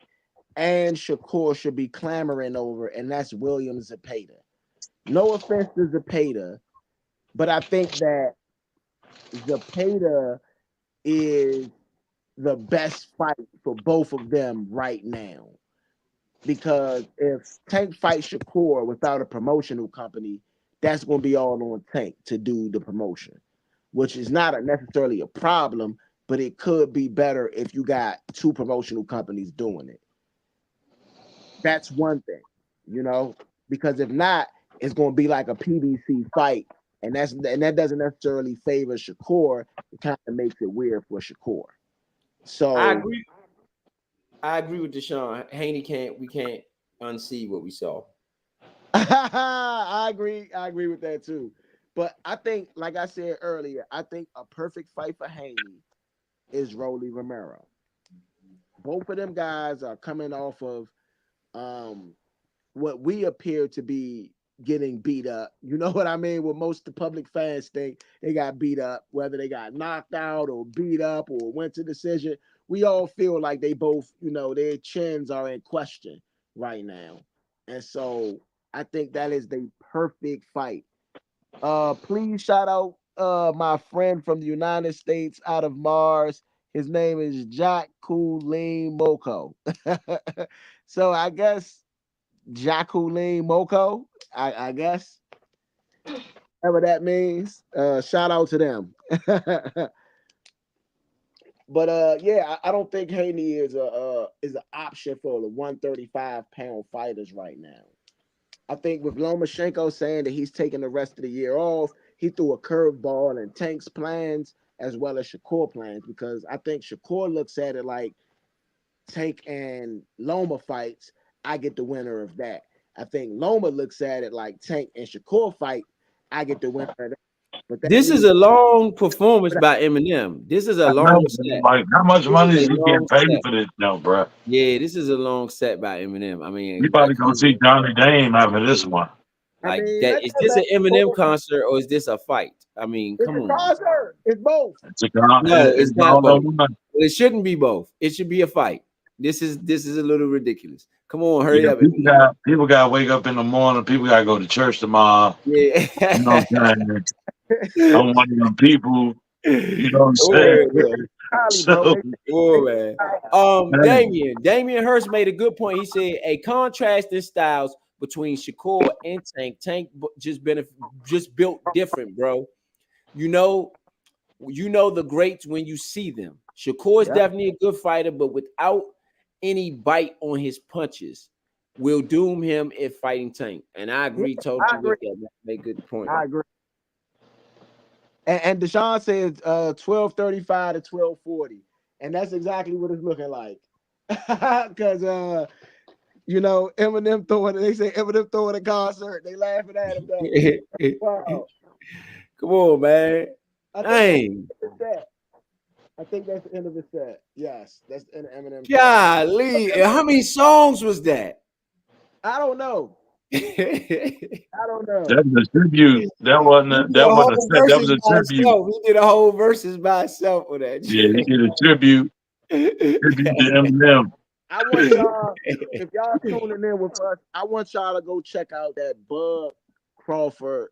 and Shakur should be clamoring over, and that's William Zepeda. No offense to Zepeda, but I think that Zepeda is the best fight for both of them right now. Because if Tank fights Shakur without a promotional company, that's going to be all on Tank to do the promotion, which is not necessarily a problem, but it could be better if you got two promotional companies doing it. That's one thing, because if not, it's going to be like a PBC fight, and that doesn't necessarily favor Shakur. It kind of makes it weird for Shakur. I So agree. I agree with Deshaun. We can't unsee what we saw. I agree. I agree with that too. But I think, like I said earlier, I think a perfect fight for Haney is Rolly Romero. Both of them guys are coming off of um, what we appear to be getting beat up. You know what I mean? What most of the public fans think they got beat up, whether they got knocked out or beat up or went to decision. We all feel like they both, their chins are in question right now. And so I think that is the perfect fight. Please shout out my friend from the United States out of Mars. His name is Jacqueline Moko. So I guess Jacqueline Moko, I guess. Whatever that means. Shout out to them. But yeah, I don't think Haney is an option for the 135-pound fighters right now. I think with Lomachenko saying that he's taking the rest of the year off, he threw a curveball in Tank's plans as well as Shakur plans because I think Shakur looks at it like Tank and Loma fights, I get the winner of that. I think Loma looks at it like Tank and Shakur fight, I get the winner of that. But that This is leaves a long performance by Eminem. This is a I know, long bro. set. Like, how much This is money a is he getting long paid set. for this, though, bro? Yeah, this is a long set by Eminem. I You mean, about like to go see Johnny Dame after this one. I like mean, that. let's Is go this back an and Eminem forth. concert or is this a fight? I mean, It's come a on. concert. It's both. It's a con- No, it's it's not all both. over money. It shouldn't be both. It should be a fight. This is a little ridiculous. Come on, hurry Yeah, up, Eminem. people got to wake up in the morning. People got to go to church tomorrow. You know Yeah. what I'm saying? I'm one of them people. You know what I'm saying? Word, man. Holly, bro. So, Word, man. man, Damian Hurst made a good point. He said a contrast in styles between Shakur and Tank. Just built different, bro. You know, the greats when you see them. Shakur is Yeah, definitely a good fighter, but without any bite on his punches, will doom him if fighting Tank. And I yeah, agree I totally agree. with that. Make a good point. I agree. And Deshaun says 1235 to 1240. And that's exactly what it's looking like. Because You know, Eminem throwing. They say Eminem throwing a concert. They laughing at him though. Wow. Come on, man. I think Dang. that's the set. I think that's the end of the set. Yes, that's the end of Eminem set. Golly, how many songs was that? I don't know. I don't know. That was a tribute. That He wasn't. did a That wasn't a whole set. That was verses a by tribute. himself. He did a whole verses by himself for that. Yeah, he did a tribute. Tribute to Eminem. I want y'all, if y'all tuning in with us, I want y'all to go check out that Bud Crawford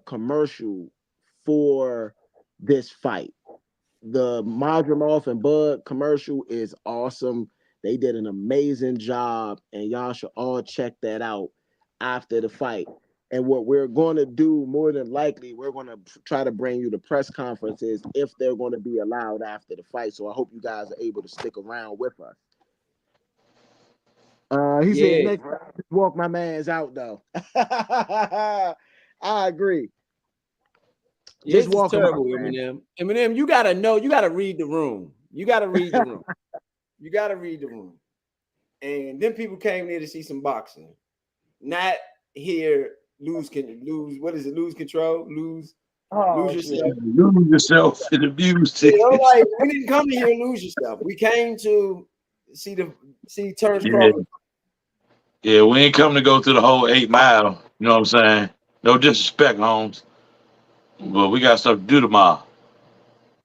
commercial for this fight. The Madrimov and Bud commercial is awesome. They did an amazing job, and y'all should all check that out after the fight. And what we're going to do, more than likely, we're going to try to bring you the press conferences if they're going to be allowed after the fight. So I hope you guys are able to stick around with us. He said next time, walk my man's out though. I agree. Just walk terrible, Eminem. Eminem, you gotta know, you gotta read the room. You gotta read the room. You gotta read the room. And then people came there to see some boxing, not here lose. What is it? Lose control. Lose yourself. Lose yourself in the music. You know, like, we didn't come here to lose yourself. We came to see Terence Crawford. Yeah, we ain't come to go through the whole 8 Mile. You know what I'm saying? No disrespect, Holmes. But we got stuff to do tomorrow.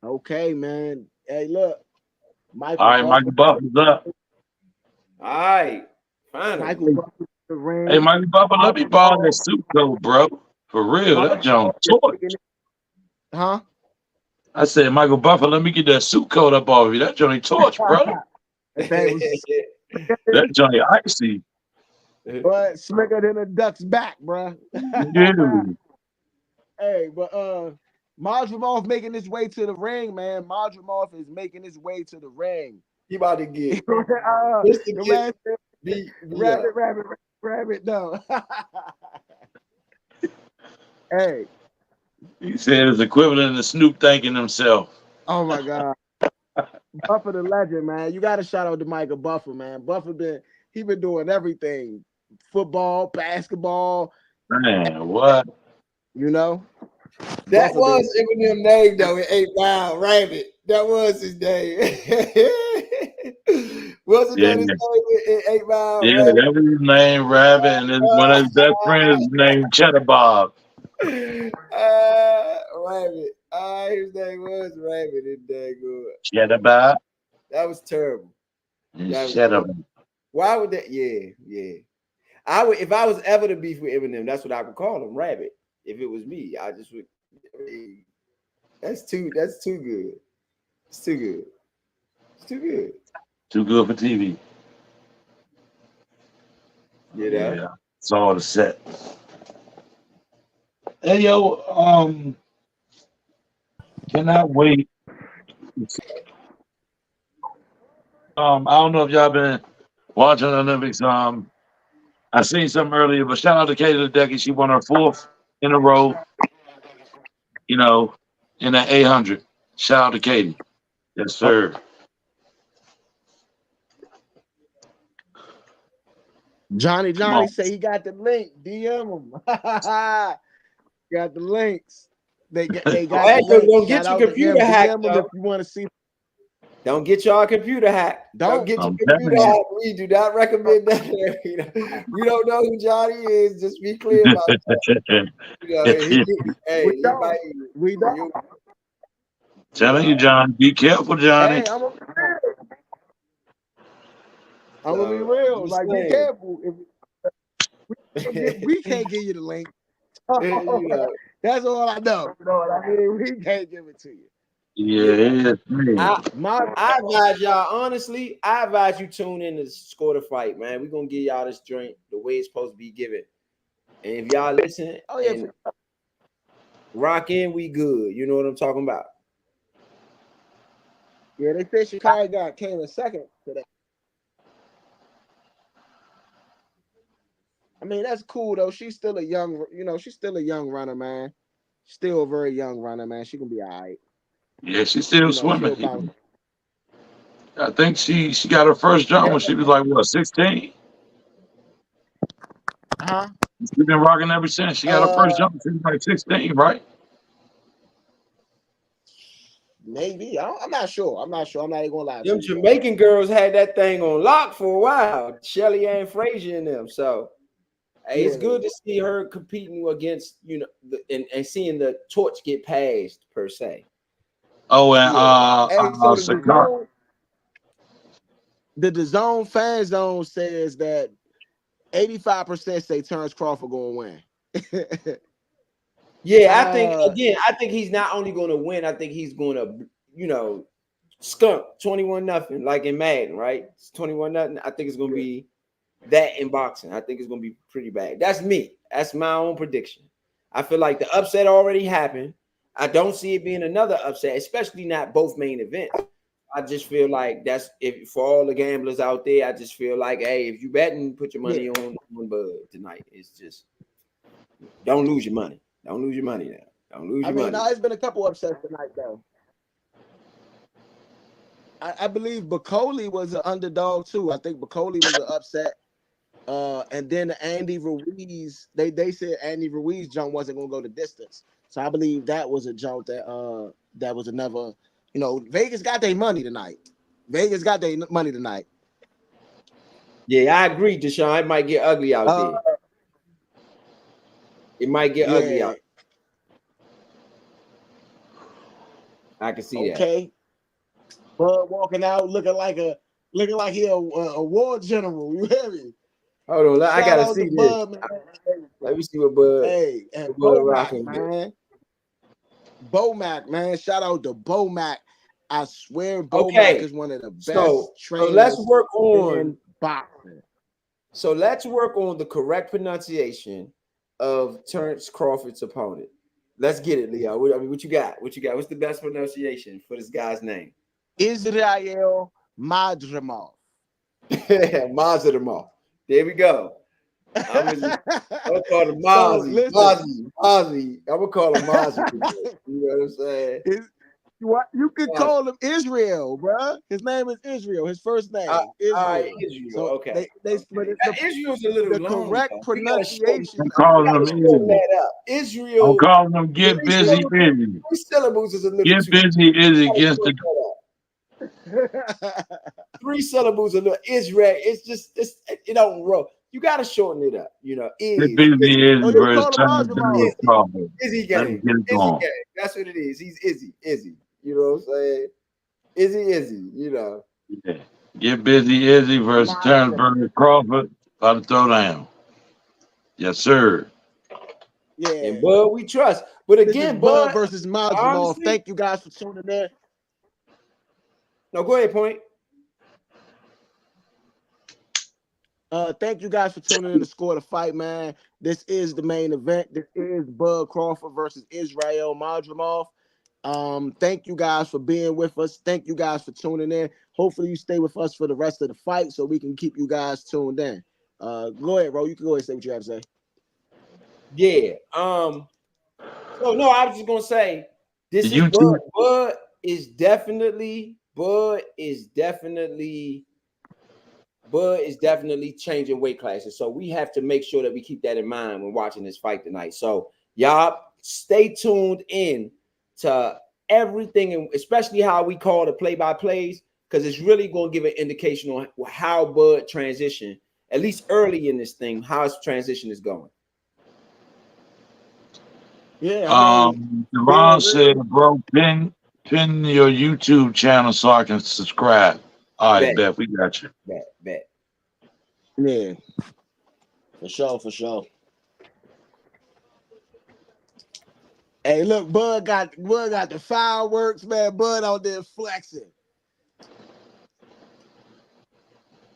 Okay, man. Hey, look. All right, Michael Buffer's up. All right. Finally. Hey, Michael Buffer, let me borrow that suit coat, bro. For real, that junk torch. Huh? I said, Michael Buffer, let me get that suit coat up off you. That joint torch, brother. That joint icy. But slicker than a duck's back, bro. Yeah. Hey, but Madrimov making his way to the ring, man. Madrimov is making his way to the ring. He about to get rabbit, no. Hey. He said it's equivalent to Snoop thanking himself. Oh my God. Buffer the legend, man. You gotta shout out to Michael Buffer, man. Buffer been doing everything. Football, basketball. Man, what? You know? That was Eminem name though in 8 Mile, Rabbit. That was his name. Wasn't that his name in 8 Mile? Yeah, Rabbit? that was his name, Rabbit, and one of his best friends is named Cheddar Bob. Rabbit. His name was Rabbit in Dago. Cheddar Bob. That was terrible. Cheddar. Why would that? Yeah. I would, if I was ever to beef with Eminem, that's what I would call him, Rabbit. If it was me, I just would. That's too good. It's too good. It's too good. Too good for TV. You know? Yeah. It's all the set. Hey yo, cannot wait. I don't know if y'all been watching the Olympics. I seen something earlier, but shout out to Katie Ledecky. She won her 4th in a row. You know, in that 800. Shout out to Katie. Yes, sir. Johnny say he got the link. DM him. Got the links. They got. Don't get your computer hacked. If you want to see. Don't get y'all computer hacked. Don't get your computer hacked. We do not recommend that. We don't know who Johnny is. Just be clear about that. We don't. Telling you, John. Be careful, Johnny. Hey, I'm gonna be real. Like, be careful. We can't give you the link. That's all I know. You know what I mean? We can't give it to you. Yeah, I advise y'all, honestly, I advise you tune in to Score the Fight, man. We're gonna give y'all this drink the way it's supposed to be given. And if y'all listen and rock in, we good. You know what I'm talking about. Yeah, they said Chicago came in second today. I mean, that's cool though. She's still a young, she's still a young runner, man. Still a very young runner, man. She can be all right. Yeah, she's still swimming. I think she got her first jump when she was like, what, 16? Huh? She's been rocking ever since. She got her Uh, first jump. She was like 16, right? maybe. I'm not sure. I'm not sure. I'm not even gonna lie to Them you, bro. Jamaican girls had that thing on lock for a while. Shelly Ann Frazier and them. So hey, it's Yeah. good to see her competing against, and seeing the torch get passed per se. Oh, and Yeah. Hey, so Sakar. the zone fan zone says that 85% say Terence Crawford gonna win. Yeah, I think he's not only going to win. I think he's going to, skunk 21-0 like in Madden, right? It's 21-0. I think it's going to be that in boxing. I think it's going to be pretty bad. That's me. That's my own prediction. I feel like the upset already happened. I don't see it being another upset, especially not both main events. I just feel like that's if for all the gamblers out there. I just feel like, hey, if you betting, put your money on Bud tonight. It's just don't lose your money. Don't lose your money now. Don't lose your money. No, it's been a couple upsets tonight though. I believe Bacoli was an underdog too. I think Bacoli was an upset. And then Andy Ruiz, they said Andy Ruiz jump wasn't gonna go the distance. So I believe that was a jump that was another, Vegas got their money tonight. Vegas got their money tonight. Yeah, I agree, Deshaun. It might get ugly out there. It might get ugly out. I can see that. Okay. Bud walking out looking like he a war general. You hear me? Hold on, I gotta see this. Bud, let me see what Bud. Hey, and Bomac, man. Bomac, man. Shout out to Bomac. I swear, Bomac is one of the best trainers. So let's work on boxing. So let's work on the correct pronunciation of Terence Crawford's opponent. Let's get it, Leo. What you got? What you got? What's the best pronunciation for this guy's name? Israil Madrimov. Madrimov. There we go. I'm gonna call him Mozzie. Mozzie. I'm gonna call him Mozzie. You know what I'm saying? You could call him Israel, bro. His name is Israel. His first name Israel. Israel. So okay. They split it. Israel's a little the long, correct pronunciation. I'm calling him Izzy. Israel. I'm calling him Get Busy Izzy. 3 syllables is a little Get too Busy Izzy against the 3 syllables a little Israel. It don't roll. You gotta shorten it up. Get Busy Izzy versus Crawford. Izzy gang. That's what it is. He's Izzy. You know what I'm saying? Izzy. Yeah. Get Busy Izzy versus Terence Crawford. About to throw down. Yes, sir. Yeah. And Bud, we trust. But again, Bud versus Madrimov. Thank you guys for tuning in. No, go ahead, Pointe. Thank you guys for tuning in to Score the Fight, man. This is the main event. This is Bud Crawford versus Israil Madrimov. Thank you guys for being with us. Thank you guys for tuning in. Hopefully you stay with us for the rest of the fight so we can keep you guys tuned in. Go ahead, Ro. You can go ahead and say what you have to say. Yeah. So no, I was just gonna say this is Bud. Bud is definitely changing weight classes. So we have to make sure that we keep that in mind when watching this fight tonight. So y'all stay tuned in to everything, and especially how we call the play-by-plays, because it's really going to give an indication on how Bud transition, at least early in this thing, how his transition is going. Yeah. Devon said, bro, pin your YouTube channel so I can subscribe. All right, bet. We got you. Bet. Yeah. For sure. Hey, look, Bud got the fireworks, man. Bud out there flexing.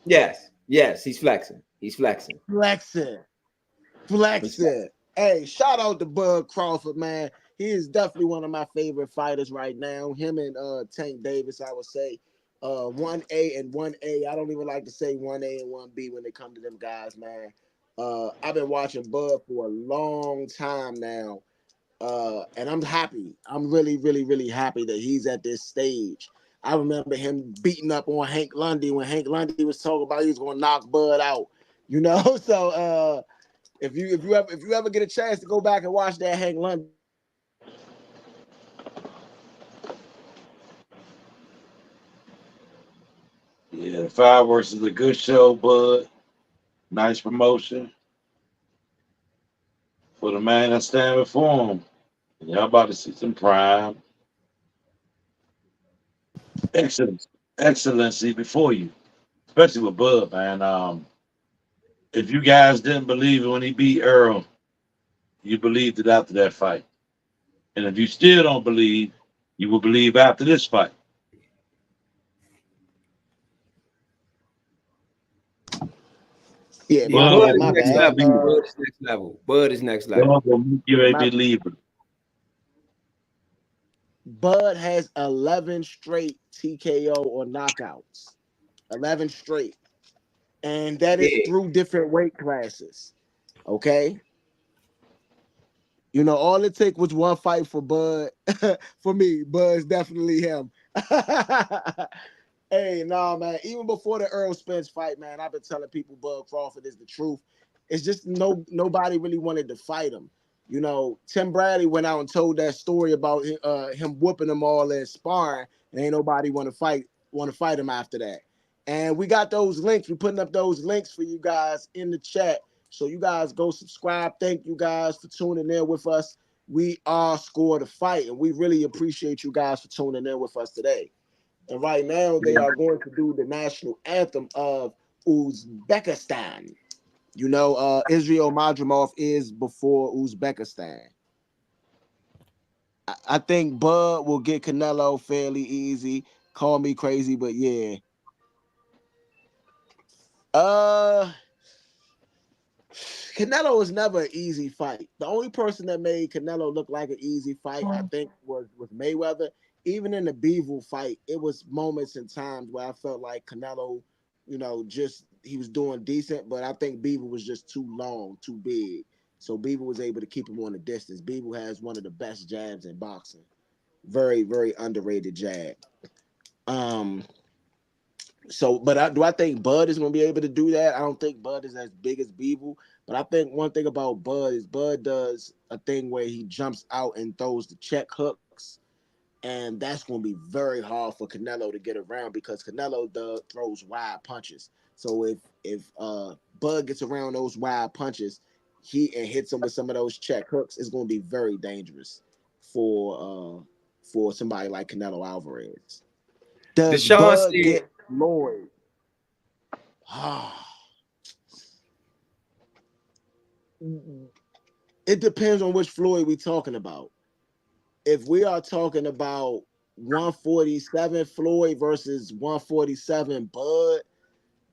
Yes, he's flexing. Flexing. Hey, shout out to Bud Crawford, man. He is definitely one of my favorite fighters right now. Him and Tank Davis, I would say. 1A and 1A. I don't even like to say 1A and 1B when they come to them guys, man. I've been watching Bud for a long time now. And I'm happy. I'm really, really, really happy that he's at this stage. I remember him beating up on Hank Lundy when Hank Lundy was talking about he was going to knock Bud out. So If you ever get a chance to go back and watch that Hank London fight, man, that was one of the best fights I've ever seen. Yeah, the fireworks is a good show, bud. Nice promotion for the man that's standing before him. Y'all about to see some prime excellence, excellency before you, especially with Bud, man. If you guys didn't believe it when he beat Earl, you believed it after that fight. And if you still don't believe, you will believe after this fight. Yeah, my Yeah, Bud Bud bad, is will my make next you a bad. level. believer. Bud is next level. Bud is next level. Bud will make you Yeah, a my believer. Bud has 11 straight TKO or knockouts. 11 straight. And that is Yeah. through different weight classes. Okay. All it took was one fight for Bud. For me, Bud's definitely him. Hey, nah, man. Even before the Earl Spence fight, man, I've been telling people Bud Crawford is the truth. It's just nobody really wanted to fight him. Tim Bradley went out and told that story about him whooping them all in sparring, and ain't nobody want to fight him after that. And we got those links. We're putting up those links for you guys in the chat. So you guys go subscribe. Thank you guys for tuning in with us. We are Score the Fight, and we really appreciate you guys for tuning in with us today. And right now, they are going to do the national anthem of Uzbekistan. Israil Madrimov is before Uzbekistan. I think Bud will get Canelo fairly easy. Call me crazy, but yeah. Uh, Canelo was never an easy fight. The only person that made Canelo look like an easy fight, I think, was Mayweather. Even in the Bivol fight, it was moments and times where I felt like Canelo, just he was doing decent, but I think Bivol was just too long, too big. So Bivol was able to keep him on the distance. Bivol has one of the best jabs in boxing. Very, very underrated jab. Um, do I think Bud is going to be able to do that? I don't think Bud is as big as Beeble, but I think one thing about Bud is Bud does a thing where he jumps out and throws the check hooks, and that's going to be very hard for Canelo to get around because Canelo throws wide punches. So if Bud gets around those wide punches, he and hits him with some of those check hooks, it's going to be very dangerous for somebody like Canelo Alvarez. Does Deshaun Bud said, get Floyd? It depends on which Floyd we talking about. If we are talking about 147 Floyd versus 147 Bud,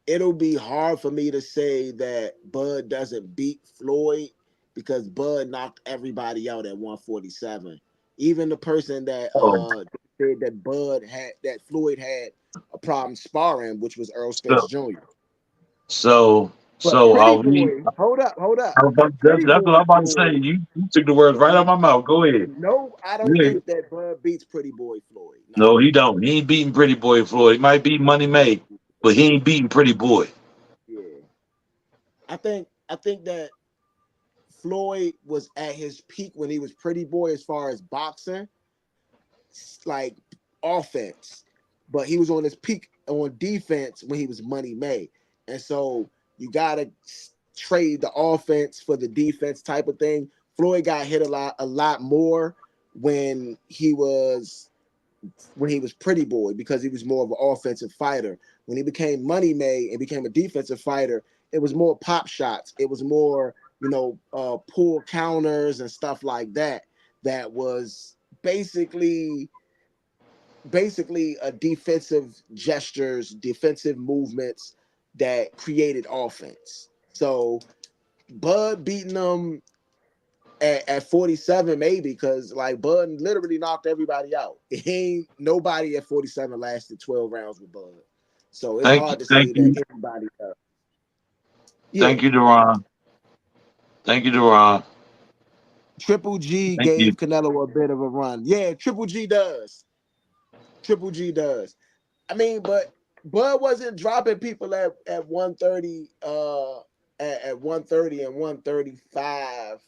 it'll be hard for me to say that Bud doesn't beat Floyd because Bud knocked everybody out at 147. Even the person that Oh, said that Floyd had a problem sparring, which was Earl Spence so, Jr. so, But so Pretty are we? Boy, hold up, hold up. That's, Pretty that's what Boy I'm about to say. Floyd. You took the words right out of my mouth. Go ahead. No, I don't Yeah. think that Bud beats Pretty Boy Floyd. No. No, he don't. He ain't beating Pretty Boy Floyd. He might beat Money May, but he ain't beating Pretty Boy. Yeah. I think that Floyd was at his peak when he was Pretty Boy as far as boxing, like offense. But he was on his peak on defense when he was Money May. And so you gotta trade the offense for the defense type of thing. Floyd got hit a lot more when he was Pretty Boy because he was more of an offensive fighter. When he became Money May and became a defensive fighter, it was more pop shots. It was more, pull counters and stuff like that. That was basically a defensive gestures, defensive movements that created offense. So Bud beating them at 47 maybe because like Bud literally knocked everybody out. It ain't nobody at 47 lasted 12 rounds with Bud. So it's Thank you, hard to thank say that you, anybody does. Yeah. thank you, Deron. Thank you, Deron. Triple G Thank you. gave Canelo a bit of a run. Yeah, Triple G does. Triple G does. I mean, but Bud wasn't dropping people at 130 at 130 and 135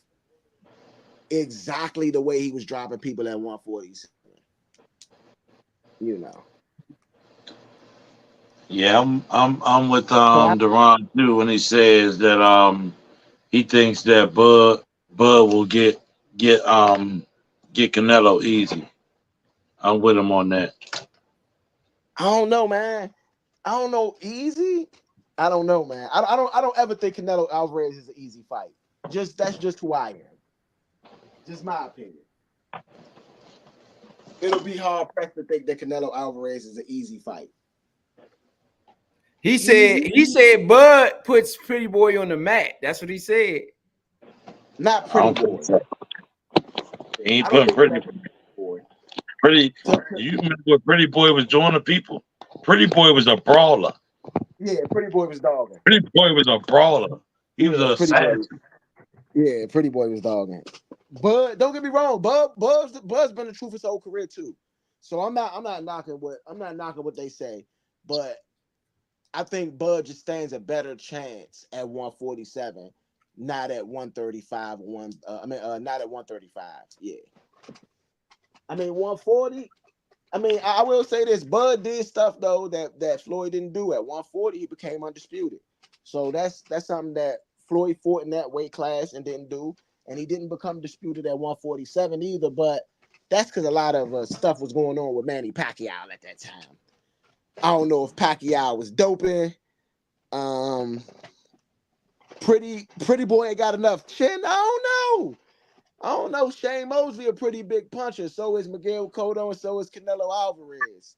exactly the way he was dropping people at 147. You know. Yeah, I'm with So Deron too when he says that he thinks that Bud will get Canelo easy. I'm with him on that. I don't know, man. I don't know. Easy. I don't know, man. I don't ever think Canelo Alvarez is an easy fight. Just that's just who I am. Just my opinion. It'll be hard pressed to think that Canelo Alvarez is an easy fight. Easy, He said Bud puts Pretty Boy on the mat. That's what he said. not I Pretty don't think Boy. so. He ain't I don't putting think Pretty that's Pretty Boy. Pretty. So, You remember what Pretty Boy was doing to people? Pretty Boy was a brawler. yeah, Pretty Boy was dogging. Pretty Boy was a brawler. He was Yeah, an Pretty Boy. assassin. Yeah, Pretty Boy was dogging. Bud, don't get me wrong. Bud's been the truth his whole career too. So I'm not knocking what they say, but I think Bud just stands a better chance at 147, not at 135. Not at 135. Yeah, I mean 140. I mean, I will say this: Bud did stuff though that Floyd didn't do. At 140, he became undisputed. So that's something that Floyd fought in that weight class and didn't do, and he didn't become disputed at 147 either. But that's because a lot of stuff was going on with Manny Pacquiao at that time. I don't know if Pacquiao was doping. Um, pretty boy ain't got enough chin. I don't know. Shane Mosley a pretty big puncher. So is Miguel Cotto, and so is Canelo Alvarez.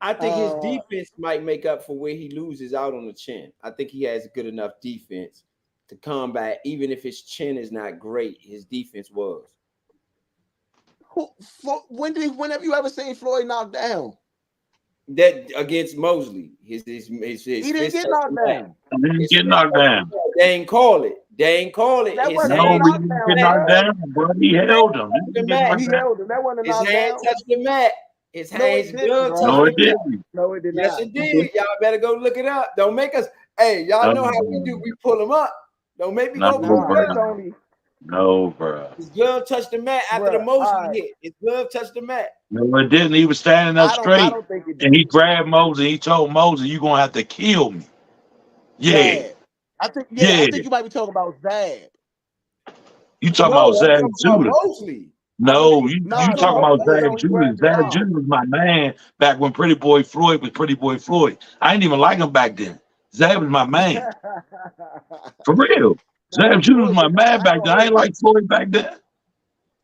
I think his defense might make up for where he loses out on the chin. I think he has good enough defense to combat, even if his chin is not great. His defense was. When have you ever seen Floyd knocked down? That against Mosley, his He didn't fist get touched knocked the mat. down. He didn't His get fist knocked touched the down. mat. They ain't call it. They ain't call it. That His wasn't a No, hand, he didn't knockdown, get hand, knocked bro. down, but he his hand held him. He touched the didn't get mat. knocked He down. held him. That wasn't a His hand knockdown. touched the mat. His No, hands it didn't, glove bro. touched No, the it mat. didn't. No, it did Yes, not. it did. Y'all better go look it up. Don't make us. Hey, y'all know how we do. No, We pull them up. Don't make me no, go pull Nah, it it's up. bro. only, No, bro. His glove touched the mat after the bro. All Mosley right. hit. His glove touched the mat. No, it didn't. He was standing up I straight, don't think it and he did. grabbed Moses. He told Moses, "You gonna have to kill me." Yeah, Zab. I yeah. think you might be talking about Zab. You talking No, about I'm Zab talking about Judah? Mosley. I No, believe you Nah, the talking Mosley. about Mosley is Zab only Judah. grabbed his Zab arm. Judah was my man back when Pretty Boy Floyd was Pretty Boy Floyd. I didn't even like him back then. Zab was my man. For real. Nah, Zab Judah was Floyd my been. man I ain't back gonna then. I hold ain't you. like Floyd back then.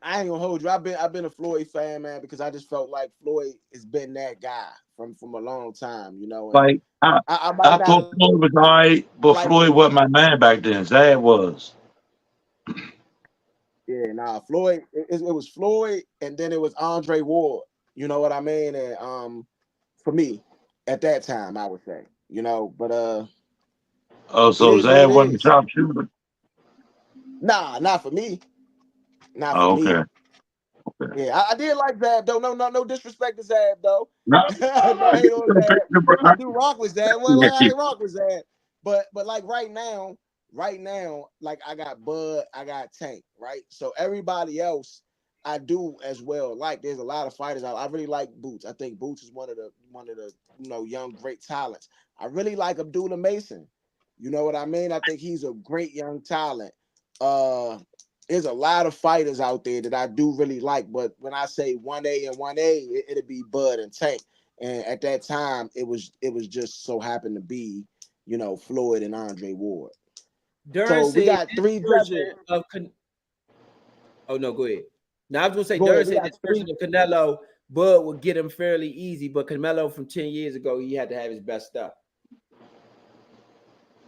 I ain't gonna hold you. I've been a Floyd fan, man, because I just felt like Floyd has been that guy from a long time, you know. And Like I I might not thought Floyd was all right, but like Floyd wasn't my man back then. Zab was. yeah, nah, Floyd. It was Floyd, and then it was Andre Ward. You know what I mean? And for me, at that time, I would say, you know, but Oh, it so is what it Zab wasn't the is. top shooter. Nah, not for me. Not for Oh, me. okay. Okay. Yeah, I did like Zab though. No disrespect to Zab though. No, No no, hate on Zab. I do rock with Zab. Well, like no. I rock with Zab. But like right now, like I got Bud, I got Tank, right? So everybody else I do as well. Like there's a lot of fighters. I really like Boots. I think Boots is one of the young great talents. I really like Abdullah Mason. You know what I mean? I think he's a great young talent. There's a lot of fighters out there that I do really like, but when I say 1A and 1A, it'll be Bud and Tank. And at that time, it was just so happened to be, Floyd and Andre Ward. Duran So we said got this three version judges. of oh no, go ahead. Now I was gonna say Go Duran ahead. We said got this three. version of Canelo, Bud would get him fairly easy, but Canelo from 10 years ago, he had to have his best stuff.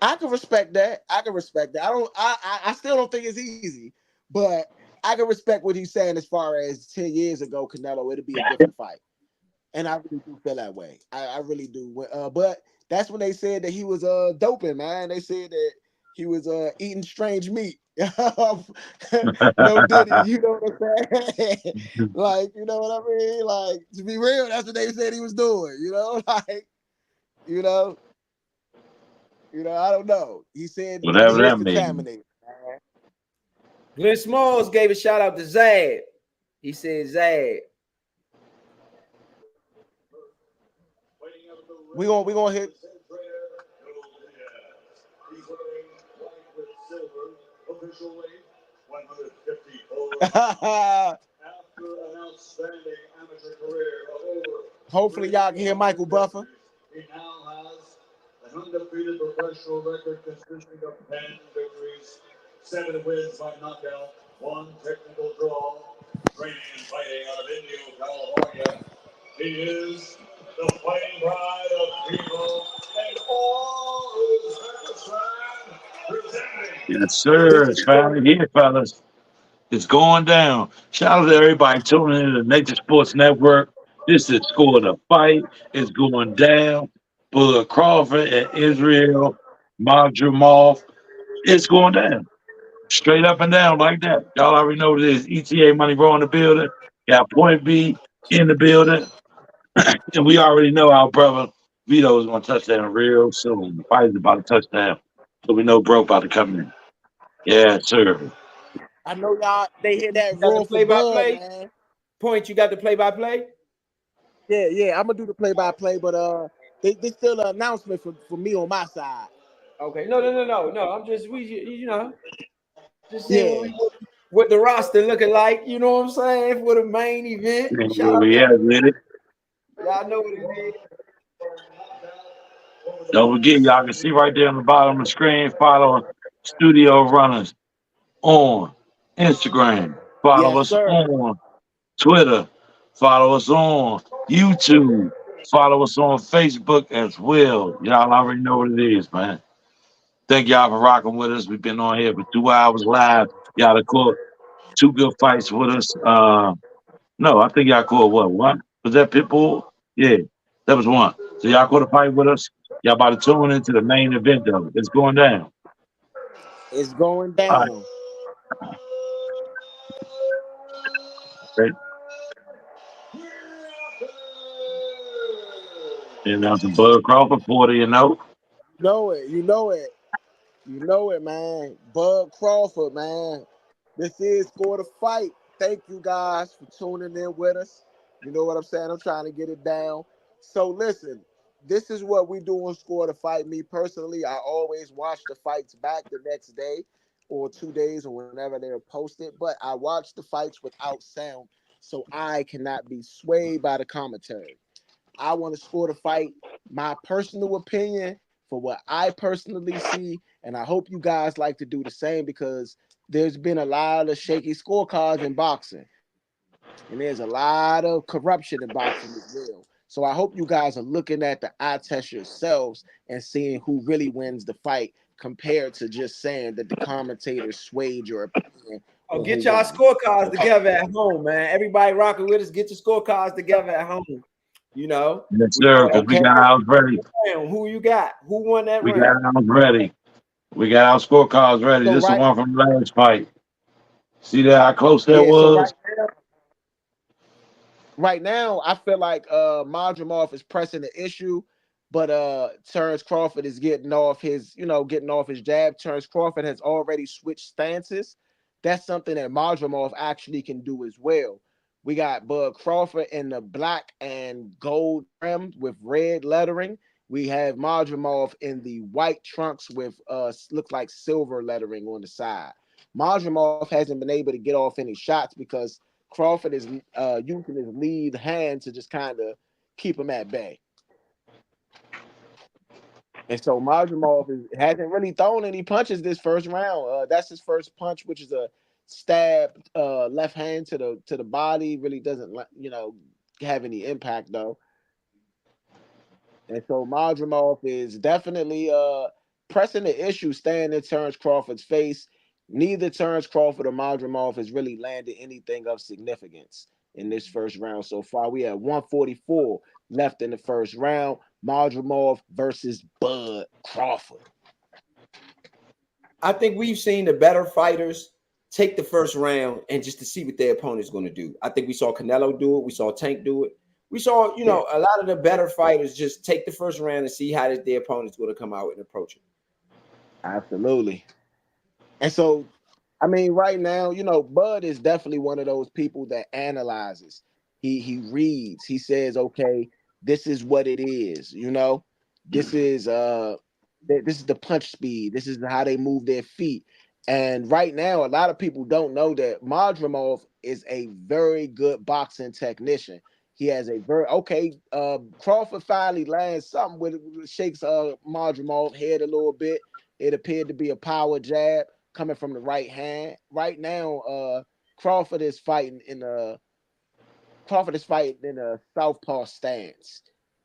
I can respect that. I can respect that. I still don't think it's easy, but I can respect what he's saying as far as 10 years ago, Canelo, it'd be a different fight. And I really do feel that way. I really do. But that's when they said that he was doping, man. They said that he was eating strange meat. No Diddy, you know what I'm saying? Like, you know what I mean? Like, to be real, that's what they said he was doing, you know? Like, you know, I don't know. He said the Whatever meat is that means. contaminated. Glenn Smalls gave a shout out to Zad. He said, Zad. We gonna hit. Hopefully y'all can hear Michael Buffer. He now has an undefeated professional record consisting of 10 victories, 7 wins by knockout, 1 technical draw, training and fighting out of Indio, California. He is the fighting pride of people and all Uzbekistan, presenting. Yes, sir. It's finally here, fellas. It's going down. Shout out to everybody tuning in to the Nature Sports Network. This is Score the Fight. It's going down. Bud Crawford and Israil Madrimov. It's going down. Straight up and down like that. Y'all already know what it is. ETA Money Raw in the building. Got Point B in the building. And we already know our brother Vito is going to touch down real soon. The fight is about to touch down. So we know bro about to come in. Yeah, sir. I know y'all. They hear that Got the roar for Bud, play-by-play? man. Point, you got the play-by-play? Yeah. I'm gonna do the play-by-play, but they still an announcement for me on my side. Okay. No. I'm just just Yeah. seeing what the roster looking like. You know what I'm saying? For the main event. Shout Where out we to at with it. y'all know what it is. Don't forget, y'all can see right there on the bottom of the screen. Follow Studio Runners on Instagram. Follow Yes, us sir. on Twitter. Follow us on YouTube. Follow us on Facebook as well. Y'all already know what it is, man. Thank y'all for rocking with us. We've been on here for 2 hours live. Y'all have caught 2 good fights with us. No, I think y'all caught what? One? Was that Pitbull? Yeah, that was one. So y'all caught a fight with us. Y'all about to tune into the main event though. It's going down. It's going All right, down. great. And now some Bud Crawford, 40 and 0. You know it. You know it, man. Bud Crawford, man. This is Score the Fight. Thank you guys for tuning in with us. You know what I'm saying? I'm trying to get it down. So listen, this is what we do on Score the Fight. Me personally, I always watch the fights back the next day or 2 days or whenever they're posted. But I watch the fights without sound, so I cannot be swayed by the commentary. I want to score the fight, my personal opinion for what I personally see, and I hope you guys like to do the same because there's been a lot of shaky scorecards in boxing, and there's a lot of corruption in boxing as well. So I hope you guys are looking at the eye test yourselves and seeing who really wins the fight compared to just saying that the commentators swayed your opinion Oh, on who get y'all won. scorecards together at home, man. Everybody rocking with us. Get your scorecards together at home. You know, Yes, we sir, know because we Okay. got ours ready. who you got, who won that We round. got ours ready. We got our scorecards ready. So This is the right, one from the last fight. See that how close that yeah. So was? right now, I feel like Madrimov is pressing the issue, but Terence Crawford is getting off his jab. Terence Crawford has already switched stances. That's something that Madrimov actually can do as well. We got Bud Crawford in the black and gold trim with red lettering. We have Madrimov in the white trunks with looks like silver lettering on the side. Madrimov hasn't been able to get off any shots because Crawford is using his lead hand to just kind of keep him at bay. And so hasn't really thrown any punches this first round. That's his first punch, which is a stab left hand to the body. Really doesn't have any impact though. And so Madrimov is definitely pressing the issue, staying in Terence Crawford's face. Neither Terence Crawford or Madrimov has really landed anything of significance in this first round so far. We have 144 left in the first round. Madrimov versus Bud Crawford. I think we've seen the better fighters take the first round and just to see what their opponent's going to do. I think we saw Canelo do it. We saw Tank do it. We saw, a lot of the better fighters just take the first round and see how their opponent's going to come out and approach it. Absolutely. And so, I mean, right now, Bud is definitely one of those people that analyzes. He reads. He says, "Okay, this is what it is." This is this is the punch speed. This is how they move their feet. And right now, a lot of people don't know that Madrimov is a very good boxing technician. He has a very okay. Crawford finally lands something with shakes Madrimov head a little bit. It appeared to be a power jab coming from the right hand. Right now, Crawford is fighting in a southpaw stance.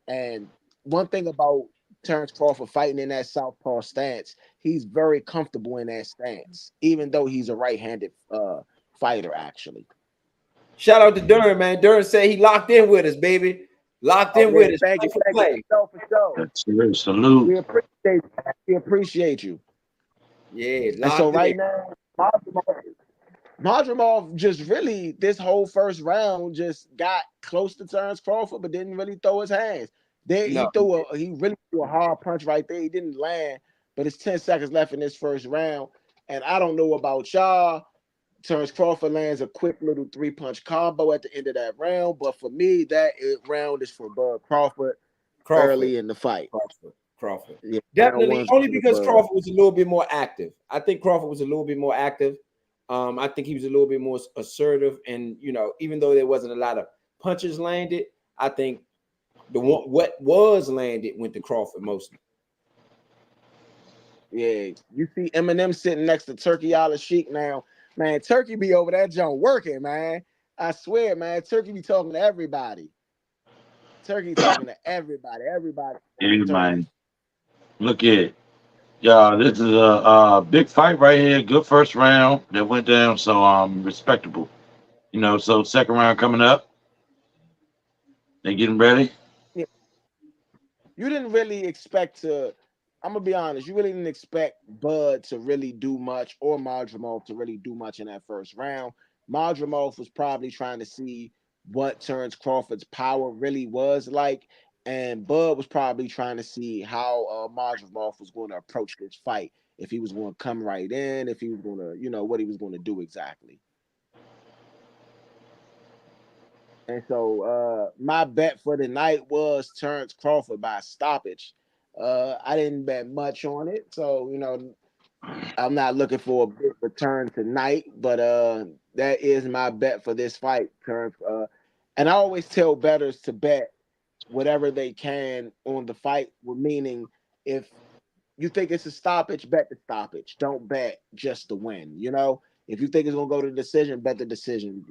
And one thing about Terence Crawford fighting in that southpaw stance, he's very comfortable in that stance, even though he's a right-handed fighter, actually. Shout out to Durham, man. Durham said he locked in with us, baby. Locked Oh in yeah, with us. thank you, Play for thank you. play. For sure. That's a salute. We appreciate you. We appreciate you. Yeah, And so locked in. right now, Madrimov just really this whole first round just got close to Terence Crawford, but didn't really throw his hands. There No, he really threw a hard punch right there. He didn't land, but it's 10 seconds left in this first round. And I don't know about y'all. Terence Crawford lands a quick little 3-punch combo at the end of that round. But for me, round is for Bud Crawford Crawford. early in the fight. Crawford. Yeah, round Definitely one's only for because Bud. Crawford was a little bit more active. I think Crawford was a little bit more active. I think he was a little bit more assertive, and even though there wasn't a lot of punches landed, I think what was landed went to Crawford mostly. Yeah, you see Eminem sitting next to Turkey Allah Sheik now. Man, Turkey be over that joint working, man. I swear, man. Turkey be talking to everybody. Turkey talking to everybody. Everybody Yeah, Turkey. man. Look at it. Yeah, this is a big fight right here. Good first round that went down, so respectable. So second round coming up. They getting ready. Yeah, you didn't really expect to. I'm gonna be honest. You really didn't expect Bud to really do much or Madrimov to really do much in that first round. Madrimov was probably trying to see what Terence Crawford's power really was like, and Bud was probably trying to see how Madrimov was going to approach this fight. If he was going to come right in, if he was going to, what he was going to do exactly. And so my bet for the night was Terence Crawford by stoppage. I didn't bet much on it, so I'm not looking for a big return tonight, but that is my bet for this fight, Terence. And I always tell bettors to bet whatever they can on the fight, meaning if you think it's a stoppage, bet the stoppage. Don't bet just the win. If you think it's gonna go to the decision, bet the decision.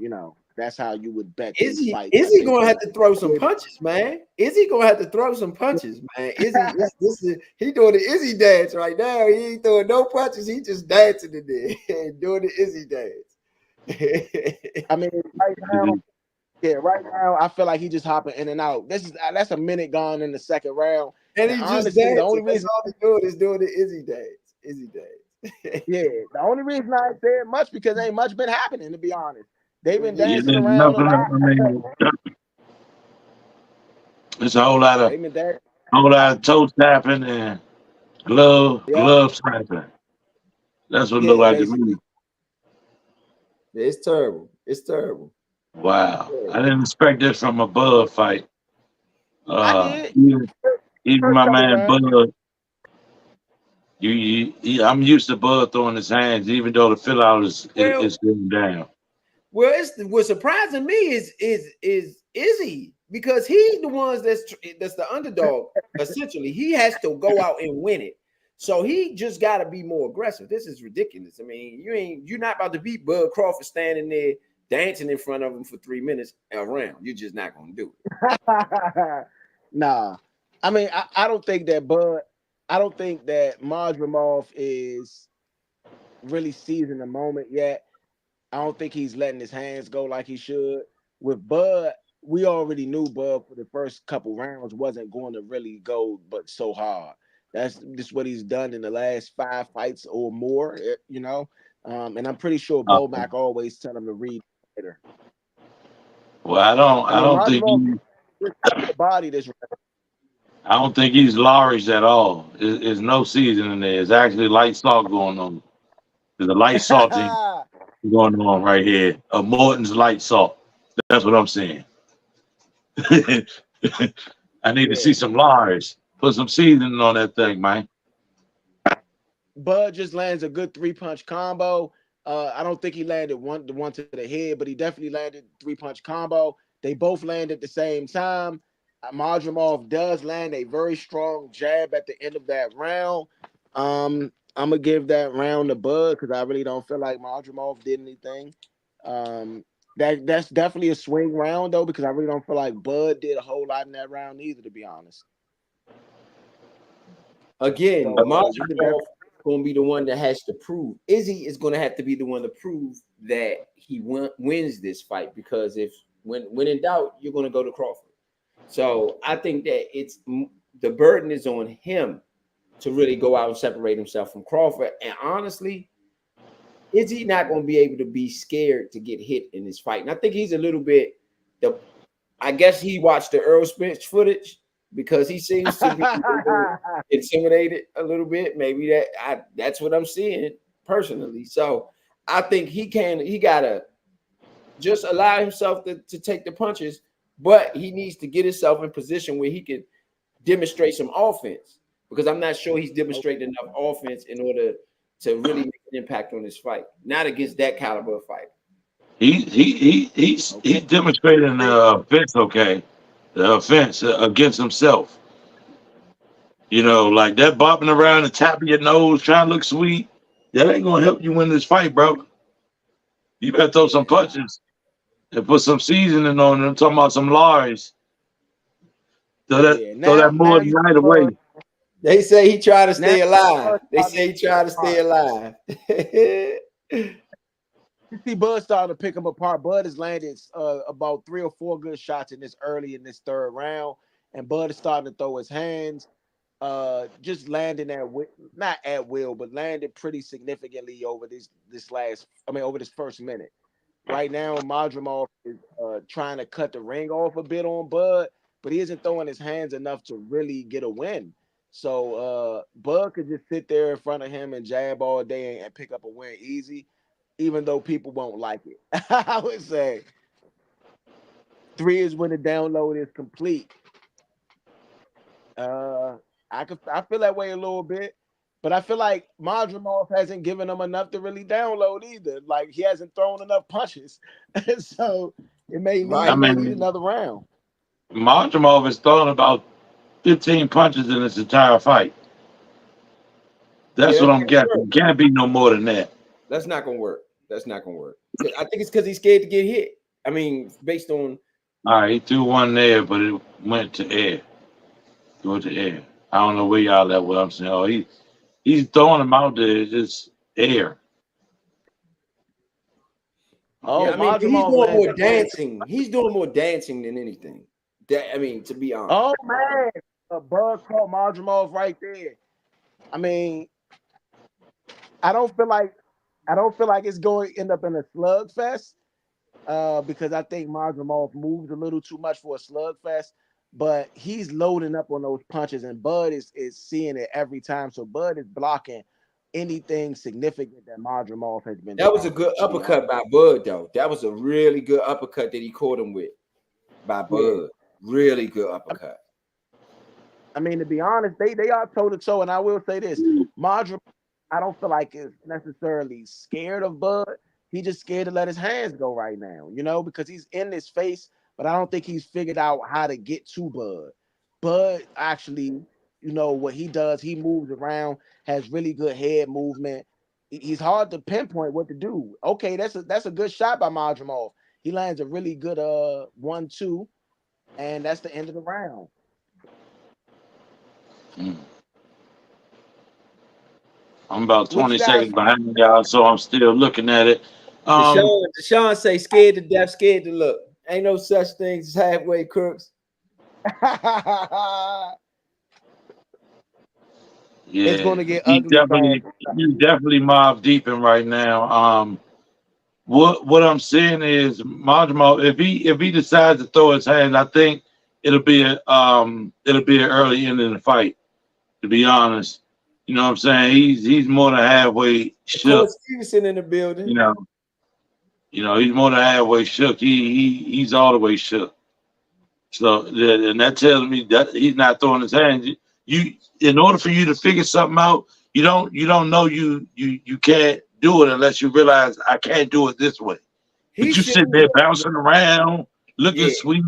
That's how you would bet Is these he fights. is I he think gonna so. have to throw some punches, man? Is he gonna have to throw some punches, man? Is he this is he doing the Izzy dance right now? He ain't throwing no punches, he just dancing in there doing the Izzy dance. I mean, right now, yeah, right now I feel like he just hopping in and out. That's a minute gone in the second round. And And he just honestly, the dancing. only That's reason, all he doing is doing the Izzy dance. Izzy dance. yeah, the only reason I ain't said much because ain't much been happening. To be honest, they've been Yeah, dancing there's around a nothing. lot. I mean, it's a whole lot of They've been dancing. toe tapping and Yep. glove tapping. That's what it looked Yeah, like to me. basically. It's terrible. It's terrible. Wow, Yeah. I didn't expect this from a Bud fight. I did. Even First my couple man rounds. Bud, I'm used to Bud throwing his hands, even though the fill out Well, is going down. Well, what's surprising me is Izzy because he's the ones that's the underdog. Essentially, he has to go out and win it. So he just got to be more aggressive. This is ridiculous. I mean, you're not about to beat Bud Crawford standing there dancing in front of him for 3 minutes around. You're just not going to do it. Nah. I mean, I don't think that I don't think that Madrimov is really seizing the moment yet. I don't think he's letting his hands go like he should. With Bud, we already knew Bud for the first couple rounds wasn't going to really go but so hard. That's just what he's done in the last 5 fights or more, And I'm pretty sure Uh, Bo Mac always tell him to read later. well, I I mean, don't think Madrimov he. just the body this round. I don't think he's Larish at all. There's no seasoning there. It's actually light salt going on. There's a light salting going on right here. A Morton's light salt. That's what I'm saying. I need to Yeah. see some Larish. Put some seasoning on that thing, man. Bud just lands a good 3-punch combo. I don't think he landed the one to the head, but he definitely landed 3-punch combo. They both land at the same time. Madrimov does land a very strong jab at the end of that round. I'm gonna give that round to Bud because I really don't feel like Madrimov did anything. That's definitely a swing round though because I really don't feel like Bud did a whole lot in that round either, to be honest. Again, So we can Madrimov going to be the one that has to prove. Izzy is going to have to be the one to prove that he wins this fight because if when in doubt, you're going to go to Crawford. So I think that it's the burden is on him to really go out and separate himself from Crawford. And honestly, Izzy not going to be able to be scared to get hit in this fight. And I think he's a little bit I guess he watched the Earl Spence footage because he seems to be intimidated a little bit. Maybe that's what I'm seeing personally. So I think he gotta just allow himself to take the punches, but he needs to get himself in position where he can demonstrate some offense because I'm not sure he's demonstrated enough offense in order to really make an impact on this fight. Not against that caliber of fight. He's demonstrating the offense, okay, the offense against himself. You know, like that bopping around and tapping your nose, trying to look sweet. That ain't gonna help you win this fight, bro. You better throw some punches and put some seasoning on them. I'm talking about some Lars. Throw that more you right away. They say he tried to stay alive. They say he tried to stay alive. You see Bud starting to pick him apart. Bud has landed about 3 or 4 good shots in this third round, and Bud is starting to throw his hands. Just landing not at will, but landed pretty significantly over this first minute. Right now, Madrimov is trying to cut the ring off a bit on Bud, but he isn't throwing his hands enough to really get a win. So Bud could just sit there in front of him and jab all day and pick up a win easy, even though people won't like it. I would say 3 is when the download is complete. I feel that way a little bit, but I feel like Madrimov hasn't given him enough to really download either. Like he hasn't thrown enough punches, so it may need another round. Madrimov has thrown about 15 punches in this entire fight. That's what I'm guessing. Can't be no more than that. That's not gonna work. That's not gonna work. I think it's because he's scared to get hit. I mean, based on. All right, he threw one there, but it went to air. I don't know where y'all at. What I'm saying. Oh, he's throwing them out there. Just air. Oh, yeah, I mean, he's doing more dancing. He's doing more dancing than anything. To be honest. Oh man, Bud caught Madrimov right there. I mean, I don't feel like it's going to end up in a slugfest because I think Madrimov moves a little too much for a slugfest. But he's loading up on those punches, and Bud is seeing it every time. So Bud is blocking anything significant that Madrimov has been. That was a good uppercut by Bud, though. That was a really good uppercut that he caught him with by Bud. Yeah. Really good uppercut. I mean, to be honest, they are toe to toe, and I will say this: Madrimov, I don't feel like is necessarily scared of Bud. He's just scared to let his hands go right now, because he's in his face. But I don't think he's figured out how to get to Bud. Bud actually, what he does, he moves around, has really good head movement. He's hard to pinpoint what to do. Okay, that's a good shot by Madrimov. He lands a really good 1-2, and that's the end of the round. I'm about 20 seconds behind y'all, so I'm still looking at it. Deshaun say scared to death, scared to look. Ain't no such thing as halfway crooks. Yeah, it's going to get ugly. You definitely mob deeping right now. What I'm saying is, Madrimov, if he decides to throw his hands, I think it'll be an early end in the fight. To be honest, you know what I'm saying? He's more than halfway Coach shook. Stevenson in the You building. know, he's more than halfway shook. He's all the way shook. So and that tells me that he's not throwing his hands. You in order for you to figure something out, you don't know you can't do it unless you realize I can't do it this way. He But you should. sitting there bouncing around, looking Yeah, sweet,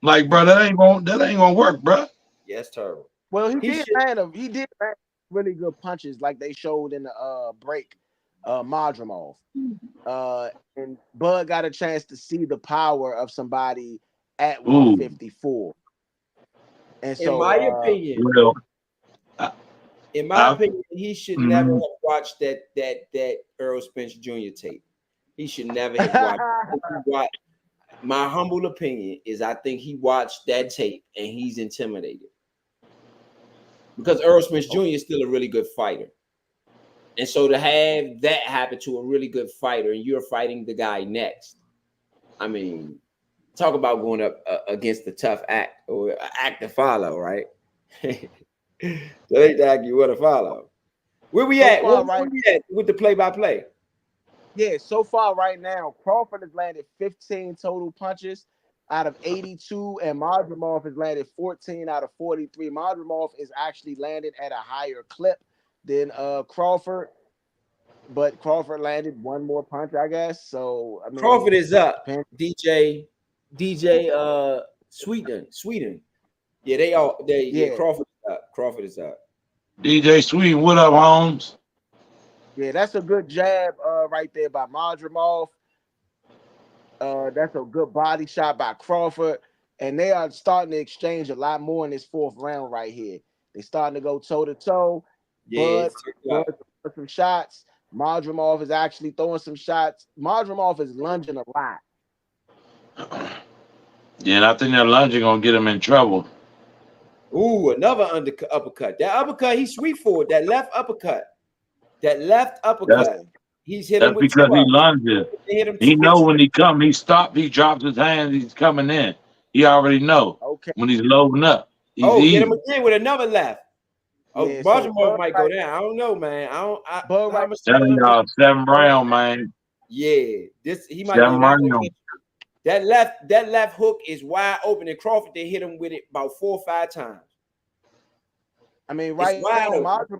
like bro, that ain't gonna work, bro. yeah, that's terrible. Well, He should. he did land really good punches like they showed in the break, Madrimov. And Bud got a chance to see the power of somebody at Ooh, 154. And In so my opinion, well, I, I he should never mhm. have watched that Earl Spence Jr. tape. He should never have watched. My humble opinion is, I think he watched that tape and he's intimidated because Earl Spence Jr. is still a really good fighter, and so to have that happen to a really good fighter and you're fighting the guy next, I mean, talk about going up against the tough act or act to follow, right? So they act you what to follow. Where we so at? far, Where right? we at with the play-by-play? Yeah, so far right now, Crawford has landed 15 total punches out of 82, and Madrimov has landed 14 out of 43. Madrimov is actually landed at a higher clip than Crawford, but Crawford landed one more punch, I guess. So I Crawford mean, is up. depends. DJ Sweden. Yeah, Yeah, Crawford is up. Crawford is up. DJ Sweet, what up, Holmes? yeah, that's a good jab right there by Madrimov. That's a good body shot by Crawford. And they are starting to exchange a lot more in this fourth round right here. They starting to go toe to toe. Yeah, Bud throwing some shots. Madrimov is actually throwing some shots. Madrimov is lunging a lot. Yeah, and I think that lunging gonna get him in trouble. Ooh, another uppercut. That uppercut, he's sweet for it. That left uppercut. That left That's uppercut. Yeah. He's hit him that's with two because he of them. lunges. They hit him He with know two. when he come, he stop, he drops his hands, he's coming in. He already know Okay. when he's loading up. He's Oh, hit him easy. again with another left. Oh, Yeah. So Baltimore might go down. I don't know, man. Bud How right much Telling time? y'all, 7 round, man. Yeah, he might go Seven down. round. That left hook is wide open, and Crawford they hit him with it about 4 or 5 times. I mean, It's right wide now, open.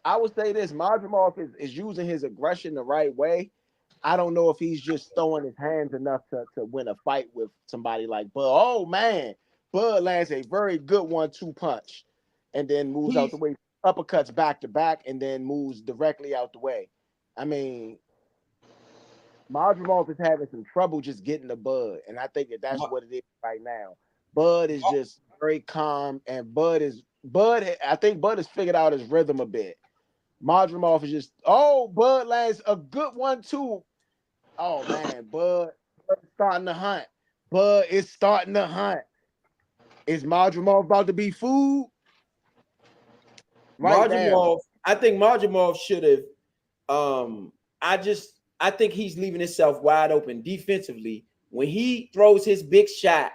I would say this: Madrimov is using his aggression the right way. I don't know if he's just throwing his hands enough to win a fight with somebody like Bud. Oh man, Bud lands a very good 1-2 punch, and then moves out the way, uppercuts back to back, and then moves directly out the way. I mean, Madrimov is having some trouble just getting to Bud, and I think that's what it is right now. Bud is just very calm, and Bud. I think Bud has figured out his rhythm a bit. Madrimov is just, Bud lands a good 1-2. Oh man, Bud starting to hunt. Bud is starting to hunt. Is Madrimov about to be food? Right now. I think Madrimov should have. I think he's leaving himself wide open defensively. When he throws his big shot,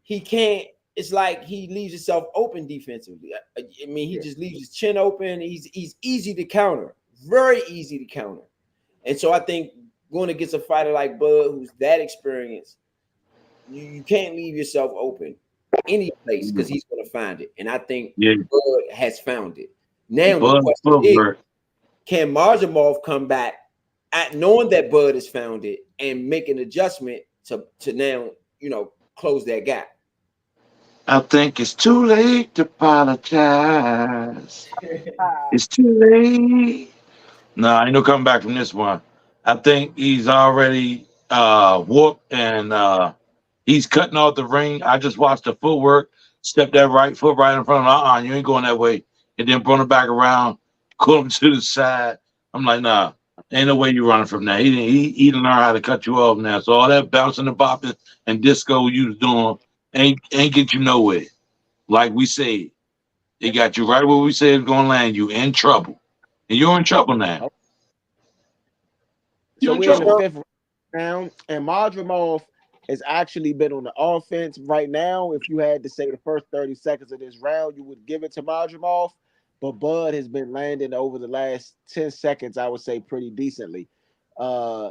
he can't. It's like he leaves himself open defensively. I mean, he just leaves his chin open. He's easy to counter, very easy to counter. And so I think going against a fighter like Bud, who's that experienced, you can't leave yourself open any place because he's going to find it. And I think Bud has found it. Now the question is, can Madrimov come back at knowing that Bud has found it and make an adjustment to now, close that gap? I think it's too late to apologize. It's too late. No, ain't no coming back from this one. I think he's already whooped and he's cutting off the ring. I just watched the footwork, step that right foot right in front of him. You ain't going that way. And then brought him back around, pull him to the side. I'm like, nah, ain't no way you running from that. He didn't learn how to cut you off now. So all that bouncing and bopping and disco you was doing ain't get you nowhere. Like we said, it got you right where we said it's gonna land you in trouble. And you're in trouble now. So we're in the fifth round, and Madrimov has actually been on the offense. Right now, if you had to say the first 30 seconds of this round, you would give it to Madrimov. But Bud has been landing over the last 10 seconds, I would say, pretty decently. Uh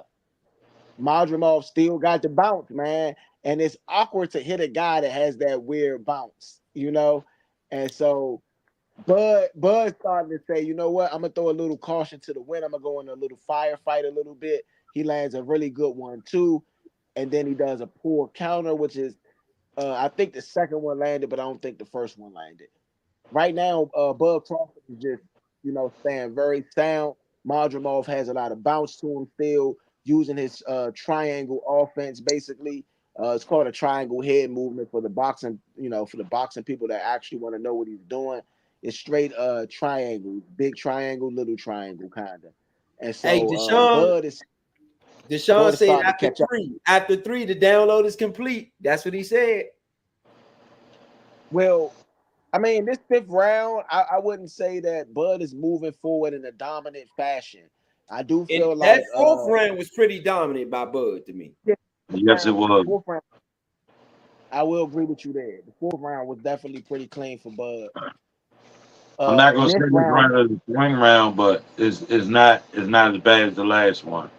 Madrimov still got the bounce, man. And it's awkward to hit a guy that has that weird bounce, you know? And so Bud's starting to say, you know what? I'm gonna throw a little caution to the wind. I'm gonna go in a little firefight a little bit. He lands a really good one too, and then he does a poor counter, which is I think the second one landed, but I don't think the first one landed. Right now, Bud Crawford is just, staying very sound. Madrimov has a lot of bounce to him still, using his triangle offense, basically. It's called a triangle head movement for the boxing, for the boxing people that actually want to know what he's doing. It's straight triangle, big triangle, little triangle, kind of. And Hey, so Deshaun Bud is said starting to catch up. after three, the download is complete. That's what he said. Well, I mean, this fifth round, I wouldn't say that Bud is moving forward in a dominant fashion. I do And feel that like fourth round was pretty dominant by Bud to me. Yes, it was. fourth round, I will agree with you there. The fourth round was definitely pretty clean for Bud. I'm not In gonna say this this round, round is a swing round, but it's not as bad as the last one.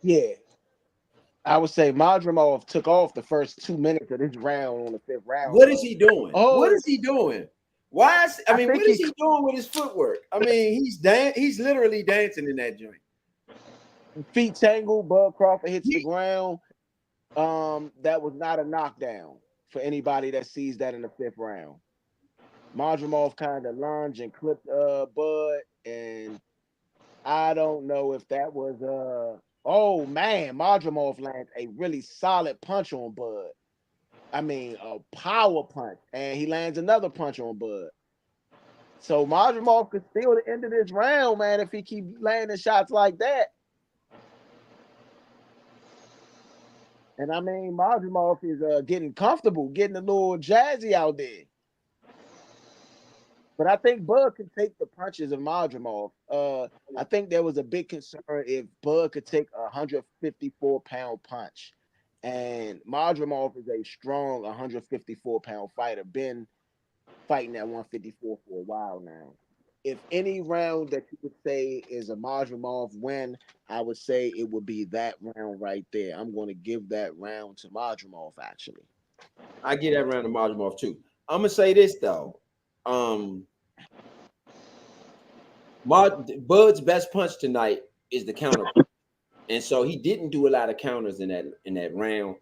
yeah, I would say Madrimov took off the first 2 minutes of this round on the fifth round, What is though. he doing? What Oh, is he doing? Why is I think what is he doing with his footwork? I mean, he's literally dancing in that joint. feet tangle. Bud Crawford hits the ground. That was not a knockdown for anybody that sees that in the fifth round. Madrimov kind of lunged and clipped Bud, and I don't know if that was oh man, Madrimov lands a really solid punch on Bud. I mean a power punch, and he lands another punch on Bud. So Madrimov could steal the end of this round, man, if he keep landing shots like that. And I mean, Madrimov is getting comfortable, getting a little jazzy out there. But I think Bud can take the punches of Madrimov. I think there was a big concern if Bud could take a 154-pound punch. And Madrimov is a strong 154-pound fighter, been fighting at 154 for a while now. If any round that you would say is a Madrimov win, I would say it would be that round right there. I'm going to give that round to Madrimov, actually. I get that round to Madrimov too. I'm gonna say this though. Bud's best punch tonight is the counter punch. And so he didn't do a lot of counters in that round.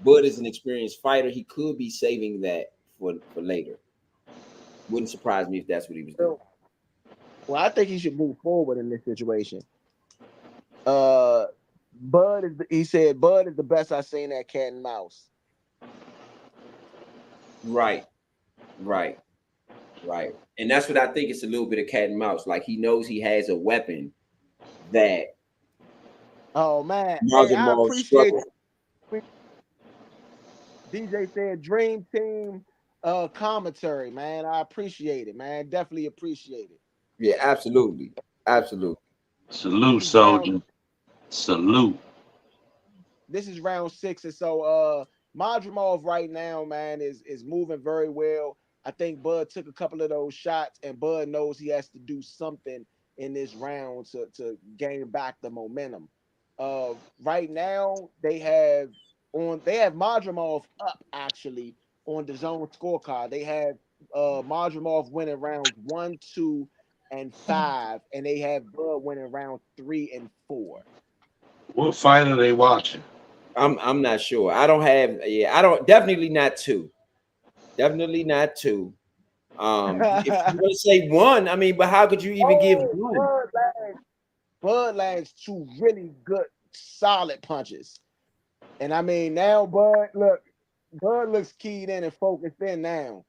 Bud is an experienced fighter. He could be saving that for later. Wouldn't surprise me if that's what he was doing. Well, I think he should move forward in this situation. He said Bud is the best I've seen at cat and mouse. Right. And that's what I think. It's a little bit of cat and mouse. Like he knows he has a weapon that Oh man, hey, I appreciate it. DJ said dream team commentary, man. I appreciate it, man. Definitely appreciate it. Yeah, absolutely. Salute, soldier. Salute. This is round 6, and so Madrimov right now, man, is moving very well. I think Bud took a couple of those shots, and Bud knows he has to do something in this round to gain back the momentum. Right now they have Madrimov up actually on the zone scorecard. They have Madrimov winning rounds 1, 2, and 5, and they have Bud winning rounds 3 and 4. What fight are they watching? I'm not sure. I don't definitely not 2. Definitely not 2. If you want to say 1, I mean, but how could you even give 1? Bud lands 2 really good, solid punches. And I mean, now Bud looks keyed in and focused in now.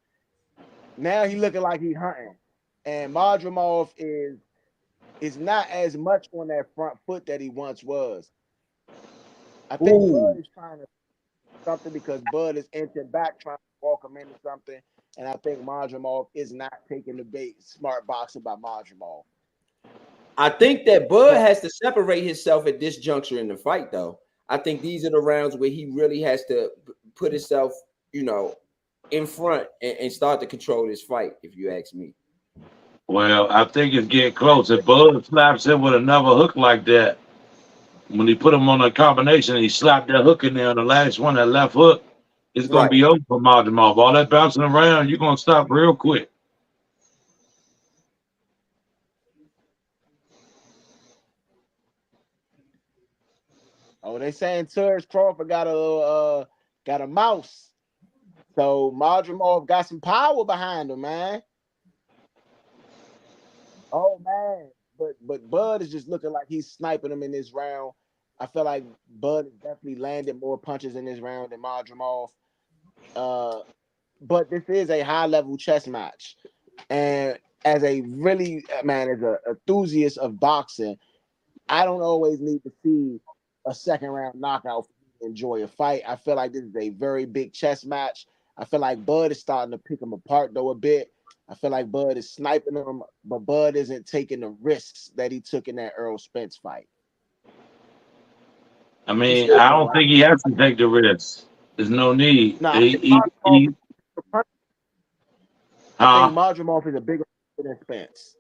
Now he looking like he's hunting. And Madrimov is not as much on that front foot that he once was. I think Bud is trying to something because Bud is inching back, trying to walk him into something. And I think Madrimov is not taking the bait. Smart boxing by Madrimov. I think that Bud has to separate himself at this juncture in the fight, though. I think these are the rounds where he really has to put himself, in front and start to control this fight, if you ask me. Well, I think it's getting close. If Bud slaps him with another hook like that, when he put him on a combination, he slapped that hook in there on the last one, that left hook, it's gonna Right. be over for Madrimov. All that bouncing around, you're gonna stop real quick. Oh, they saying Terence Crawford got a little, got a mouse. So Madrimov got some power behind him, man. Oh man, but Bud is just looking like he's sniping him in this round. I feel like Bud has definitely landed more punches in this round than Madrimov. Uh, but this is a high level chess match, and as a really man, as a enthusiast of boxing, I don't always need to see a second round knockout for me to enjoy a fight. I feel like this is a very big chess match. I feel like Bud is starting to pick him apart though a bit. I feel like Bud is sniping him, but Bud isn't taking the risks that he took in that Earl Spence fight. I He mean, still I can. don't think he has to take the risk. There's no need. No, I think Madrimov, I think Huh? Madrimov is a bigger than Spence.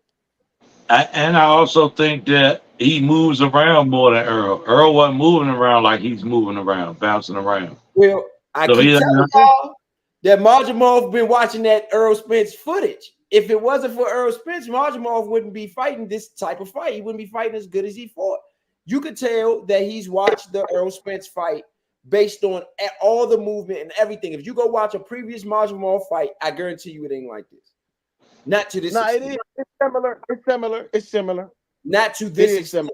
And I also think that he moves around more than Earl. Earl wasn't moving around like he's moving around, bouncing around. Well, I So he keep telling doesn't. y'all that Madrimov been watching that Earl Spence footage. If it wasn't for Earl Spence, Madrimov wouldn't be fighting this type of fight. He wouldn't be fighting as good as he fought. You could tell that he's watched the Earl Spence fight based on all the movement and everything. If you go watch a previous Madrimov fight, I guarantee you it ain't like this. Not to this No, it extent. is. It's similar. It's similar. It's similar. Not to It this is extent. similar.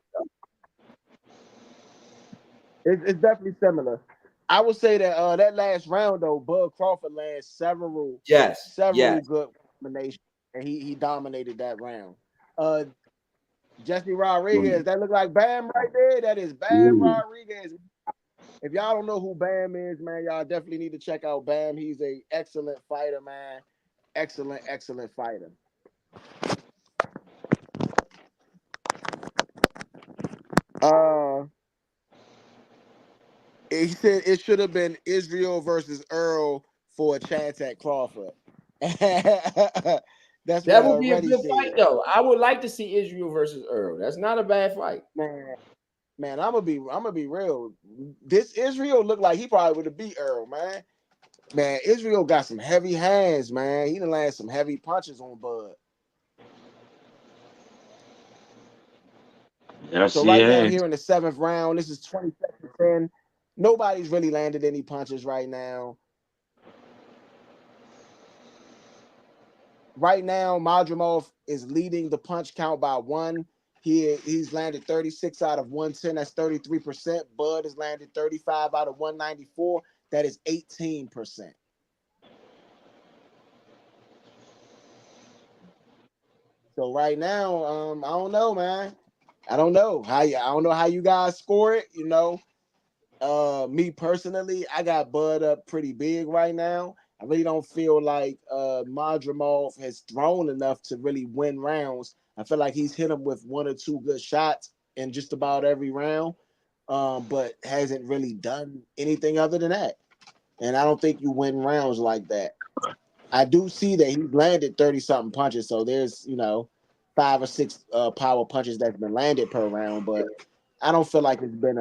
It's definitely similar. I would say that that last round though, Bud Crawford lands Yes. several Yes. good combinations, and he dominated that round. Uh, Jesse Rodriguez, that look like Bam right there. That is Bam Rodriguez. If y'all don't know who Bam is, man, y'all definitely need to check out Bam. He's a excellent fighter, man. Excellent fighter. Uh, he said it should have been Israel versus Earl for a chance at Crawford. That's what That would be a Reddy good said. fight, though. I would like to see Israel versus Earl. That's not a bad fight. Man, I'm gonna be real. This Israel looked like he probably would have beat Earl, man. Man, Israel got some heavy hands, man. He done landed some heavy punches on Bud. Yes, So he right now, has. here in the seventh round, this is 20 seconds in. Nobody's really landed any punches right now. Right now, Madrimov is leading the punch count by one. He's landed 36 out of 110. That's 33%. Bud has landed 35 out of 194. That is 18%. So right now, I don't know, man. I don't know how you guys score it. Me personally, I got Bud up pretty big right now. I really don't feel like Madrimov has thrown enough to really win rounds. I feel like he's hit him with one or two good shots in just about every round, but hasn't really done anything other than that. And I don't think you win rounds like that. I do see that he's landed 30 something punches, so there's five or six power punches that's been landed per round, but I don't feel like it's been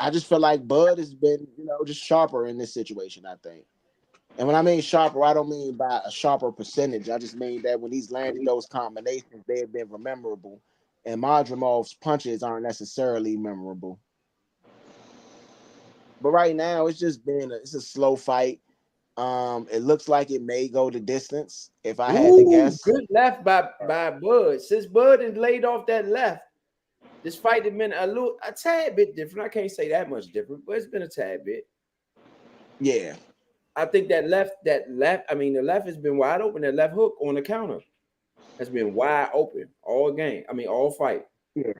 I just feel like Bud has been, just sharper in this situation, I think. And when I mean sharper, I don't mean by a sharper percentage. I just mean that when he's landed those combinations, they have been memorable. And Madrimov's punches aren't necessarily memorable. But right now, it's a slow fight. It looks like it may go the distance, if I had to Ooh, guess. good left by Bud. Since Bud has laid off that left, this fight has been a tad bit different. I can't say that much different, but it's been a tad bit. Yeah. I think the left has been wide open. That left hook on the counter has been wide open all game. I mean, all fight. Yeah.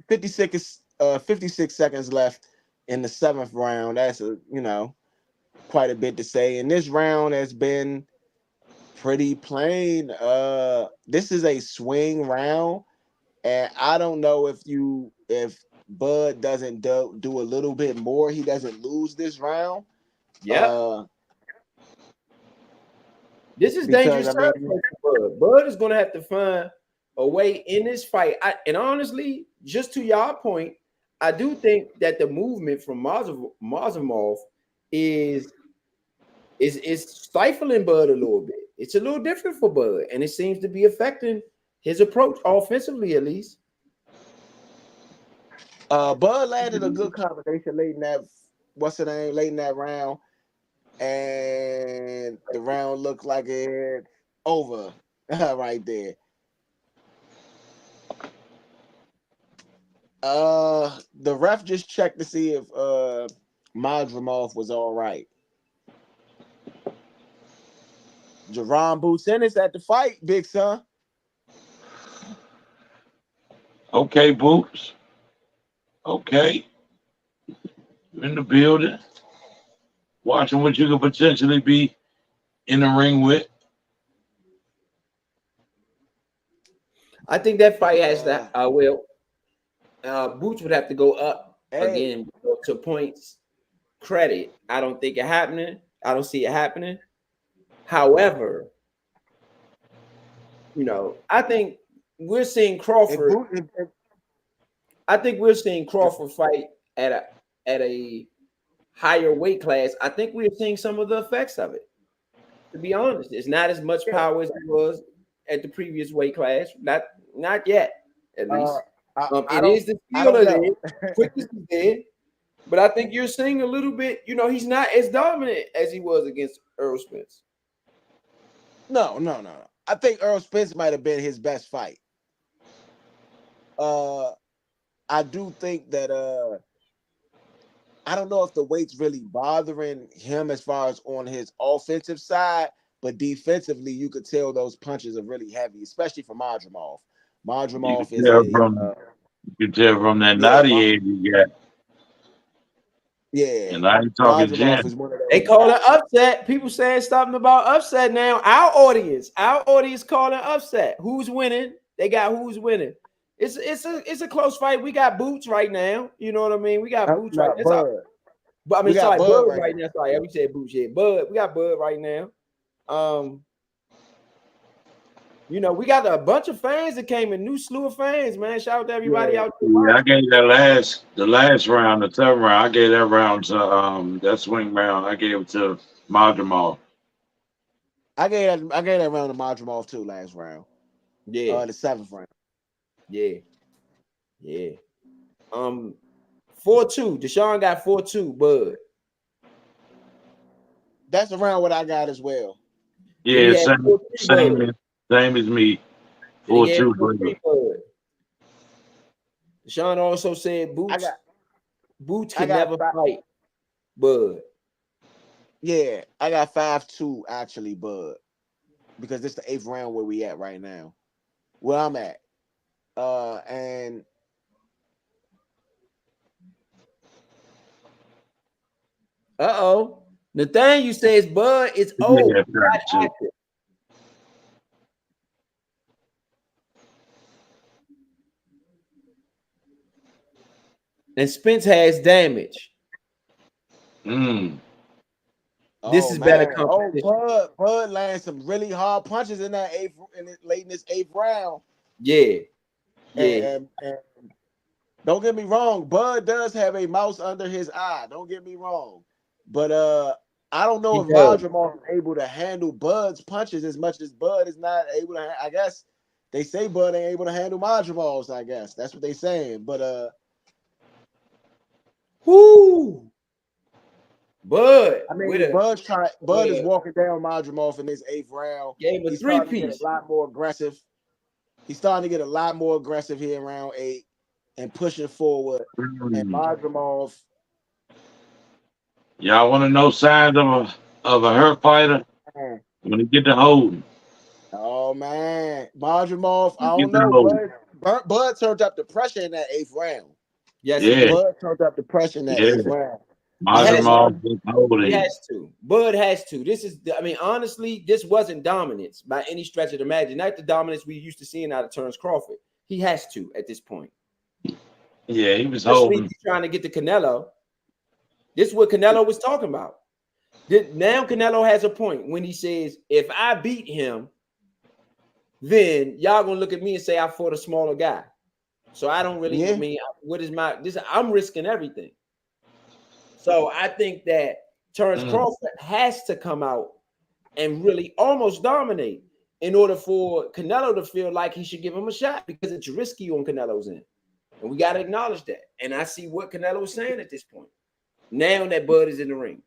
56 seconds left in the seventh round. That's quite a bit to say. And this round has been pretty plain. This is a swing round, and I don't know if Bud doesn't do a little bit more, he doesn't lose this round. Yeah. This is Because dangerous I mean, territory for Bud. Bud is going to have to find a way in this fight. And honestly, just to your point, I do think that the movement from Madrimov is stifling Bud a little bit. It's a little different for Bud, and it seems to be affecting his approach offensively, at least. Bud landed a good combination late in that late in that round, and the round looked like it over right there. The ref just checked to see if Madrimov was all right. Jerron Boots at the fight, big son. Okay, Boots. Okay. In the building. Watching what you could potentially be in the ring with. I think that fight has that. Boots would have to go up again to Pointe's credit. I don't think it happening. I don't see it happening. However, I think we're seeing Crawford. I think we're seeing Crawford fight at a higher weight class. I think we're seeing some of the effects of it. To be honest, it's not as much power as it was at the previous weight class. Not yet, at least. It is the skill of it. Quickness is there. But I think you're seeing a little bit, he's not as dominant as he was against Errol Spence. No. I think Errol Spence might have been his best fight. I do think that I don't know if the weight's really bothering him as far as on his offensive side, but defensively, you could tell those punches are really heavy, especially for Madrimov. Madrimov is you can tell from that naughty head you got. Yeah. And I ain't talking Jen. They call it upset. People saying something about upset now. Our audience calling upset. Who's winning? They got who's winning. It's a close fight. We got Boots right now. You know what I mean? We got Boots right now. But I mean, sorry, Bud right now. Sorry, we said Boots. Yeah, Bud. We got Bud right now. We got a bunch of fans that came in, new slew of fans, man. Shout out to everybody out there. Yeah, I gave that the last round, the third round. I gave that round to that swing round. I gave it to Madrimov. I gave that round to Madrimov too last round. Yeah. The seventh round. Yeah. 4-2. Deshaun got 4-2, Bud. That's around what I got as well. Yeah, same as me. 4-2. Deshaun also said Boots can never fight Bud. Yeah, I got 5-2 actually, Bud. Because it's the 8th round where we at right now. Where I'm at. And Nathaniel says Bud is old. Yeah, and Spence has damage. This is better competition. Bud landed some really hard punches in that late in this 8th round. Yeah. And don't get me wrong, Bud does have a mouse under his eye. Don't get me wrong. But I don't know if Madrimov is able to handle Bud's punches as much as Bud is not able to. I guess they say Bud ain't able to handle Madrimov's. I guess that's what they saying. But Bud. I mean, Bud is walking down Madrimov in this 8th round. He's starting to get a lot more aggressive. He's starting to get a lot more aggressive here in round 8 and pushing forward. And Madrimov. Y'all want to know signs of a hurt fighter? When he get to holding. Oh man, Madrimov. I don't know. Bud turned up the pressure in that 8th round. Yes, Bud turned up the pressure in that 8th round. Madrimov he has to. Bud has to. Honestly, this wasn't dominance by any stretch of the imagination. Not the dominance we used to seeing out of Terence Crawford. He has to at this point. Yeah, he was Which means holding. he's trying to get to Canelo. This is what Canelo was talking about. Now Canelo has a point when he says, if I beat him, then y'all gonna look at me and say I fought a smaller guy. So I don't really, I mean, what is I'm risking everything. So I think that Terence Crawford has to come out and really almost dominate in order for Canelo to feel like he should give him a shot, because it's risky on Canelo's end. And we got to acknowledge that. And I see what Canelo is saying at this point. Now that Bud is in the ring.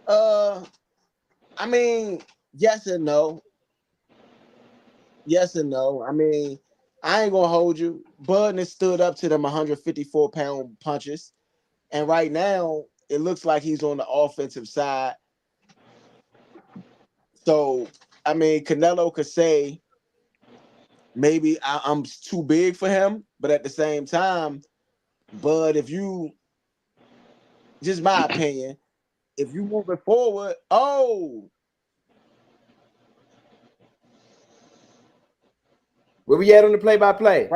I mean, yes and no. Yes and no. I mean, I ain't gonna hold you. Bud has stood up to them 154-pound punches, and right now it looks like he's on the offensive side. So, I mean, Canelo could say maybe I'm too big for him, but at the same time, Bud, if you, just my opinion, if you move it forward, where we at on the play-by-play?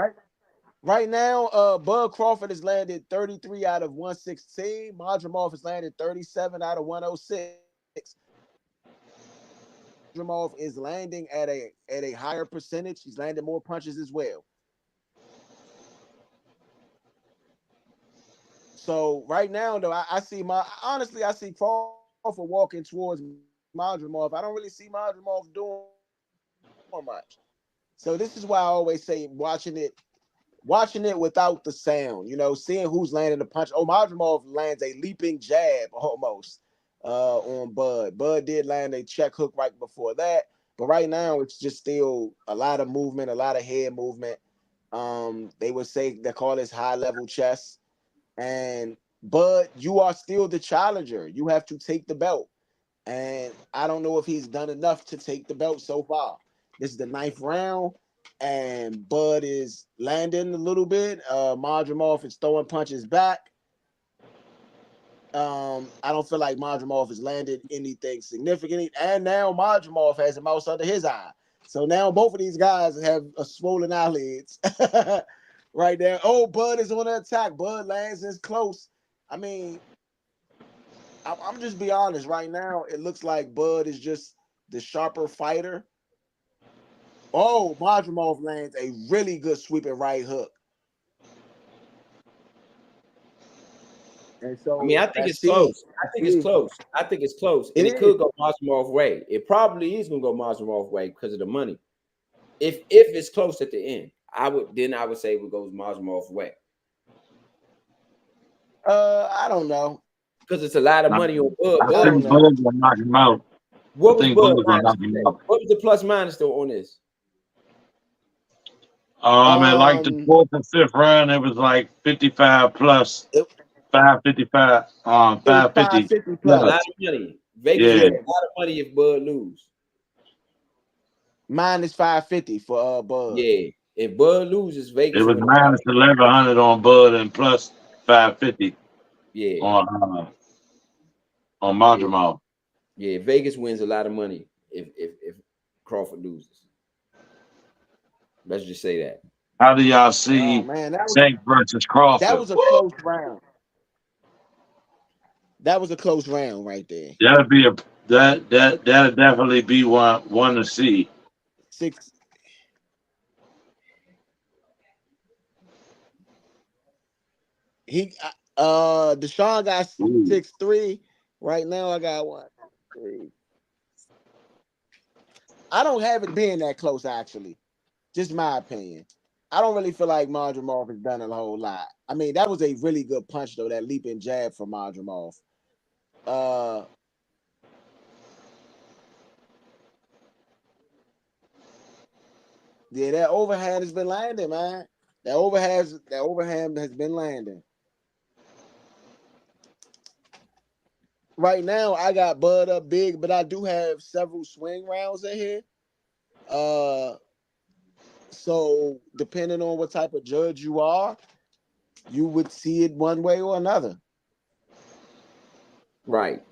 Right now, Bud Crawford has landed 33 out of 116. Madrimov has landed 37 out of 106. Madrimov is landing at a higher percentage. He's landed more punches as well. So right now, though, I see Crawford walking towards Madrimov. I don't really see Madrimov doing much. So this is why I always say watching it without the sound, seeing who's landing the punch. Oh, Madrimov lands a leaping jab almost on Bud. Bud did land a check hook right before that, but right now it's just still a lot of movement, a lot of head movement. They would say they call this high level chess. And Bud, you are still the challenger. You have to take the belt. And I don't know if he's done enough to take the belt so far. This is the 9th round, and Bud is landing a little bit. Madrimov is throwing punches back. I don't feel like Madrimov has landed anything significant. And now Madrimov has a mouse under his eye. So now both of these guys have a swollen eyelids right there. Oh, Bud is on the attack. Bud lands is close. I mean, I'm just be honest. Right now, it looks like Bud is just the sharper fighter. Oh, Madrimov lands a really good sweeping right hook. And so I mean, I think it's it. close. I think it's close. I think it's close. And it could go Madrimov's way. It probably is going to go Madrimov's way because of the money. If it's close at the end, I would say it would go Madrimov's way. I don't know. Because it's a lot of money on Bud. I think Bud will knock him out. What was Bud minus? What was the plus minus though on this? Like the 4th and 5th round, it was like 55 plus, 555, 550 plus. A lot of money. Vegas a lot of money if Bud lose. Minus 550 for Bud. Yeah, if Bud loses, Vegas. It was minus 1100 on Bud and plus 550. Yeah. On Madrimov. Yeah, Vegas wins a lot of money if Crawford loses. Let's just say that. How do y'all see Tank versus Crawford? That was a close round. That was a close round right there. That'll definitely be one to see. 6. Deshaun got 6-3. Right now I got 1, 3. I don't have it being that close, actually. Just my opinion. I don't really feel like Madrimov has done a whole lot. I mean, that was a really good punch, though, that leaping jab for Madrimov. Yeah, that overhand has been landing, man. That overhand has been landing. Right now, I got Bud up big, but I do have several swing rounds in here. So depending on what type of judge you are, you would see it one way or another. Right.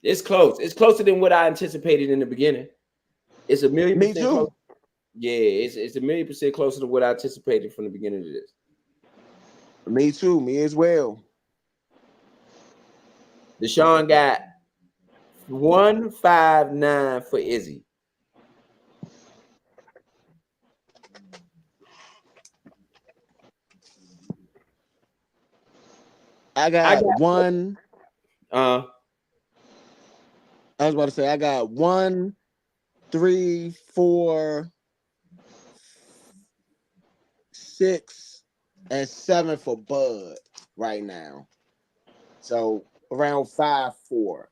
It's close. It's closer than what I anticipated in the beginning. It's 1,000,000% close. Yeah, it's a million% closer to what I anticipated from the beginning of this. Me too. Me as well. Deshaun got 159 for Izzy. I got one. Uh, I was about to say I got 1, 3, 4, 6, and 7 for Bud right now. So around 5, 4.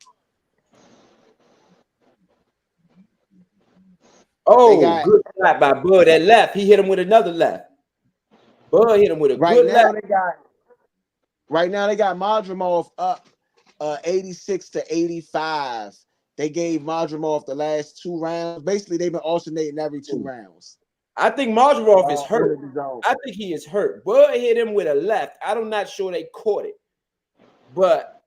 oh, good shot by Bud at left. He hit him with another left. Bud hit him with a right good now. left. Right now they got Madrimov up 86 to 85. They gave Madrimov the last 2 rounds. Basically, they've been alternating every 2 rounds. I think Madrimov is hurt. Under the zone. I think he is hurt. Bud hit him with a left. I'm not sure they caught it, but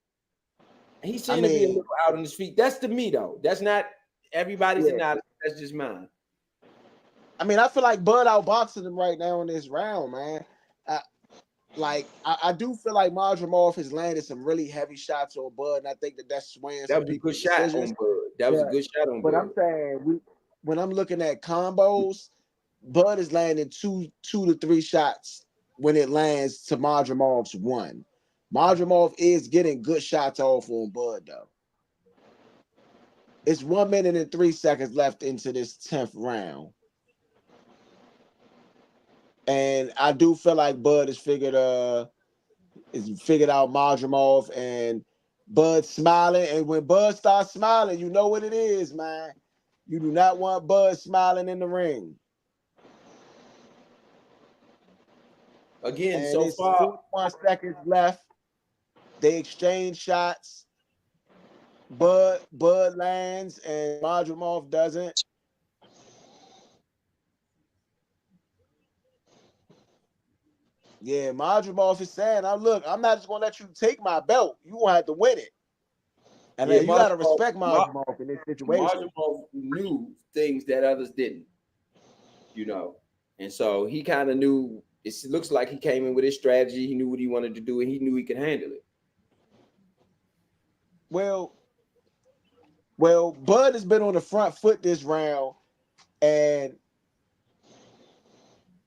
he seemed to be a little out on his feet. That's to me though. That's not everybody's analysis. That's just mine. I mean, I feel like Bud outboxing him right now in this round, man. I do feel like Madrimov has landed some really heavy shots on Bud, and I think that's swaying some people's decisions. That was a good shot on Bud. But I'm saying when I'm looking at combos, Bud is landing two to 3 shots when it lands to Madrimov's 1. Madrimov is getting good shots off on Bud though. It's 1 minute and 3 seconds left into this 10th round. And I do feel like Bud has figured out Madrimov, and Bud smiling. And when Bud starts smiling, you know what it is, man. You do not want Bud smiling in the ring. Again, and so it's far 41 seconds left. They exchange shots. Bud lands and Madrimov doesn't. Yeah, Madrimov is saying, I'm not just gonna let you take my belt. You gonna have to win it. And you gotta respect Madrimov in this situation. Madrimov knew things that others didn't, and so he kind of knew. It looks like he came in with his strategy. He knew what he wanted to do, and he knew he could handle it. Well, Bud has been on the front foot this round, and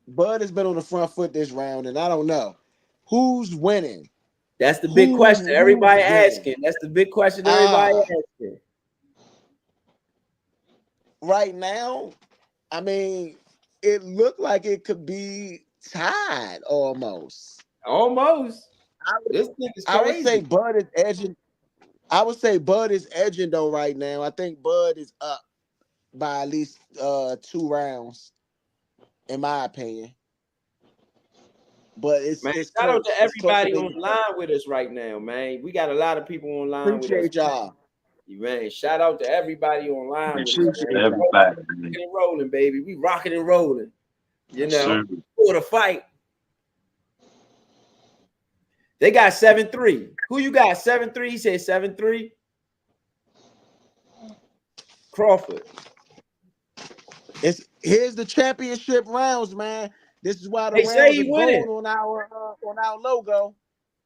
and I don't know who's winning. That's the big question everybody asking. That's the big question everybody asking. Right now, I mean, it looked like it could be tied almost. This thing is crazy. I would say Bud is edging. Though right now. I think Bud is up by at least 2 rounds, in my opinion. But it's shout out to everybody online with us right now, man. We got a lot of people online with us. Appreciate y'all. Man, shout out to everybody online with us. Everybody. Rocking and rolling, baby. We rocking and rolling. For the fight. They got 7-3. Who you got? 7-3? He said 7-3. Crawford. Here's the championship rounds, man. This is why the they rounds say he are winning gold on our logo.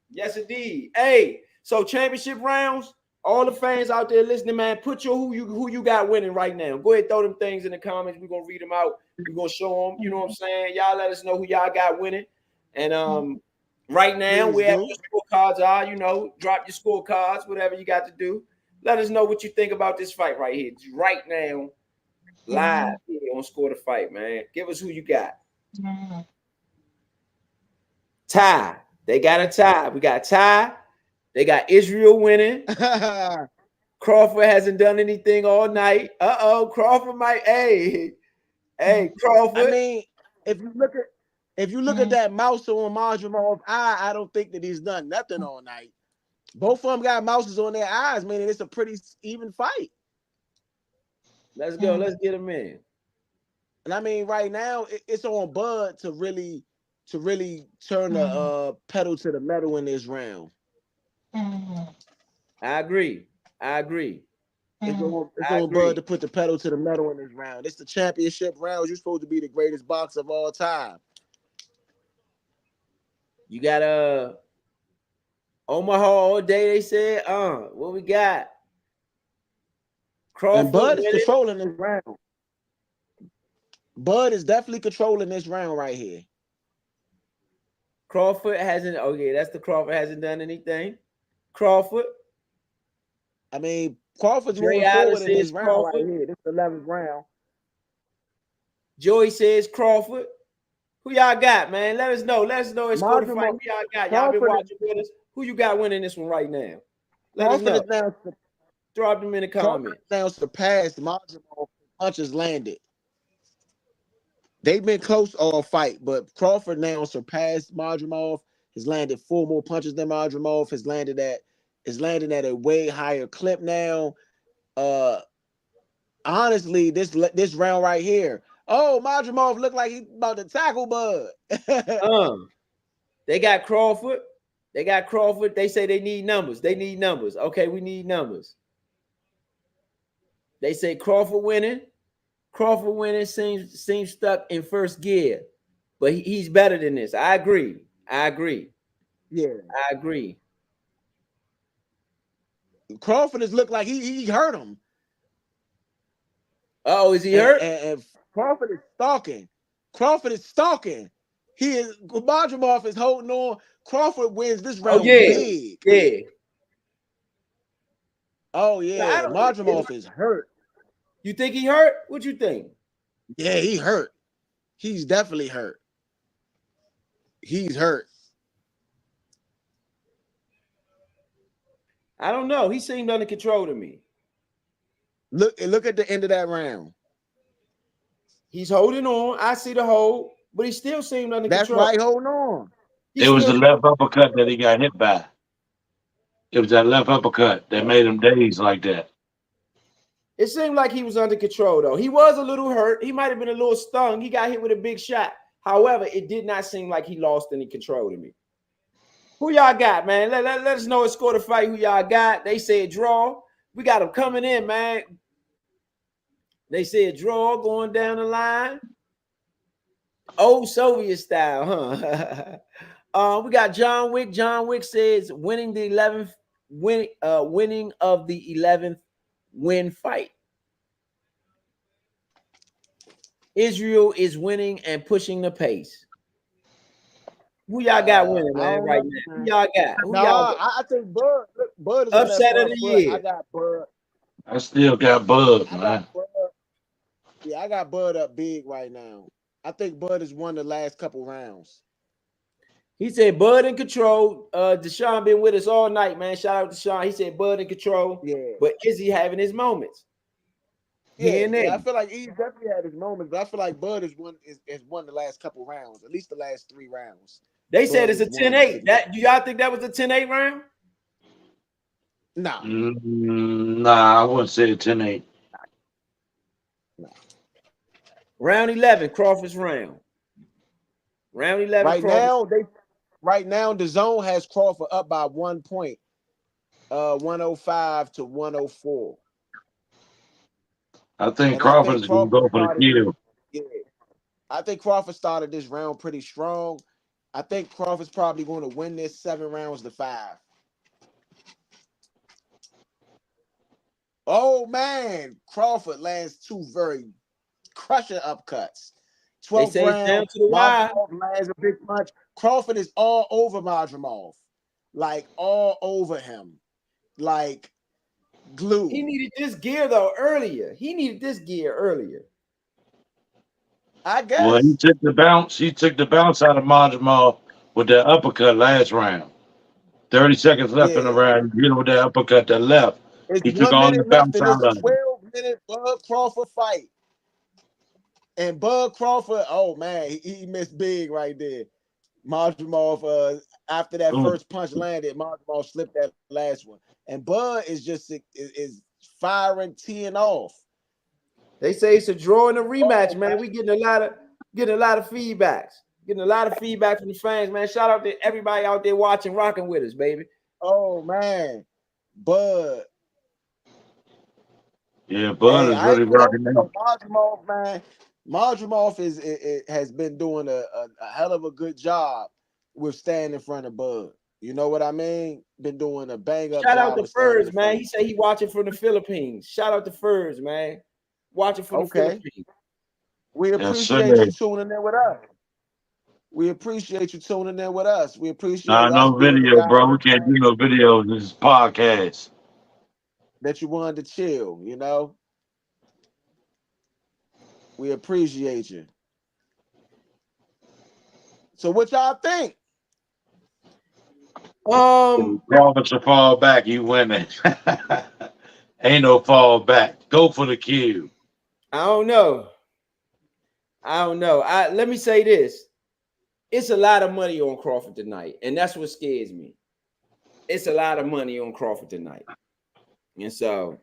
Yes, indeed. Hey, so championship rounds. All the fans out there listening, man, put your who you got winning right now. Go ahead, throw them things in the comments. We're gonna read them out. We're gonna show them. You know what I'm saying? Y'all let us know who y'all got winning. And right now, wherever your scorecards are, drop your scorecards, whatever you got to do. Let us know what you think about this fight right here. Right now, live here on Score the Fight, man. Give us who you got. Tie. They got a tie. We got tie. They got Israil winning. Crawford hasn't done anything all night. Crawford might. Hey, Crawford. I mean, if you look at that mouse on Madrimov's eye, I don't think that he's done nothing all night. Both of them got mouses on their eyes, meaning it's a pretty even fight. Let's go. Let's get him in. And I mean, right now it's on Bud to really turn the pedal to the metal in this round. I agree. It's I on Bud agree. to put the pedal to the metal in this round. It's the championship round. You're supposed to be the greatest boxer of all time. You got Omaha all day. They said, what we got? And Crawford Bud is winning. controlling this round. Bud is definitely controlling this round right here. Crawford hasn't. Okay, that's the Crawford hasn't done anything. Crawford. I mean, Crawford's Dre moving Allen forward in this says round right Crawford. here. This is the 11th round. Joey says Crawford. Who y'all got, man? Let us know. Let us know and score the fight. Madrimov, Who y'all got? Y'all been Crawford, watching with us. Who you got winning this one right now? Let us Crawford know. is now Drop them in the Crawford comments. is now surpassed Madrimov. Punches landed. They've been close all fight, but Crawford now surpassed Madrimov. Has landed 4 more punches than Madrimov. Has landed at a way higher clip now. Honestly, this round right here. Oh, Madrimov looked like he's about to tackle Bud. They got Crawford. They got Crawford. They say they need numbers. They need numbers. Okay, we need numbers. They say Crawford winning. Crawford winning seems stuck in first gear, but he's better than this. I agree. Yeah, I agree. Crawford has looked like he hurt him. Oh, is he And, hurt? and Crawford is stalking. Crawford is stalking. Madrimov is holding on. Crawford wins this Oh round yeah, big. yeah. Oh yeah, Madrimov is hurt. You think he hurt? What you think? Yeah, he hurt. He's definitely hurt. He's hurt. I don't know. He seemed under control to me. Look at the end of that round. He's holding on. I see the hold, but he still seemed under That's control. right. Hold on. It was the left uppercut that he got hit by. It was that left uppercut that made him daze like that. It seemed like he was under control, though. He was a little hurt. He might have been a little stung. He got hit with a big shot. However, it did not seem like he lost any control to me. Who y'all got, man? Let us know and score the fight. Who y'all got? They said draw. We got them coming in, man. They said draw going down the line. Old Soviet style, huh? We got John Wick. John Wick says winning the 11th winning of the 11th win fight. Israel is winning and pushing the pace. Who y'all got winning, man, right now? Who y'all got? Who y'all got? I think Bud. Look, Bud is Upset on of that the front foot. year. I got Bud. I still got Bud, man. Yeah, I got Bud up big right now. I think Bud has won the last couple rounds. He said Bud in control. Deshaun been with us all night, man. Shout out to Deshaun. He said Bud in control. Yeah. But is he having his moments? Yeah, I feel like he definitely had his moments, but I feel like Bud has won the last couple rounds, at least the last 3 rounds. They said it's a 10-8. Do y'all think that was a 10-8 round? Nah. Nah, I wouldn't say a 10-8. Nah. Round 11, Crawford's round. Round 11, right now, the zone has Crawford up by 1 point, 105 to 104. I think Crawford is going to go for the kill. Yeah, I think Crawford started this round pretty strong. I think Crawford's probably going to win this 7 rounds to 5. Oh man, Crawford lands 2 very crushing upcuts. 12th round, down to the wire. lands a big punch. Crawford is all over Madrimov, like all over him, like glue. He needed this gear though earlier. I guess. Well, he took the bounce. He took the bounce out of Madrimov with that uppercut last round. 30 seconds left in the round. You know, with that uppercut that left. It's He took 1 all the minute left bounce in out this of it. 12-minute Bud Crawford fight. And Bud Crawford, oh man, he missed big right there. Madrimov, after that first punch landed, Madrimov slipped that last one. And Bud is just is firing, teeing off. They say it's a draw and a rematch, man. We getting a lot of feedbacks. Getting a lot of feedback from the fans, man. Shout out to everybody out there watching, rocking with us, baby. Oh man, Bud. Yeah, Bud Hey, is I ain't really gonna hold rocking you though. out. Madrimov, man. Madrimov has been doing a hell of a good job with staying in front of Bud. You know what I mean? Been doing a bang up Shout out job to of standing Furs, in man. front He of said he watching from the Philippines. Shout out to Furs, man. Watching from the Bud. Okay. Philippines. We Yes, appreciate sir. you tuning in with us. We appreciate you tuning in with us. We appreciate Nah, us no being the video, guys bro. We can't do no videos. This is podcast. that you wanted to chill, you know? We appreciate you. So what y'all think? Promise to fall back. You winning. Ain't no fall back. Go for the kill. I don't know. I don't know. Let me say this. It's a lot of money on Crawford tonight, and that's what scares me. It's a lot of money on Crawford tonight. And so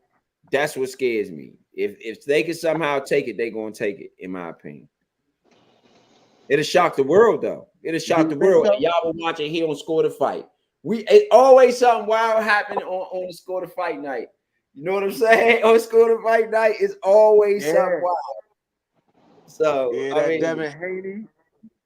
that's what scares me. If they can somehow take it, they're gonna take it, in my opinion. It'll shock the world, though. It'll Do shock you the think world. And so? y'all will watch it here on Score the Fight. It always something wild happening on the Score the Fight night. You know what I'm saying? On Score the Fight night, it's always something Yeah. wild. So Yeah, I that mean, Devin Haney.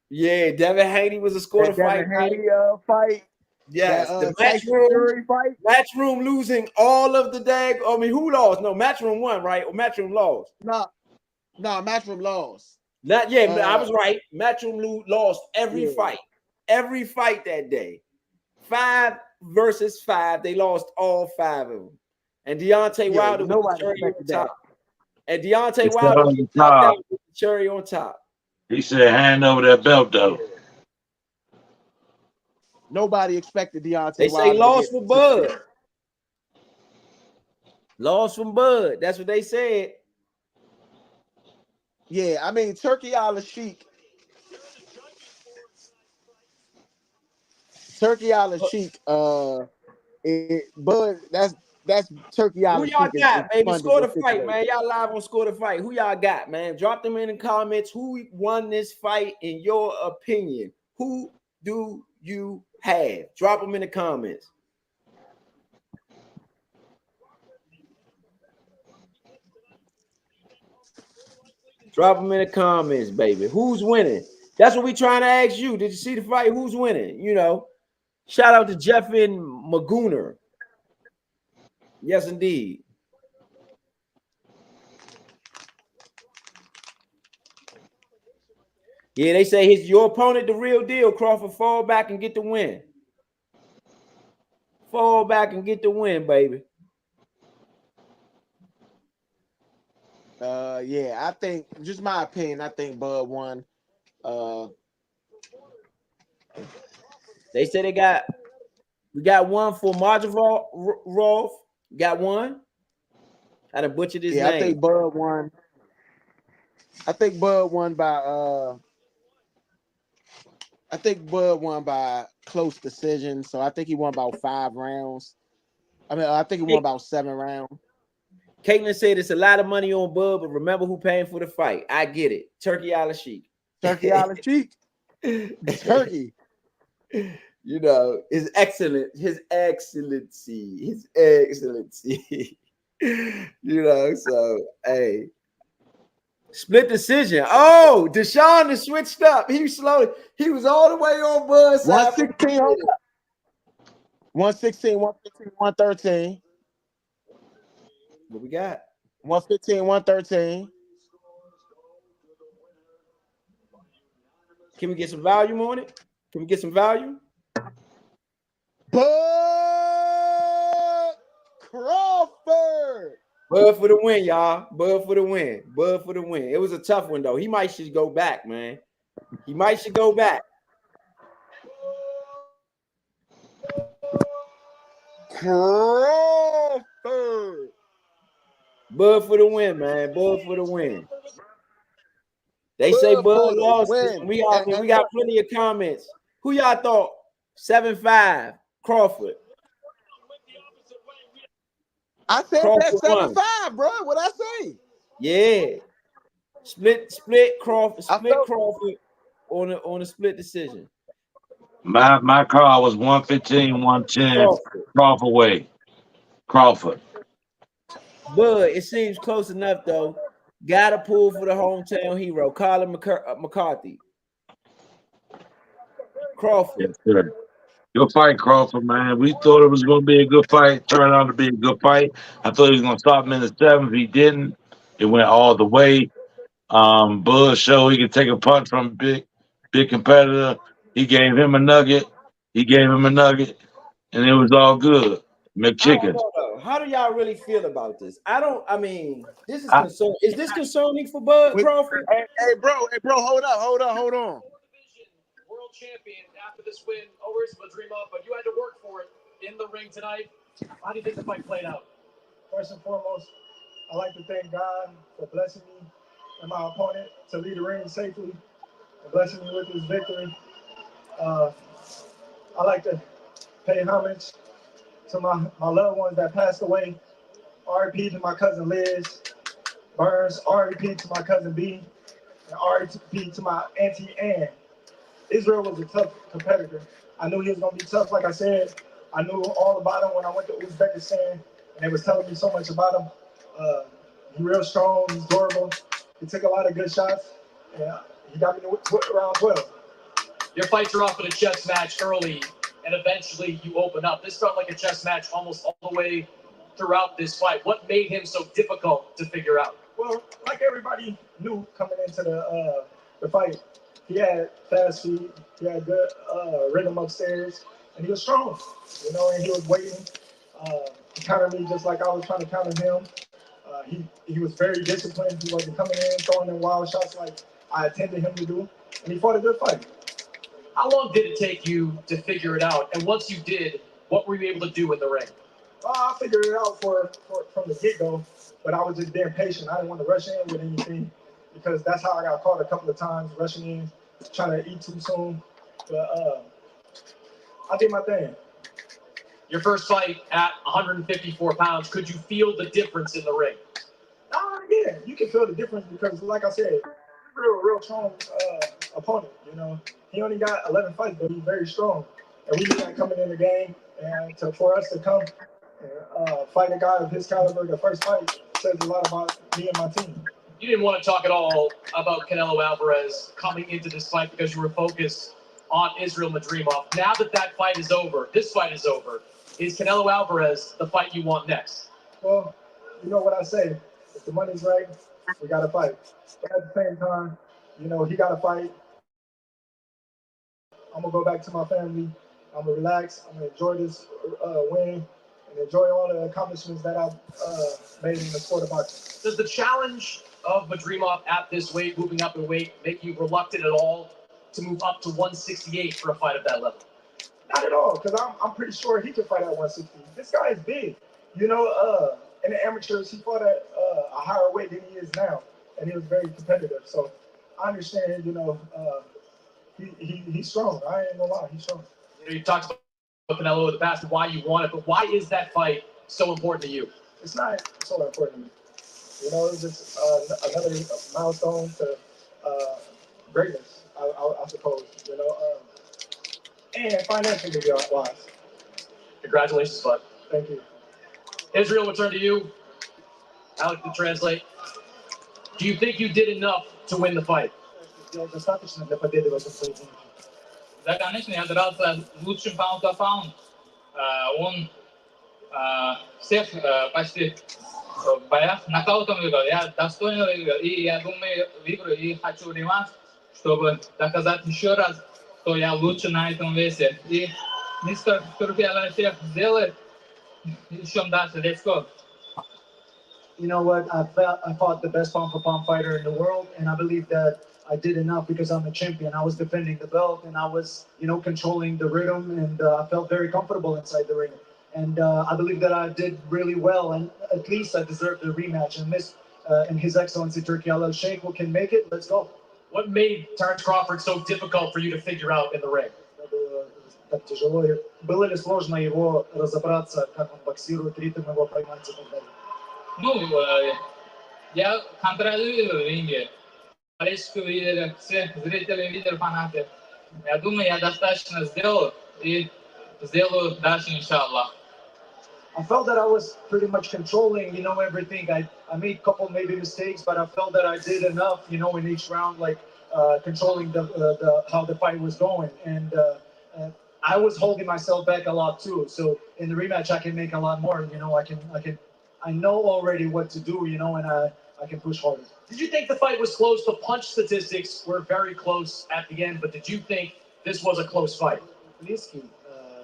yeah, Devin Haney was a Score the That Fight Devin night. Haney fight. Yes, the Tyson Fury fight. Matchroom losing all of the dag. I mean, who lost? No, Matchroom won, right? Or Matchroom lost? No, Matchroom lost. Not yet. I was right. Matchroom lost every Yeah. fight that day. 5 versus 5. They lost all 5 of them. And Deontay Yeah, Wilder with the nobody cherry on expected that. top. And Deontay He said Wilder on gets the knocked top. out with the cherry on top. He said hand over that belt though. Nobody expected They Deontay say Wilder to lost get for to Bud. Lost from Bud. That's what they said. Yeah, I mean Turkey Al Sheik. Turkey Al Sheik, Bud, that's Turkey Who Al y'all Sheik is got, baby? funding Score the this fight, situation. man. Y'all live on Score the Fight. Who y'all got, man? Drop them in the comments. Who won this fight in your opinion? Who do you have? Drop them in the comments. Drop them in the comments, baby. Who's winning? That's what we trying to ask you. Did you see the fight? Who's winning? You know, shout out to Jeff and Magooner. Yes, indeed. Yeah, they say your opponent the real deal. Crawford, fall back and get the win. Fall back and get the win, baby. Yeah, I think just my opinion. I think Bud won. They say we got one for Madrimov. Got one. I done butchered his Yeah, I name. think Bud won. I think Bud won by close decision. So I think he won about 5 rounds. I think he won about 7 rounds. Caitlin said it's a lot of money on Bud, but remember who paying for the fight. I get it. Turkey Al Sheik. Turkey Al Sheik. Turkey. You know, his excellency. You know, so hey. Split decision. Oh, Deshaun has switched up. He was all the way on Bud's side. 116, 116, 115, 113. What we got? 115, 113. Can we get some volume on it? Can we get some volume? Bud Crawford. Bud for the win, y'all. Bud for the win. Bud for the win. It was a tough one, though. He might should go back, man. He might should go back. Crawford. Bud for the win, man. Bud for the win. They say Bud lost. We got plenty of comments. Who y'all thought? 7-5 Crawford. I said Crawford that 7-5, won. bro. What I say? Yeah. Split Crawford. Crawford on a split decision. My car was 115, 110. Crawford way. Crawford. But it seems close enough though. Gotta pull for the hometown hero, Colin McCarthy. Crawford. Yes, sir. Good fight, Crawford, man. We thought it was going to be a good fight. Turned out to be a good fight. I thought he was going to stop him in the seventh. He didn't. It went all the way. Bud showed he could take a punch from a big competitor. He gave him a nugget. He gave him a nugget, and it was all good. I don't McChicken. know though. How do y'all really feel about this? I mean, this is I, concern. Is this concerning for Bud With, Crawford? hey, bro, hold on. World champion after this win over Israil Madrimov, but you had to work for it in the ring tonight. How do you think the fight played out? First and foremost, I'd like to thank God for blessing me and my opponent to lead the ring safely and blessing me with this victory. Uh, I'd like to pay homage to my loved ones that passed away. R.I.P. to my cousin Liz Burns, R.I.P. to my cousin B, and R.I.P. to my auntie Ann. Israil was a tough competitor. I knew he was going to be tough, like I said. I knew all about him when I went to Uzbekistan, and they was telling me so much about him. He's real strong, he's durable. He took a lot of good shots, and he got me to round 12. Your fights are often a chess match early, and eventually you open up. This felt like a chess match almost all the way throughout this fight. What made him so difficult to figure out? Well, like everybody knew coming into the fight, he had fast feet, he had good rhythm upstairs, and he was strong, and he was waiting to counter me just like I was trying to counter him. He was very disciplined. He wasn't coming in throwing in wild shots like I intended him to do, and he fought a good fight. How long did it take you to figure it out? And once you did, what were you able to do in the ring? I figured it out from the get-go, but I was just being patient. I didn't want to rush in with anything because that's how I got caught a couple of times, rushing in, trying to eat too soon. But I did my thing. Your first fight at 154 pounds, could you feel the difference in the ring? Yeah, you can feel the difference because, like I said, real strong opponent. He only got 11 fights, but he's very strong, and we knew that coming in the game. And for us to come and fight a guy of his caliber, the first fight says a lot about me and my team. You didn't want to talk at all about Canelo Alvarez coming into this fight because you were focused on Israil Madrimov. Now that fight is over, this fight is over, is Canelo Alvarez the fight you want next? Well, you know what I say. If the money's right, we got to fight. But at the same time, he got to fight. I'm going to go back to my family. I'm going to relax. I'm going to enjoy this win and enjoy all the accomplishments that I've made in the sport of boxing. Does the challenge of Madrimov at this weight, moving up in weight, make you reluctant at all to move up to 168 for a fight of that level? Not at all, because I'm pretty sure he can fight at 160. This guy is big. In the amateurs, he fought at a higher weight than he is now, and he was very competitive. So I understand, he's strong. I ain't gonna lie, he's strong. You talked about Canelo in the past and why you want it, but why is that fight so important to you? It's not so important to me. It's just another milestone to greatness, I suppose. And financially wise. Congratulations, bud. Thank you. Israil, we'll turn to you. Alex to translate. Do you think you did enough to win the fight? Достаточно для победы в этом поединке. Да, конечно, я дрался лучшим паунд-то-паунд. Он всех почти в боях нокаутом выиграл. Я достойно выиграл. И я думаю, выиграю и хочу реванш, чтобы доказать еще раз, что я лучше на этом весе. И мистер Туркия всех сделает еще дальше. Let's go. You know what? I fought the best pound for pound fighter in the world, and I believe that I did enough because I'm a champion. I was defending the belt, and I was, controlling the rhythm, and I felt very comfortable inside the ring. And I believe that I did really well, and at least I deserved a rematch. And His Excellency Turkey Al Sheikh can make it. Let's go. What made Terence Crawford so difficult for you to figure out in the ring? Так тяжело. Было ли сложно его разобраться, как он боксирует, ритм его поймать и так далее? Ну, я контролирую ринге. Болельщики видели, все зрители видели, фанаты. Я думаю, я достаточно сделал и сделаю дальше, иншаллах. I felt that I was pretty much controlling, everything. I made a couple maybe mistakes, but I felt that I did enough, in each round, like controlling the how the fight was going, and I was holding myself back a lot too. So in the rematch, I can make a lot more. I know already what to do, and I can push harder. Did you think the fight was close? The punch statistics were very close at the end, but did you think this was a close fight? Близкий,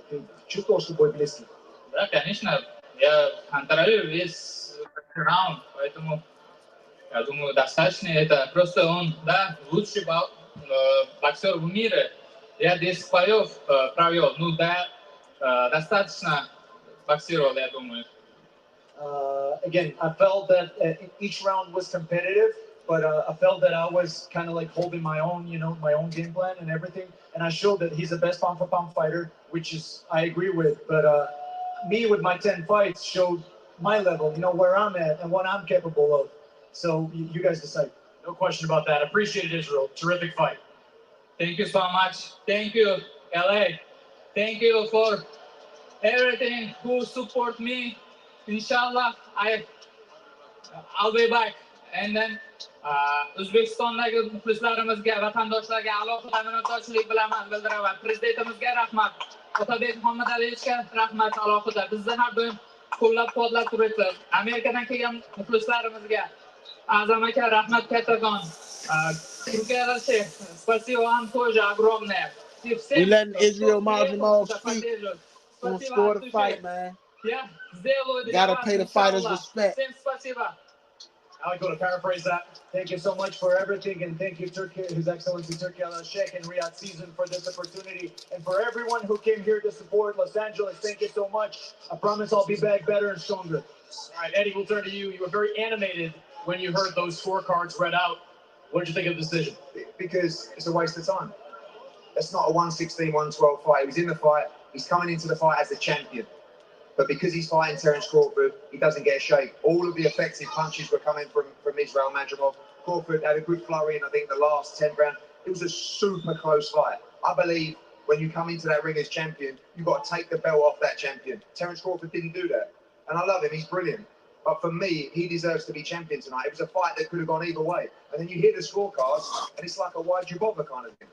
ты чувствовал, что бой близкий? Да, конечно. Я контролирую весь раунд, поэтому я думаю, достаточно. Это просто он, да, лучший боксер в мире. Я 10 боев провел. Ну да, достаточно боксировал, я думаю. Again, I felt that each round was competitive, but I felt that I was kind of like holding my own, my own game plan and everything. And I showed that he's the best pound for pound fighter, which is I agree with. But me with my 10 fights showed my level, where I'm at and what I'm capable of. So you guys decide. No question about that. Appreciate it, Israel. Terrific fight. Thank you so much. Thank you, LA. Thank you for everything who support me. Inshallah, I'll be back. And then O'zbekistondagi muxlislarimizga, vatandoshlarga alohida minnatdorchilik bilan bildiraman. Prezidentimizga rahmat. Otabek Muhammadayevichga rahmat alohida. Bizni har doim qo'llab-quvvatlab turibsiz. Amerikadan kelgan muxlislarimizga Azam aka rahmat kattakon. Turkiyada спасибо вам тоже огромное. We letting Israil Madrimov speak. Gonna score the fight, man. Yeah, сделаю для Gotta вас, pay the fighters иншаллах. respect. Всем спасибо. I like to paraphrase that. Thank you so much for everything, and thank you, Turkey, His Excellency Turkey Al-Sheikh and Riyadh Season for this opportunity, and for everyone who came here to support Los Angeles. Thank you so much. I promise I'll be back better and stronger. All right, Eddie, we'll turn to you. You were very animated when you heard those scorecards read out. What did you think of the decision? Because it's a waste of time. It's not a 116, 112 fight. He was in the fight. He's coming into the fight as the champion. But because he's fighting Terence Crawford, he doesn't get a shake. All of the effective punches were coming from Israil Madrimov. Crawford had a good flurry in, I think, the last 10 rounds. It was a super close fight. I believe when you come into that ring as champion, you've got to take the belt off that champion. Terence Crawford didn't do that. And I love him. He's brilliant. But for me, he deserves to be champion tonight. It was a fight that could have gone either way. And then you hear the scorecards, and it's like a why'd you bother kind of thing.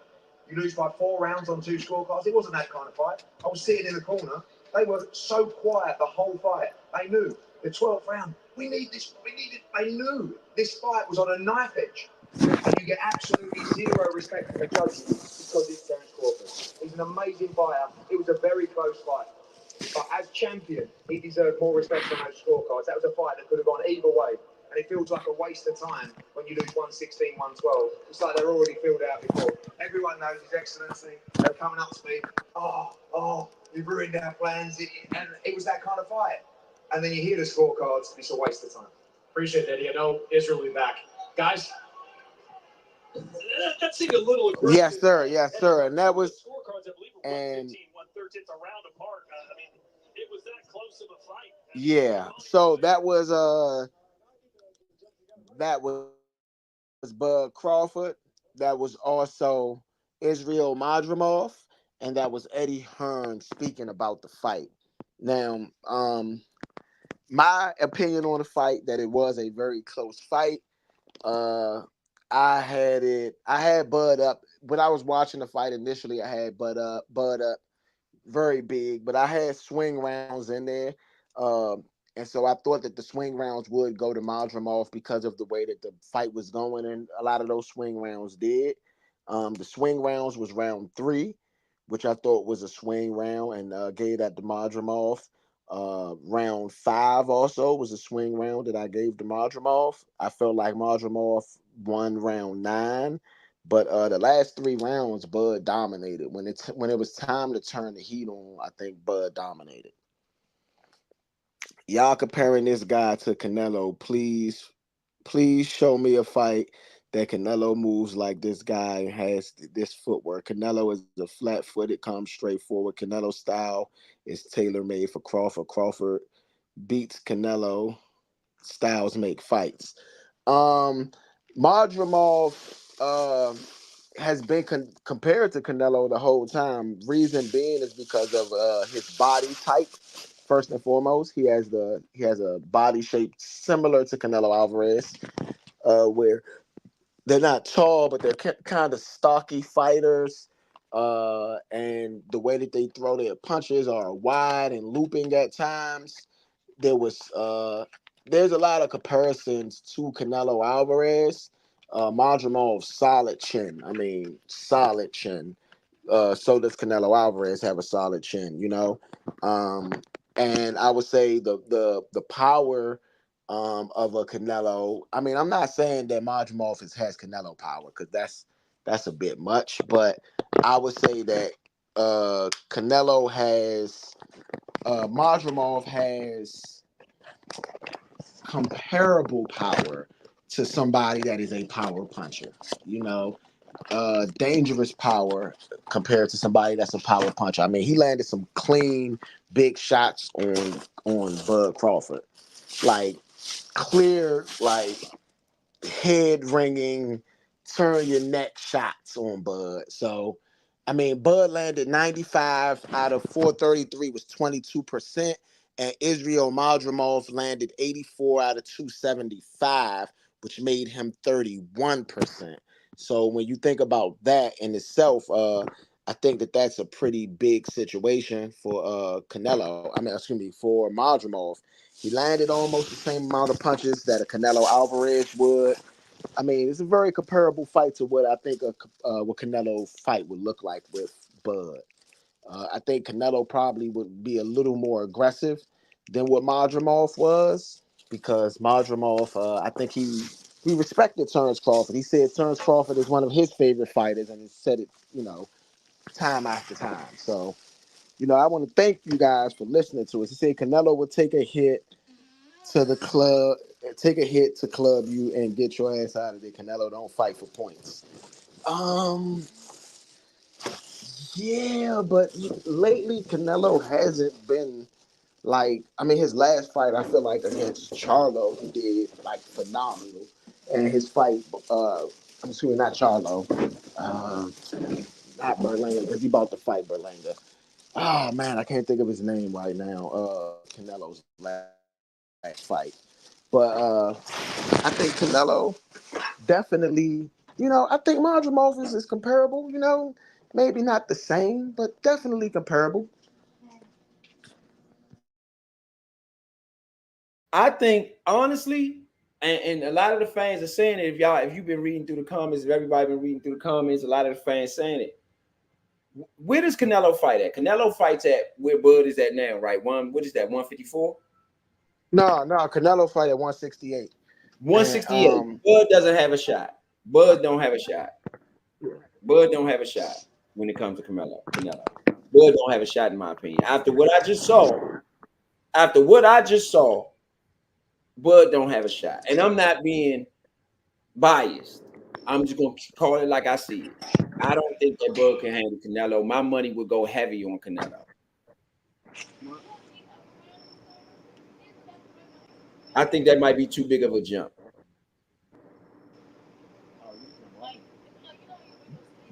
You lose by 4 rounds on 2 scorecards. It wasn't that kind of fight. I was sitting in the corner. They were so quiet the whole fight. They knew. The 12th round, we need this. We need it. They knew this fight was on a knife edge. And you get absolutely zero respect from the judges because it's Terence Crawford. He's an amazing fighter. It was a very close fight. But as champion, he deserved more respect from those scorecards. That was a fight that could have gone either way. And it feels like a waste of time when you lose 116, 112. It's like they're already filled out before. Everyone knows His Excellency. They're coming up to me. You've ruined our plans. And it was that kind of fight. And then you hear the scorecards. It's a waste of time. Appreciate it, Eddie. I know Israel will be back. Guys, that seemed a little aggressive. Yes, sir. Yes, sir. And that was Scorecards, I believe, and 115, 113, a round apart. I mean, it was that close of a fight. yeah. So that was Bud Crawford. That was also Israil Madrimov, and that was Eddie Hearn speaking about the fight. Now, my opinion on the fight that it was a very close fight. I had Bud up when I was watching the fight initially. I had Bud up very big, but I had swing rounds in there. And so I thought that the swing rounds would go to Madrimov because of the way that the fight was going, and a lot of those swing rounds did. The swing rounds was round 3, which I thought was a swing round, and gave that to Madrimov. Round 5 also was a swing round that I gave to Madrimov. I felt like Madrimov won round 9, but the last 3 rounds, Bud dominated. When it was time to turn the heat on, I think Bud dominated. Y'all comparing this guy to Canelo, please show me a fight that Canelo moves like this guy and has this footwork. Canelo is a flat-footed, comes straight forward. Canelo's style is tailor-made for Crawford. Crawford beats Canelo. Styles make fights. Madrimov has been compared to Canelo the whole time. Reason being is because of his body type. first and foremost, he has a body shape similar to Canelo Alvarez, where they're not tall, but they're kind of stocky fighters. And the way that they throw their punches are wide and looping at times. There was there's a lot of comparisons to Canelo Alvarez. Madrimov, solid chin. I mean, solid chin. So does Canelo Alvarez have a solid chin, you know? Um, and I would say the power of a Canelo. I mean, I'm not saying that Madrimov has Canelo power because that's a bit much, but I would say that Canelo has Madrimov has comparable power to somebody that is a power puncher. You know, dangerous power compared to somebody that's a power puncher. I mean, he landed some clean, big shots on Bud Crawford, like clear, like head ringing, turn your neck shots on Bud. So, I mean, Bud landed 95 out of 433 was 22%, and Israil Madrimov landed 84 out of 275, which made him 31%. So when you think about that in itself, I think that that's a pretty big situation for Canelo. I mean, excuse me, for Madrimov. He landed almost the same amount of punches that a Canelo Alvarez would. I mean, it's a very comparable fight to what I think what Canelo fight would look like with Bud. I think Canelo probably would be a little more aggressive than what Madrimov was because Madrimov, I think he respected Terence Crawford. He said Terence Crawford is one of his favorite fighters, and he said it, you know, time after time. So, you know, I want to thank you guys for listening to us. He said Canelo would take a hit to the club, take a hit to club you and get your ass out of there. Canelo don't fight for points. Um, yeah, but lately Canelo hasn't been like. I mean, his last fight I feel like against Charlo he did like phenomenal, and his fight, I'm assuming not Charlo, uh, not Berlanga because he about to fight Berlanga. Oh man, I can't think of his name right now. Canelo's last fight, but I think Canelo definitely, you know, I think Madrimov is comparable, you know, maybe not the same, but definitely comparable. I think honestly, and a lot of the fans are saying it. If you've been reading through the comments, if everybody been reading through the comments, a lot of the fans saying it. Where does Canelo fight at? Canelo fights at where Bud is at now, right? What is that? 154, No, Canelo fight at 168. And 168. Bud doesn't have a shot. Bud don't have a shot. Bud don't have a shot when it comes to Canelo. Bud don't have a shot in my opinion. After what I just saw, Bud don't have a shot. And I'm not being biased. I'm just gonna call it like I see it. I don't think that Bud can handle Canelo. My money would go heavy on Canelo. I think that might be too big of a jump.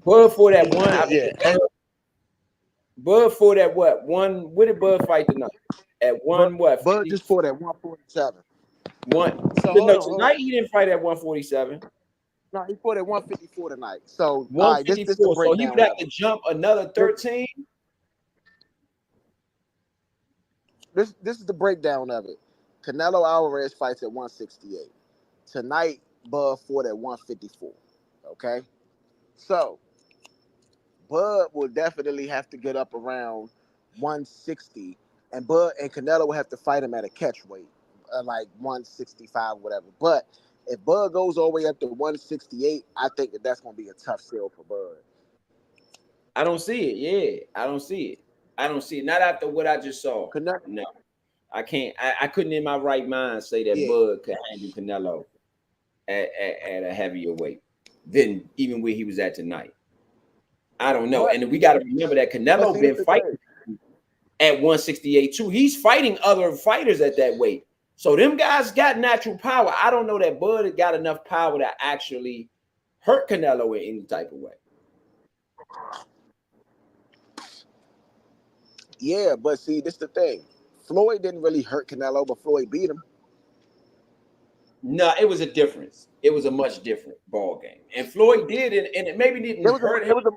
Bud for that one, I yeah, mean, Bud for that what? One, where did Bud fight tonight? At but one what? Bud 50, just fought at 147. one. So No, hold on. tonight he didn't fight at 147. No, he fought at 154 tonight. So all right, this the 154. So he would breakdown have of to it. jump another This 13. this is the breakdown of it. Canelo Alvarez fights at 168. Tonight, Bud fought at 154. Okay, so Bud will definitely have to get up around 160, and Bud and Canelo will have to fight him at a catch weight, like 165, whatever. But if Bud goes all the way up to 168, I think that that's going to be a tough sell for Bud. I don't see it. Yeah, I don't see it. I don't see it. Not after what I just saw. Canelo, No, I can't. I couldn't in my right mind say that yeah. Bud could handle Canelo at a heavier weight than even where he was at tonight. I don't know. But And we got to remember that but Canelo see, this been the fighting thing. at 168 too. He's fighting other fighters at that weight. So them guys got natural power. I don't know that Bud got enough power to actually hurt Canelo in any type of way. Yeah, but see, this the thing. Floyd didn't really hurt Canelo, but Floyd beat him. No, it was a difference. It was a much different ball game, and Floyd did it, and it maybe It didn't was a hurt him. it was a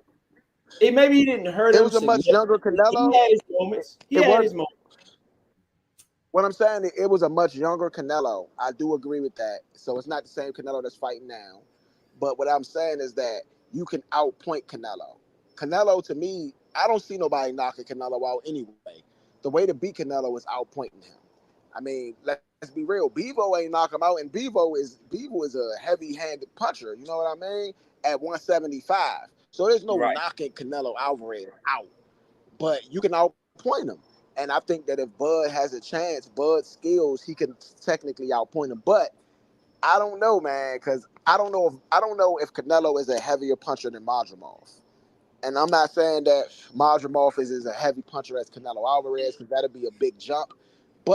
It maybe he didn't hurt it him was a much younger significantly. He Canelo. had his moments. He It had was his moments. what I'm saying. It was a much younger Canelo. I do agree with that. So it's not the same Canelo that's fighting now. But what I'm saying is that you can outpoint Canelo. Canelo, to me, I don't see nobody knocking Canelo out anyway. The way to beat Canelo is outpointing him. I mean, let's be real. Bevo ain't knock him out, and Bevo is a heavy-handed puncher. You know what I mean? At 175, so there's no Right. knocking Canelo Alvarez out, but you can outpoint him. And I think that if Bud has a chance, Bud's skills, he can technically outpoint him. But I don't know, man, because I don't know if Canelo is a heavier puncher than Madrimov. And I'm not saying that Madrimov is a heavy puncher as Canelo Alvarez, because that'd be a big jump.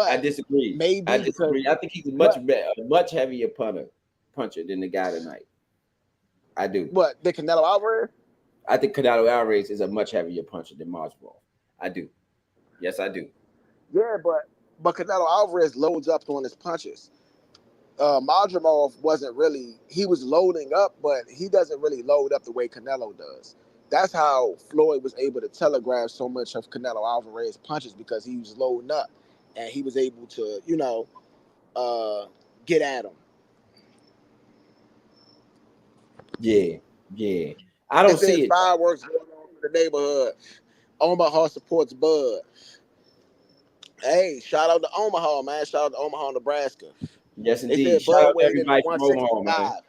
I But disagree. I maybe because disagree. I think he's but a much heavier puncher than the guy tonight. I do. but the Canelo Alvarez, I think Canelo Alvarez is a much heavier puncher than Masvidal. I do. Yes, I do. yeah, but Canelo Alvarez loads up on his punches. Madrimov wasn't really, he was loading up, but he doesn't really load up the way Canelo does. That's how Floyd was able to telegraph so much of Canelo Alvarez's punches, because he was loading up and he was able to, uh, get at him. Yeah, yeah. I It don't says see it. fireworks going on in the neighborhood. Omaha supports Bud. Hey, shout out to Omaha, man. Shout out to Omaha, Nebraska. Yes, They indeed. said Shout Bud out to weighed in at everybody from Omaha, man. 165.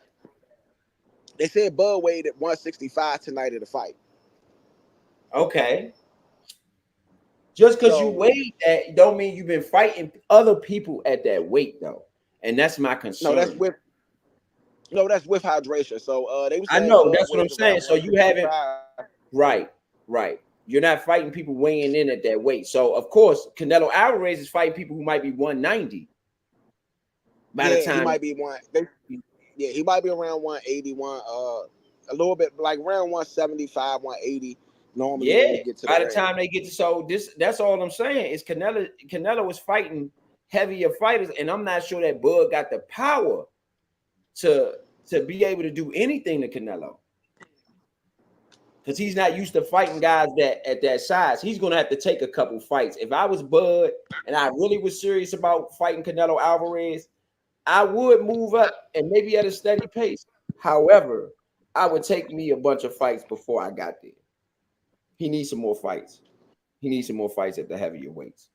They said Bud weighed at 165 tonight in the fight. Okay. Just because you So weighed that don't mean you've been fighting other people at that weight, though. And that's my no, that's concern. with hydration. So they were I saying know Bud that's what I'm weighed saying. around So you haven't 165. right, right. You're not fighting people weighing in at that weight. So of course, Canelo Alvarez is fighting people who might be 190 by the Yeah, he time. might be yeah, he might be around 181, a little bit like around 175, 180 normally Yeah, when they get to the by the ring. time they get to that's all I'm saying is Canelo is fighting heavier fighters, and I'm not sure that Bud got the power to be able to do anything to Canelo. Because he's not used to fighting guys that at that size. He's gonna have to take a couple fights. If I was Bud and I really was serious about fighting Canelo Alvarez, I would move up and maybe at a steady pace. However, I would take me a bunch of fights before I got there. He needs some more fights. He needs some more fights at the heavier weights.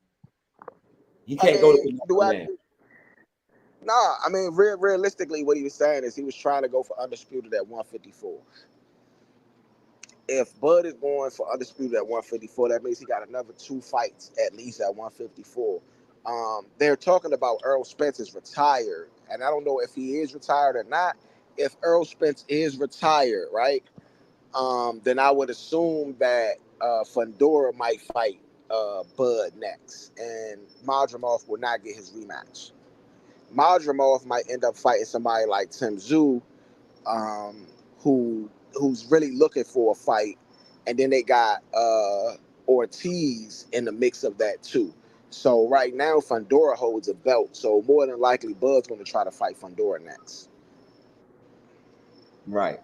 He I can't go to mean, Canelo do I now. nah, I mean realistically what he was saying is he was trying to go for undisputed at 154. If Bud is going for undisputed at 154, that means he got another 2 fights at least at 154. They're talking about Earl Spence is retired, and I don't know if he is retired or not. If Earl Spence is retired, right, then I would assume that Fundora might fight Bud next, and Madrimov will not get his rematch. Madrimov might end up fighting somebody like Tim Tszyu, um, who's really looking for a fight, and then they got Ortiz in the mix of that too. So right now, Fundora holds a belt, so more than likely, Bud's going to try to fight Fundora next. Right,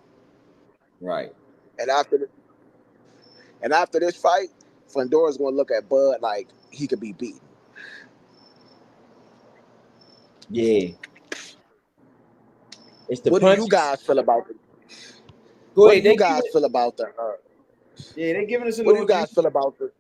right. And after this fight, Fundora's going to look at Bud like he could be beaten. Yeah. It's the What do you punches. guys feel about it? Go What do ahead. you guys feel about the? Yeah, they're giving us a What do little you guys juice. feel about the?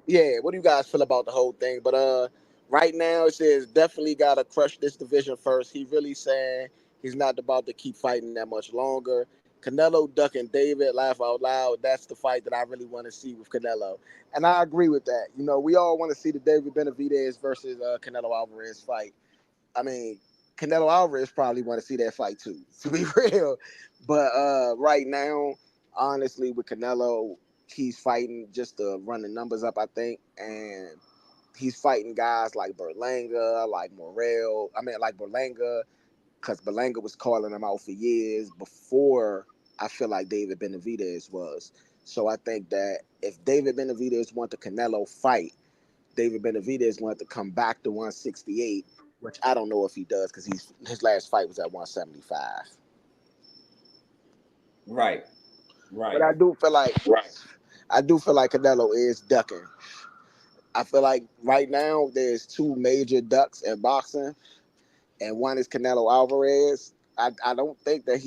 Yeah, what do you guys feel about the whole thing? But right now it says definitely gotta crush this division first. He really saying he's not about to keep fighting that much longer. Canelo ducking David, laugh out loud. That's the fight that I really want to see with Canelo, and I agree with that. You know, we all want to see the David Benavidez versus Canelo Alvarez fight. I mean, Canelo Alvarez probably want to see that fight too, to be real. But right now, honestly, with Canelo, he's fighting just to run the numbers up, I think, and he's fighting guys like Berlanga, like Morrell. I mean, like Berlanga, because Berlanga was calling him out for years before I feel like David Benavidez was. So I think that if David Benavidez want the Canelo fight, David Benavidez wanted to come back to 168, which I don't know if he does because his last fight was at 175. Right. But I do feel like Canelo is ducking. I feel like right now there's two major ducks in boxing, and one is Canelo Alvarez. I don't think that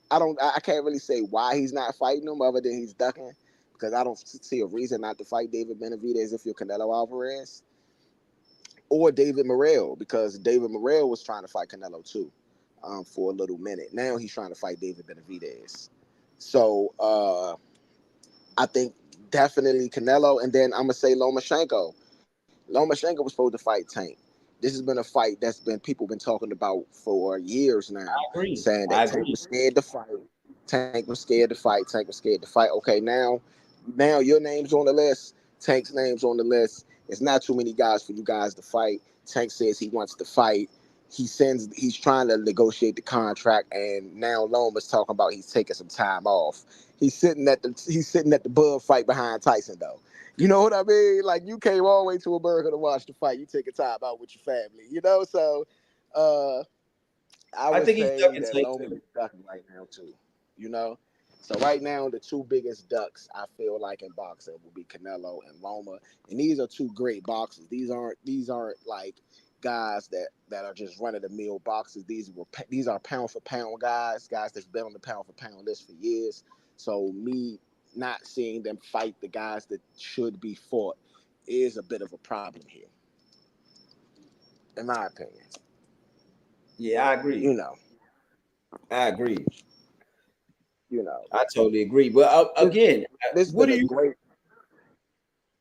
I can't really say why he's not fighting him other than he's ducking, because I don't see a reason not to fight David Benavidez if you're Canelo Alvarez, or David Morrell, because David Morrell was trying to fight Canelo too, for a little minute. Now he's trying to fight David Benavidez. So I think definitely Canelo, and then I'm gonna say Lomachenko. Lomachenko was supposed to fight Tank. This has been a fight that's been people been talking about for years now, I agree. saying that Tank was scared to fight. Tank was scared to fight. Tank was scared to fight. Okay, now your name's on the list. Tank's name's on the list. It's not too many guys for you guys to fight. Tank says he wants to fight. He's trying to negotiate the contract, and now Loma's talking about he's taking some time off. He's sitting at the Bud fight behind Tyson though. You know what I mean? Like, you came all the way to America to watch the fight. You take a time out with your family, you know? So I I would think he's say ducking that Tank Loma too. is ducking right now too, you know? So right now, the two biggest ducks I feel like in boxing will be Canelo and Loma. And these are two great boxers. These aren't like guys that are just run of the mill boxers. These are pound for pound guys that's been on the pound for pound list for years. So me not seeing them fight the guys that should be fought is a bit of a problem here, in my opinion. Yeah, I agree. You know, I agree. you know. I totally agree. But This again, this has what been do a you? great.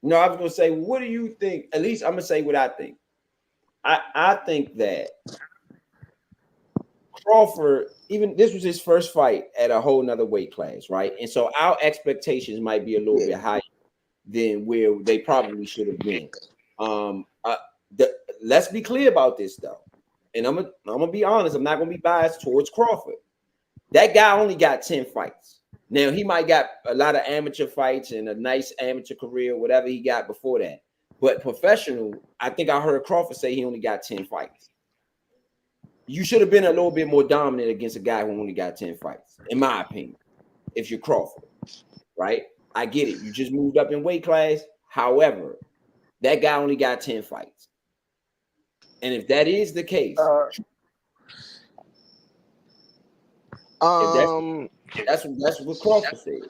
No, I was gonna say, what do you think? At least I'm gonna say what I think. I think that Crawford, even this was his first fight at a whole nother weight class, right? And so our expectations might be a little Yeah. bit higher than where they probably should have been. Um, uh, let's be clear about this though, and I'm gonna be honest. I'm not gonna be biased towards Crawford. That guy only got 10 fights. Now he might got a lot of amateur fights and a nice amateur career, whatever he got before that. But professional, I think I heard Crawford say he only got 10 fights. You should have been a little bit more dominant against a guy who only got 10 fights, in my opinion, if you're Crawford, right? I get it. You just moved up in weight class. However, that guy only got 10 fights. And if that is the case, Uh, if um. that's what Crawford said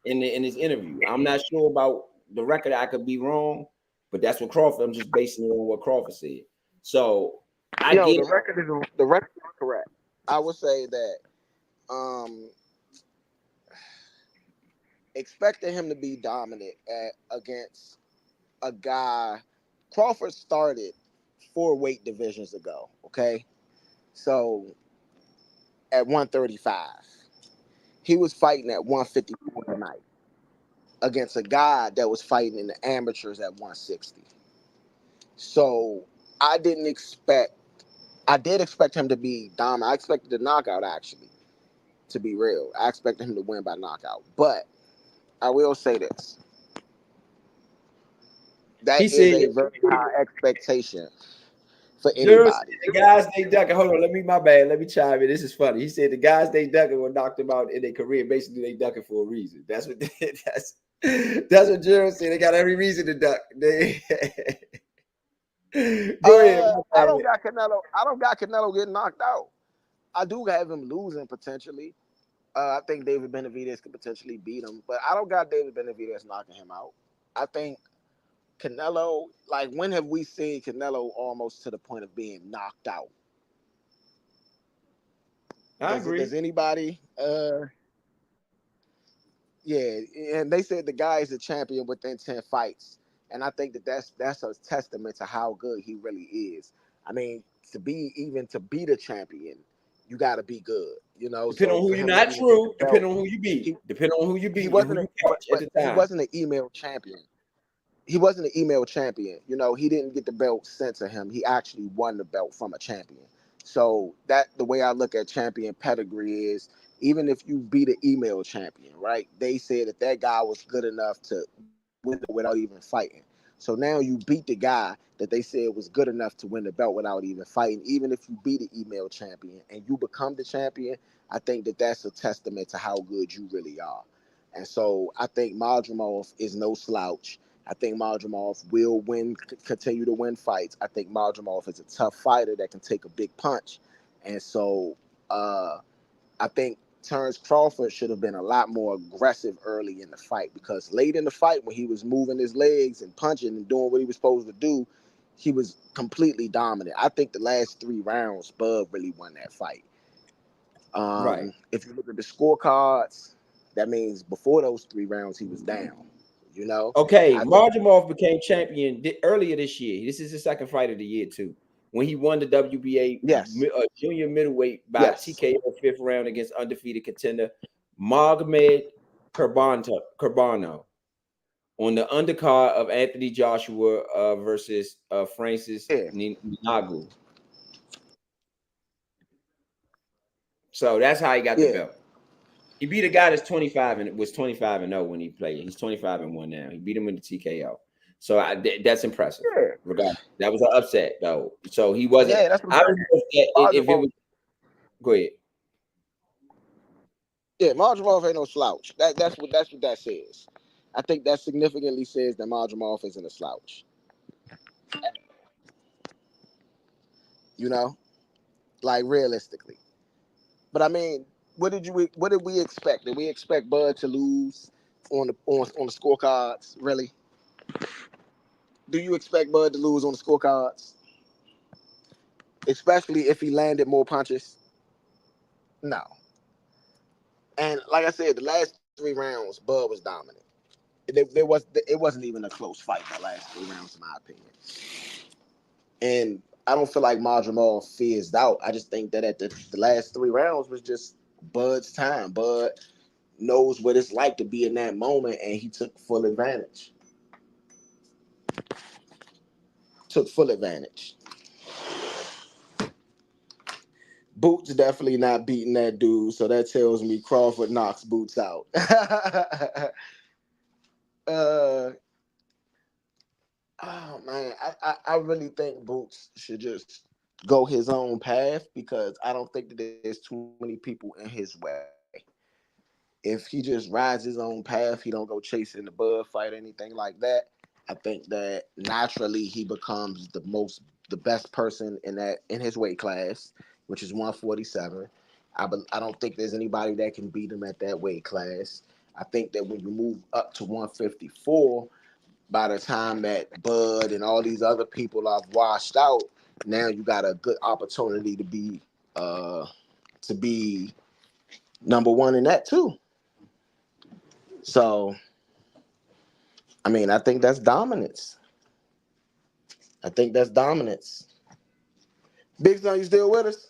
in his interview. I'm not sure about the record. I could be wrong, but that's what Crawford. I'm just basing it on what Crawford said. So I Yo, get the record is correct. I would say that um expecting him to be dominant against a guy. Crawford started 4 weight divisions ago. Okay, so at 135, he was fighting at 154 tonight against a guy that was fighting in the amateurs at 160. So I didn't expect. I did expect him to be dominant. I expected a knockout, actually. To be real, I expected him to win by knockout. But I will say this: he that is said a very high expectation for Jules, anybody. the guys they ducking. Hold on, my bad. Let me chime in. This is funny. He said the guys they ducking were knocked them out in their career. Basically, they ducking for a reason. That's what that's what Jules said. They got every reason to duck. They go ahead. I don't got Canelo. I don't got Canelo getting knocked out. I do have him losing potentially. I think David Benavidez could potentially beat him, but I don't got David Benavidez knocking him out. I think Canelo, like, when have we seen Canelo almost to the point of being knocked out? I agree. Does anybody? Yeah, and they said the guy is a champion within 10 fights, and I think that's a testament to how good he really is. I mean, to beat a champion, you got to be good, you know. Depending on So who for you're him to not even get the true, belt, depending on who you beat, he depending on who you he beat and who wasn't, you catch at but the he time. wasn't an email champion. He wasn't an email champion. You know, he didn't get the belt sent to him. He actually won the belt from a champion. So that the way I look at champion pedigree is, even if you beat an email champion, right? They said that guy was good enough to win without even fighting. So now you beat the guy that they said was good enough to win the belt without even fighting. Even if you beat the email champion and you become the champion, I think that that's a testament to how good you really are. And so I think Madrimov is no slouch. I think Madrimov will win, continue to win fights. I think Madrimov is a tough fighter that can take a big punch. And so I think Terence Crawford should have been a lot more aggressive early in the fight, because late in the fight, when he was moving his legs and punching and doing what he was supposed to do, he was completely dominant. I think the last 3 rounds, Bud really won that fight. Right. If you look at the scorecards, that means before those 3 rounds, he was down. You know, Okay, I think Madrimov became champion earlier this year. This is his second fight of the year too, when he won the WBA yes, junior middleweight by yes, TKO 5th round against undefeated contender Magomed Carbano on the undercard of Anthony Joshua versus Francis yeah, Ngannou. So that's how he got the yeah, belt. He beat a guy that's 25 and was 25-0 when he played. He's 25-1 now. He beat him in the TKO. So that's impressive. yeah, Regardless, that was an upset though. So he wasn't. yeah. That's what I I'm don't know if it saying. was. Go ahead. Yeah, Madrimov ain't no slouch. That's what that says. I think that significantly says that Madrimov isn't a slouch. You know, like realistically. But I mean, what did we expect? Did we expect Bud to lose on the scorecards? Really? Do you expect Bud to lose on the scorecards? Especially if he landed more punches? No. And like I said, the last 3 rounds, Bud was dominant. It wasn't even a close fight the last 3 rounds, in my opinion. And I don't feel like Madrimov fizzed out. I just think that at the last 3 rounds was just Bud's time. Bud knows what it's like to be in that moment, and he took full advantage. Took full advantage. Boots definitely not beating that dude, so that tells me Crawford knocks Boots out. uh, oh man, I really think Boots should just go his own path, because I don't think that there's too many people in his way. If he just rides his own path, he don't go chasing the Bud fight or anything like that. I think that naturally he becomes the best person in his weight class, which is 147. I don't think there's anybody that can beat him at that weight class. I think that when you move up to 154, by the time that Bud and all these other people are washed out, now you got a good opportunity uh to be number one in that too. So I mean, I think that's dominance. I think that's dominance. Big Son, you still with us?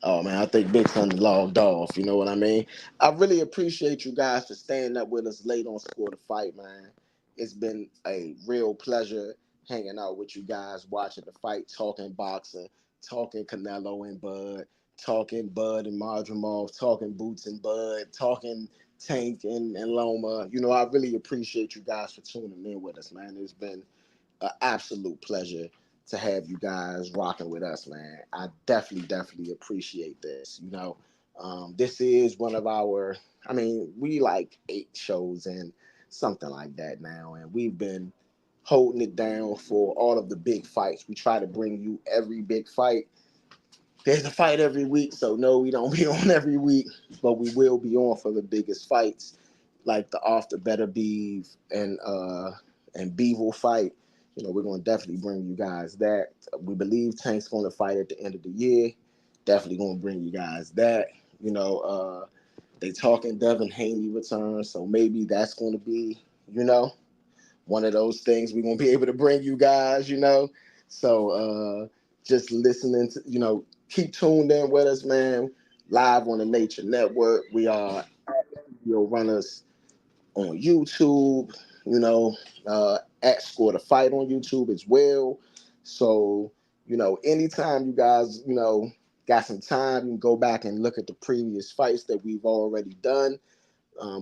Oh man, I think Big Son logged off. You know what I mean? I really appreciate you guys for staying up with us late on Score the Fight, man. It's been a real pleasure hanging out with you guys, watching the fight, talking boxing, talking Canelo and Bud, talking Bud and Madrimov, talking Boots and Bud, talking Tank and Loma. You know, I really appreciate you guys for tuning in with us, man. It's been an absolute pleasure to have you guys rocking with us, man. I definitely appreciate this. You know, this is one of our, I mean, we like 8 shows and something like that now, and we've been holding it down for all of the big fights. We try to bring you every big fight. There's a fight every week, so no, we don't be on every week, but we will be on for the biggest fights, like the Off the Better Beef and Beevil fight. You know, we're gonna definitely bring you guys that. We believe Tank's gonna fight at the end of the year. Definitely gonna bring you guys that. You know, they talking Devin Haney return, so maybe that's gonna be, you know, one of those things we're gonna be able to bring you guys, you know. So just listening to, you know, keep tuned in with us, man. Live on the Nature Network. We are video runners on YouTube, you know, at Score the Fight on YouTube as well. So, you know, anytime you guys, you know, got some time, you can go back and look at the previous fights that we've already done.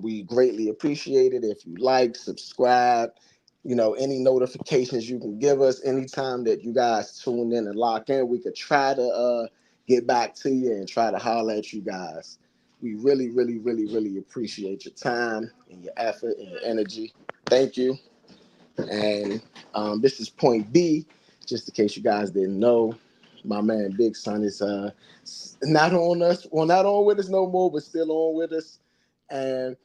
We greatly appreciate it if you like, subscribe, any notifications you can give us anytime that you guys tune in and lock in. We could try to get back to you and try to holler at you guys. We really, really, really, really appreciate your time and your effort and your energy. Thank you. And this is Point B, just in case you guys didn't know. My man Big Son is not on us, well, not on with us no more, but still on with us. And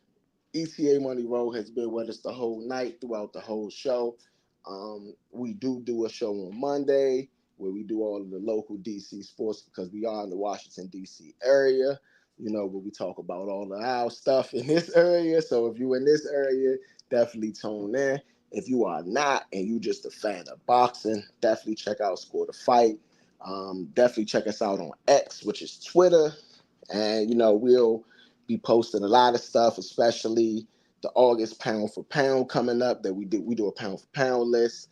ETA Money Road has been with us the whole night throughout the whole show. We do a show on Monday where we do all of the local DC sports because we are in the Washington DC area. Where we talk about all of our stuff in this area. So if you're in this area, definitely tune in. If you are not and you just a fan of boxing, definitely check out Score the Fight. Definitely check us out on X, which is Twitter. And we'll be posting a lot of stuff, especially the August pound for pound coming up that we do a pound for pound list.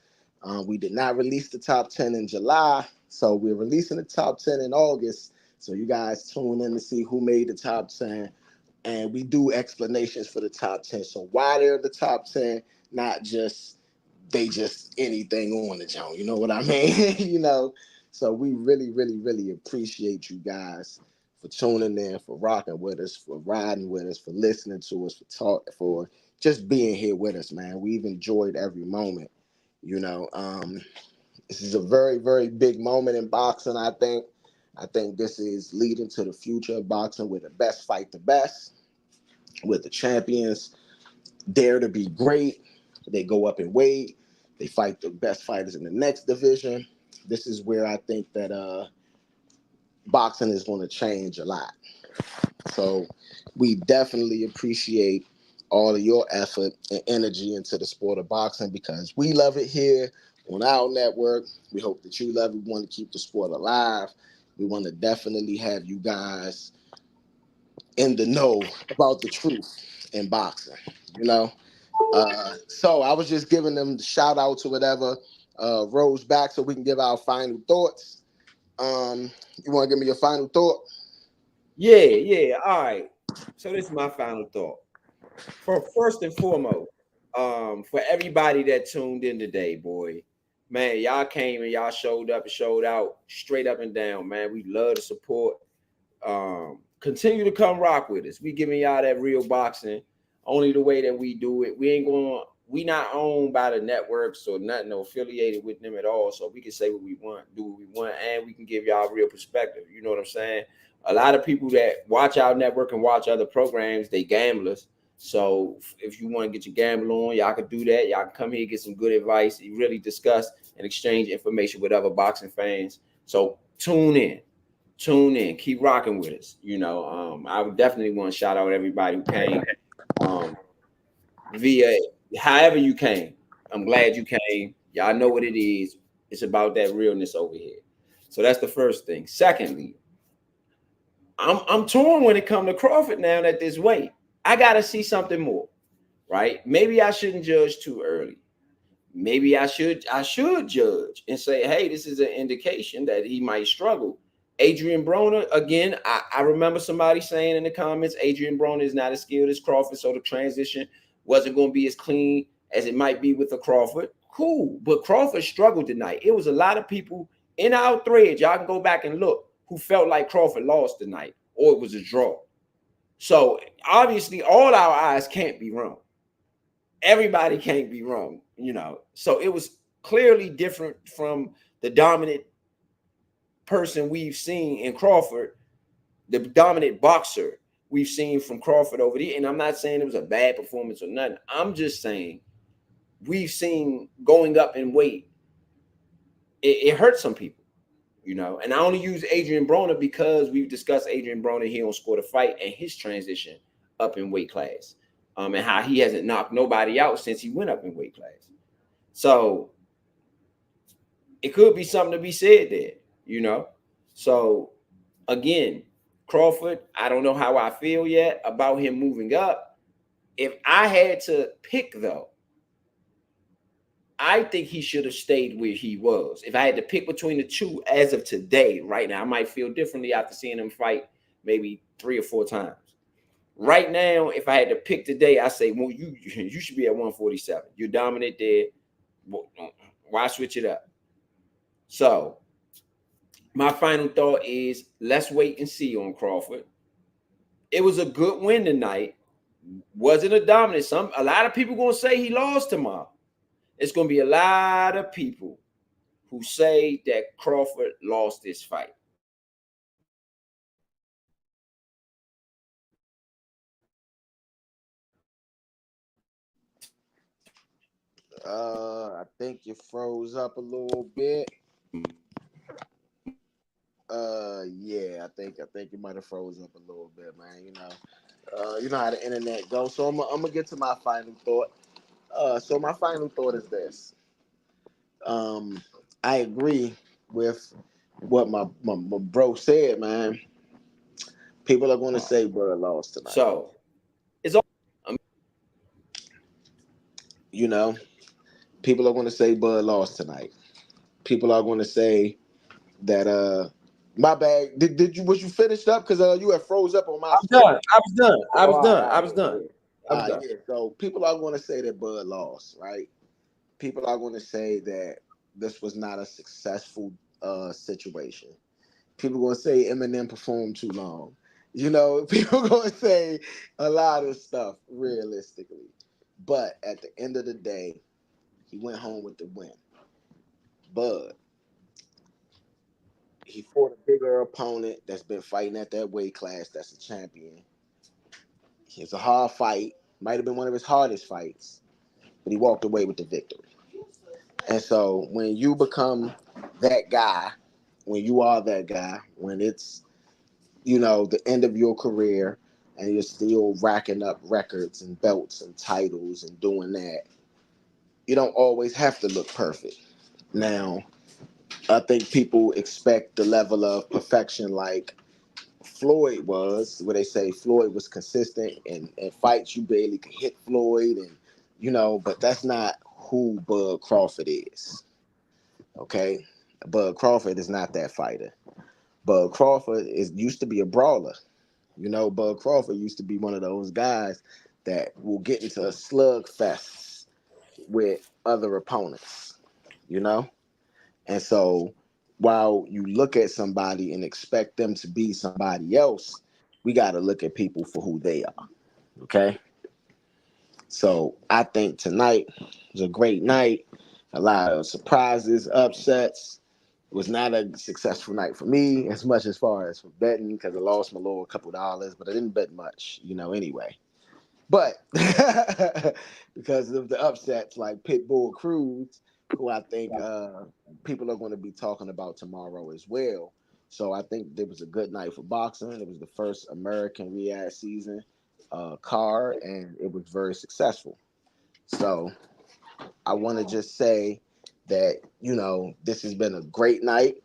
We did not release the top 10 in July, so we're releasing the top 10 in August. So you guys tune in to see who made the top 10. And we do explanations for the top 10. So why they're the top 10, not just anything on the joint. You know what I mean? So we really, really, really appreciate you guys for tuning in, for rocking with us, for riding with us, for listening to us, for just being here with us, man. We've enjoyed every moment. This is a very, very big moment in boxing, I think. I think this is leading to the future of boxing where the best fight the best, with the champions dare to be great. They go up in weight. They fight the best fighters in the next division. This is where I think that boxing is going to change a lot. So we definitely appreciate all of your effort and energy into the sport of boxing because we love it here on our network. We hope that you love it. We want to keep the sport alive. We want to definitely have you guys in the know about the truth in boxing, you know? So I was just giving them shout outs or whatever. Rose back so we can give our final thoughts. You want to give me your final thought? Yeah. All right. So this is my final thought. For first and foremost, for everybody that tuned in today, boy, man, y'all came and y'all showed up and showed out straight up and down, man. We love the support. Continue to come rock with us. We giving y'all that real boxing only the way that we do it. We not owned by the networks or nothing or affiliated with them at all. So we can say what we want, do what we want, and we can give y'all real perspective. You know what I'm saying? A lot of people that watch our network and watch other programs, they gamblers. So if you want to get your gamble on, y'all can do that. Y'all can come here, get some good advice, you really discuss and exchange information with other boxing fans. So tune in, keep rocking with us. I would definitely want to shout out everybody who came via however you came. I'm glad you came. Y'all know what it is. It's about that realness over here. So that's the first thing. Secondly, I'm torn when it comes to Crawford now at this weight. I gotta see something more, right? Maybe I shouldn't judge too early. Maybe I should judge and say, hey, this is an indication that he might struggle. Adrian Broner, again, I remember somebody saying in the comments, Adrian Broner is not as skilled as Crawford, so the transition wasn't going to be as clean as it might be with the Crawford. Cool, but Crawford struggled tonight. It was a lot of people in our threads, y'all can go back and look, who felt like Crawford lost tonight or it was a draw. So obviously all our eyes can't be wrong. Everybody can't be wrong, So it was clearly different from the dominant person we've seen in Crawford, the dominant boxer we've seen from Crawford over there. And I'm not saying it was a bad performance or nothing. I'm just saying we've seen going up in weight. It hurts some people, And I only use Adrian Broner because we've discussed Adrian Broner here on Score the Fight and his transition up in weight class. And how he hasn't knocked nobody out since he went up in weight class. So it could be something to be said there, So again, Crawford, I don't know how I feel yet about him moving up. If I had to pick, though, I think he should have stayed where he was. If I had to pick between the two as of today, right now, I might feel differently after seeing him fight maybe 3 or 4 times. Right now, if I had to pick today, I say, well, you should be at 147. You're dominant there. Why switch it up? So my final thought is let's wait and see on Crawford. It was a good win tonight. Wasn't a dominant. A lot of people gonna say he lost tomorrow. It's gonna be a lot of people who say that Crawford lost this fight. I think you froze up a little bit. Yeah, I think you might have froze up a little bit, man. You know how the internet goes. So I'm gonna get to my final thought. So my final thought is this. I agree with what my bro said, man. People are going to say Bud lost tonight. So it's all. You know, people are going to say Bud lost tonight. People are going to say that my bad. Did you was you finished up because you had froze up on my I'm screen? done. I was done. I Oh, was all right, done. all I right, was done. I was done. yeah. So people are going to say that Bud lost, right? People are going to say that this was not a successful situation. People going to say Eminem performed too long. You know, people going to say a lot of stuff realistically. But at the end of the day, he went home with the win. Bud, he fought a bigger opponent that's been fighting at that weight class. That's a champion. It's a hard fight. Might have been one of his hardest fights, but he walked away with the victory. And so when you become that guy, when you are that guy, when it's the end of your career and you're still racking up records and belts and titles and doing that, you don't always have to look perfect. Now, I think people expect the level of perfection like Floyd was, where they say Floyd was consistent and in fights you barely could hit Floyd but that's not who Bud Crawford is. Okay? Bud Crawford is not that fighter. Bud Crawford used to be a brawler. Bud Crawford used to be one of those guys that will get into a slug fests with other opponents, you know? And so while you look at somebody and expect them to be somebody else, we got to look at people for who they are, okay? So I think tonight was a great night. A lot of surprises, upsets. It was not a successful night for me as much as far as for betting because I lost my little couple dollars, but I didn't bet much, anyway. But because of the upsets like Pitbull Cruz, who I think people are going to be talking about tomorrow as well. So I think it was a good night for boxing. It was the first American Riyadh season card, and it was very successful. So I want to just say that, this has been a great night.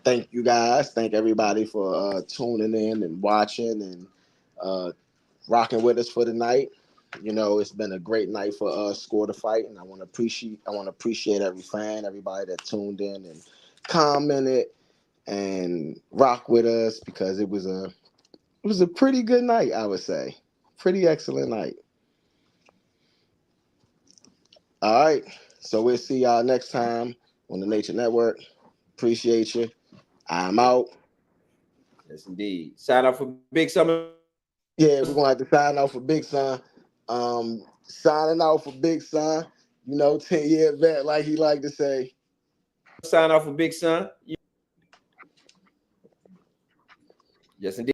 Thank you guys. Thank everybody for tuning in and watching and rocking with us for the night. It's been a great night for Score the Fight, and I want to appreciate every fan, everybody that tuned in and commented and rock with us because it was a pretty good night, I would say. Pretty excellent night. All right. So we'll see y'all next time on the Nature Network. Appreciate you. I'm out. Yes, indeed. Sign up for Big Summer. Yeah, we're gonna have to sign out for Big Son. Signing out for Big Son. 10-year vet, like he like to say. Sign off for Big Son. Yes, indeed.